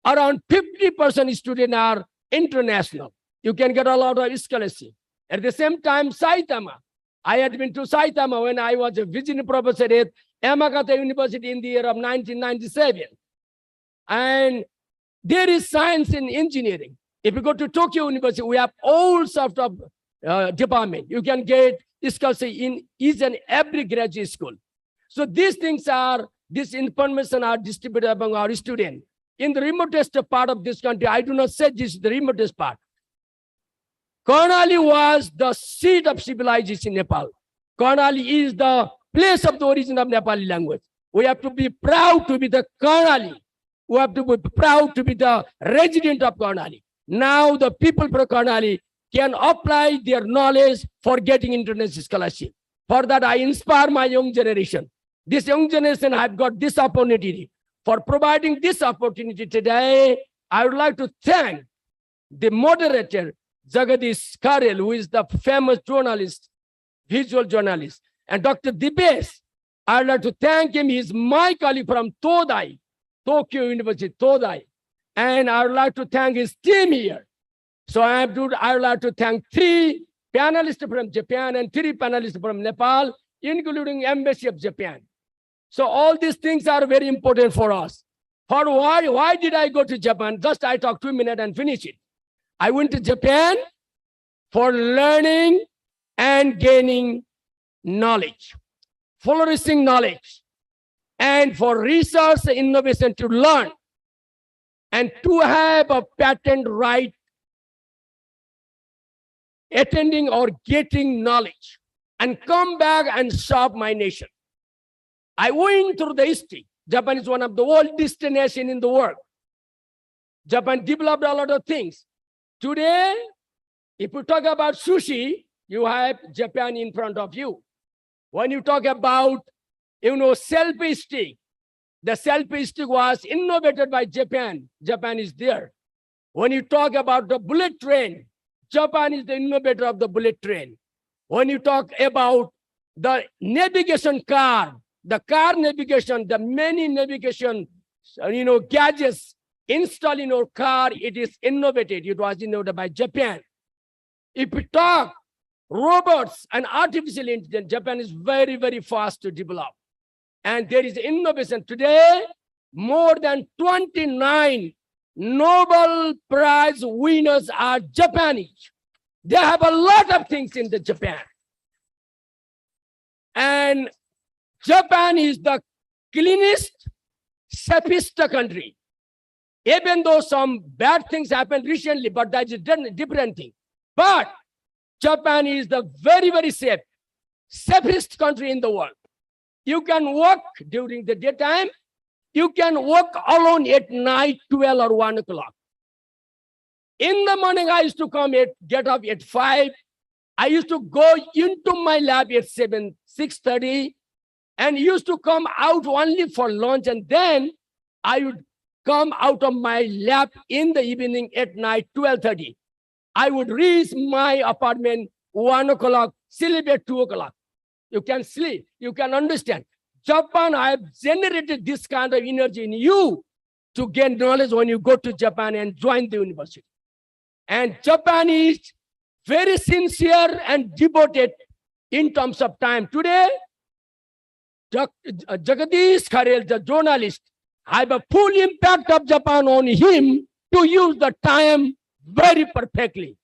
around 50% students are international. You can get a lot of scholarship. At the same time, Saitama. I had been to Saitama when I was a visiting professor at Yamagata University in the year of 1997. And there is science and engineering. If you go to Tokyo University, we have all sorts of department. You can get scholarship in each and every graduate school. So these things are, this information are distributed among our students. In the remotest part of this country, I do not say this is the remotest part. Karnali was the seat of civilization in Nepal. Karnali is the place of the origin of Nepali language. We have to be proud to be the Karnali. We have to be proud to be the resident of Karnali. Now the people from Karnali can apply their knowledge for getting international scholarship. For that, I inspire my young generation. This young generation have got this opportunity. For providing this opportunity today, I would like to thank the moderator, Jagadish Karel, who is the famous journalist, visual journalist, and Dr. Dipesh. I would like to thank him. He is my colleague from Todai, Tokyo University, Todai. And I would like to thank his team here. So I would like to thank 3 panelists from Japan and 3 panelists from Nepal, including Embassy of Japan. So all these things are very important for us. For why did I go to Japan? Just I talk 2 minutes and finish it. I went to Japan for learning and gaining knowledge, flourishing knowledge, and for research and innovation to learn, and to have a patent right, attending or getting knowledge, and come back and serve my nation. I went through the history. Japan is one of the oldest nations in the world. Japan developed a lot of things. Today, if you talk about sushi, you have Japan in front of you. When you talk about, selfie stick, the selfie stick was innovated by Japan. Japan is there. When you talk about the bullet train, Japan is the innovator of the bullet train. When you talk about the navigation car, the car navigation, the many navigation, gadgets installed in our car, it is innovated. It was innovated by Japan. If we talk robots and artificial intelligence, Japan is very, very fast to develop. And there is innovation. Today, more than 29 Nobel Prize winners are Japanese. They have a lot of things in the Japan. And Japan is the cleanest, safest country. Even though some bad things happened recently, but that is a different thing. But Japan is the very, very safe, safest country in the world. You can walk during the daytime. You can walk alone at night, 12 or 1 o'clock. In the morning, I used to get up at 5. I used to go into my lab at 6:30, and used to come out only for lunch. And then I would come out of my lab in the evening at night, 12:30. I would reach my apartment 1 o'clock, sleep at 2 o'clock. You can sleep, you can understand. Japan, I have generated this kind of energy in you to gain knowledge when you go to Japan and join the university. And Japan is very sincere and devoted in terms of time. Today, Jagadish Karel, the journalist, I have a full impact of Japan on him to use the time very perfectly.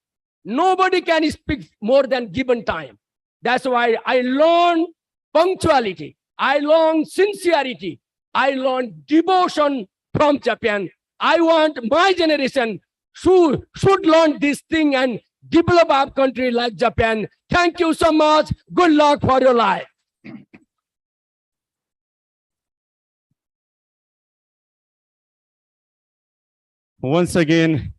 Nobody can speak more than given time. That's why I learned punctuality. I learned sincerity. I learned devotion from Japan. I want my generation should learn this thing and develop our country like Japan. Thank you so much. Good luck for your life. Once again,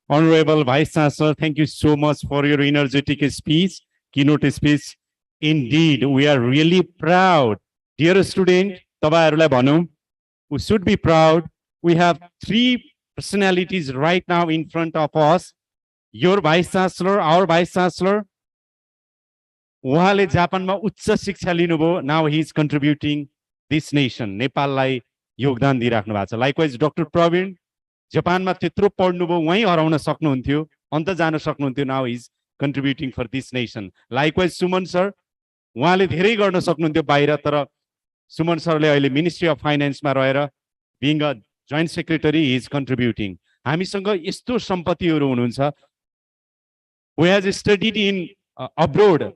Honorable Vice Chancellor, thank you so much for your energetic speech, keynote speech. Indeed, we are really proud. Dear student, we should be proud. We have 3 personalities right now in front of us. Your Vice Chancellor, our Vice Chancellor. Now he is contributing this nation, Nepal. Likewise, Dr. Praveen, Japan त्यत्रो पढ्नुभयो वही हराउन सक्नुहुन्थ्यो अन्त जान सक्नुहुन्थ्यो now is contributing for this nation. Likewise, Suman sir, उहाँले धेरै गर्न सक्नुहुन्थ्यो बाहिर तर सुमन सरले अहिले मिनिस्ट्री अफ फाइनेन्समा रहेर being a joint secretary is contributing. हामीसँग यस्तो सम्पत्तिहरू हुनुहुन्छ। We has studied in abroad,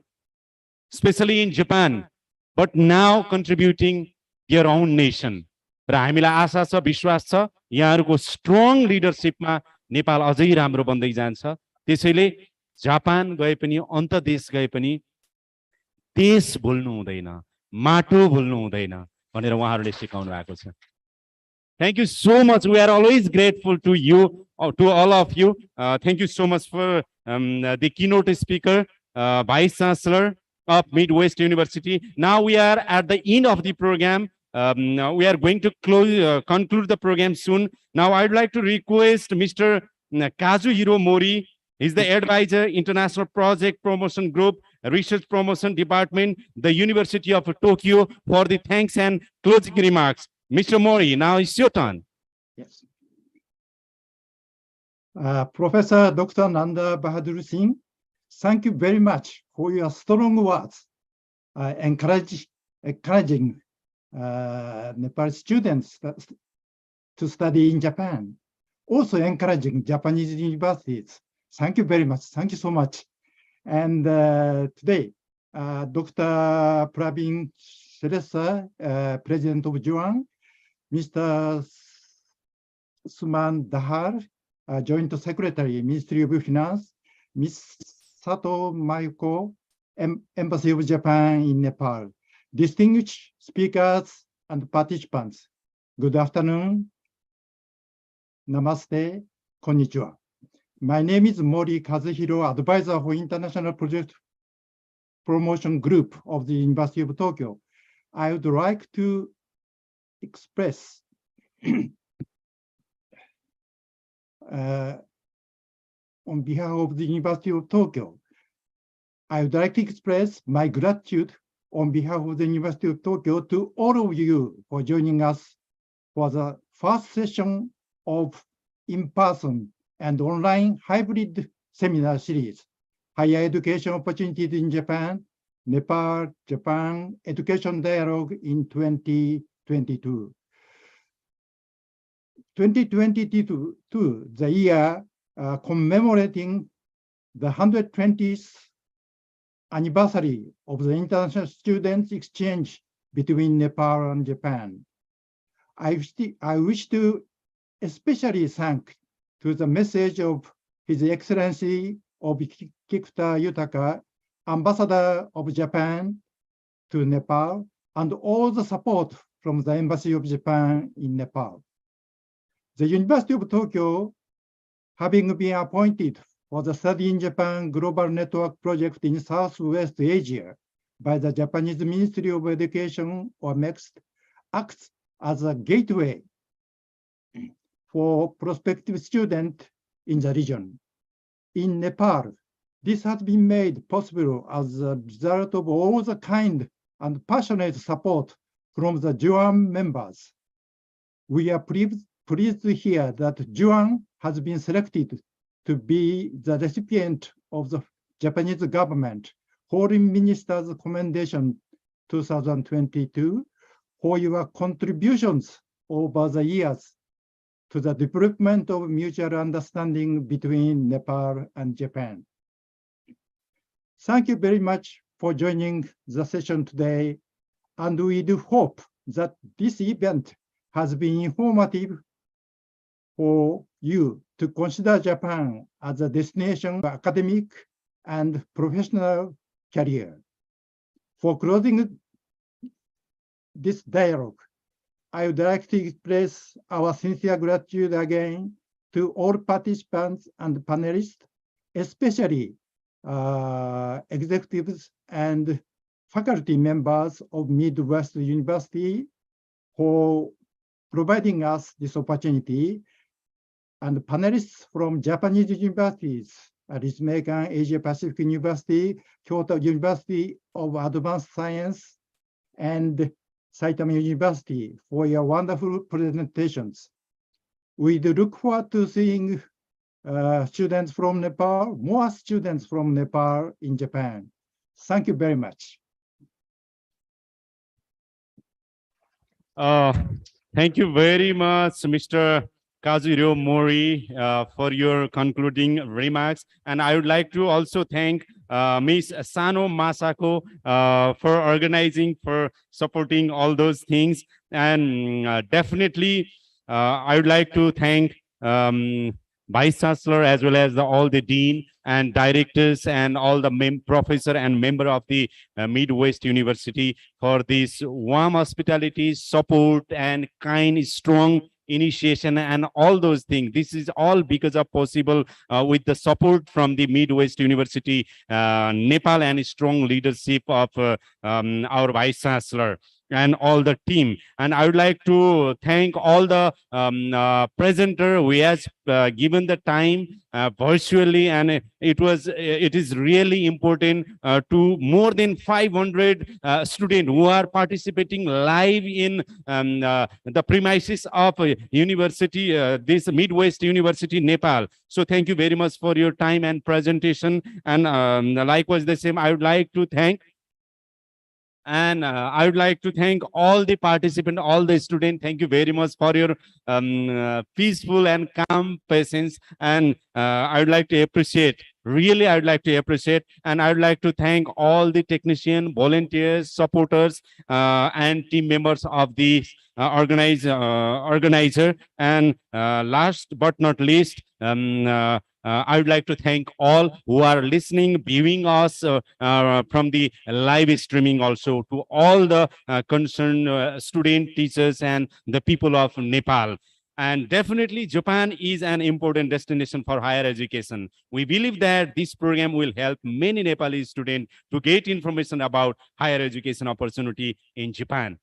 especially in Japan, but now contributing your own nation. र हामीलाई आशा छ, विश्वास छ, यहाँहरूको स्ट्रङ लिडरशिपमा नेपाल अझै राम्रो बन्दै जान्छ। त्यसैले जापान गए पनि, अन्त देश गए पनि देश भुल्नु हुँदैन, माटो भुल्नु हुँदैन भनेर उहाँहरूले सिकाउनु भएको छ। Thank you so much. We are always grateful to you, to all of you. Thank you so much for the keynote speaker, Vice Chancellor of Midwest University. Now we are at the end of the program. We are going to conclude the program soon. Now I'd like to request Mr. Kazuhiro Mori. He's the advisor, International Project Promotion Group, Research Promotion Department, the University of Tokyo, for the thanks and closing remarks. Mr. Mori, now it's your turn. Yes. Professor Dr. Nanda Bahadur Singh, thank you very much for your strong words, encouraging Nepal students to study in Japan, also encouraging Japanese universities. Thank you very much. Thank you so much. And today, Dr. Pravin Shrestha, President of JUAN, Mr. Suman Dahar, Joint Secretary, Ministry of Finance, Ms. Sato Mayuko, Embassy of Japan in Nepal, distinguished speakers and participants, good afternoon, namaste, konnichiwa. My name is Mori Kazuhiro, advisor for International Project Promotion Group of the University of Tokyo. I would like to express on behalf of the University of Tokyo, I would like to express my gratitude on behalf of the University of Tokyo to all of you for joining us for the first session of in-person and online hybrid seminar series, Higher Education Opportunities in Japan, Nepal, Japan Education Dialogue in 2022. 2022, the year commemorating the 120th anniversary of the international students exchange between Nepal and Japan. I wish to especially thank to the message of His Excellency of Kikuta Yutaka, Ambassador of Japan to Nepal, and all the support from the Embassy of Japan in Nepal. The University of Tokyo, having been appointed for the Study in Japan Global Network Project in Southwest Asia by the Japanese Ministry of Education, or MEXT, acts as a gateway for prospective students in the region. In Nepal, this has been made possible as a result of all the kind and passionate support from the JUAN members. We are pleased to hear that JUAN has been selected to be the recipient of the Japanese government Foreign Minister's Commendation 2022 for your contributions over the years to the development of mutual understanding between Nepal and Japan. Thank you very much for joining the session today, and we do hope that this event has been informative for you to consider Japan as a destination for academic and professional career. For closing this dialogue, I would like to express our sincere gratitude again to all participants and panelists, especially executives and faculty members of Midwest University for providing us this opportunity, and panelists from Japanese universities, Ritsumeikan Asia Pacific University, Kyoto University of Advanced Science, and Saitama University for your wonderful presentations. We do look forward to seeing students from Nepal, more students from Nepal in Japan. Thank you very much. Thank you very much, Mr. Kazuhiro Mori, for your concluding remarks. And I would like to also thank Ms. Sano Masako for organizing, for supporting all those things. And definitely, I would like to thank Vice Chancellor as well as all the Dean and directors and all the professor and member of the Midwest University for this warm hospitality, support, and kind, strong initiation and all those things. This is all because of possible with the support from the Midwest University, Nepal, and strong leadership of our Vice Chancellor and all the team. And I would like to thank all the presenter who has given the time virtually, and it is really important to more than 500 students who are participating live in the premises of university, this Midwest University, Nepal. So thank you very much for your time and presentation. And likewise the same, I would like to thank I would like to thank all the participants, all the students. Thank you very much for your peaceful and calm patience. And I would like to appreciate, really, I would like to appreciate, and I would like to thank all the technicians, volunteers, supporters, and team members of the organizer. And last but not least, I would like to thank all who are listening, viewing us from the live streaming, also to all the concerned student, teachers, and the people of Nepal. And definitely, Japan is an important destination for higher education. We believe that this program will help many Nepali students to get information about higher education opportunity in Japan.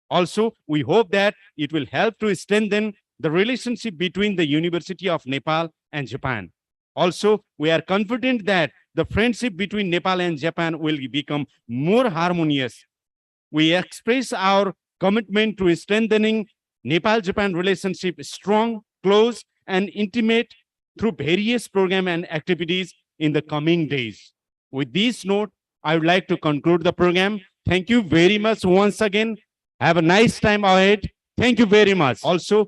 Also, we hope that it will help to strengthen the relationship between the University of Nepal and Japan. Also, we are confident that the friendship between Nepal and Japan will become more harmonious. We express our commitment to strengthening Nepal-Japan relationship strong, close, and intimate through various programs and activities in the coming days. With this note, I would like to conclude the program. Thank you very much once again. Have a nice time ahead. Thank you very much. Also,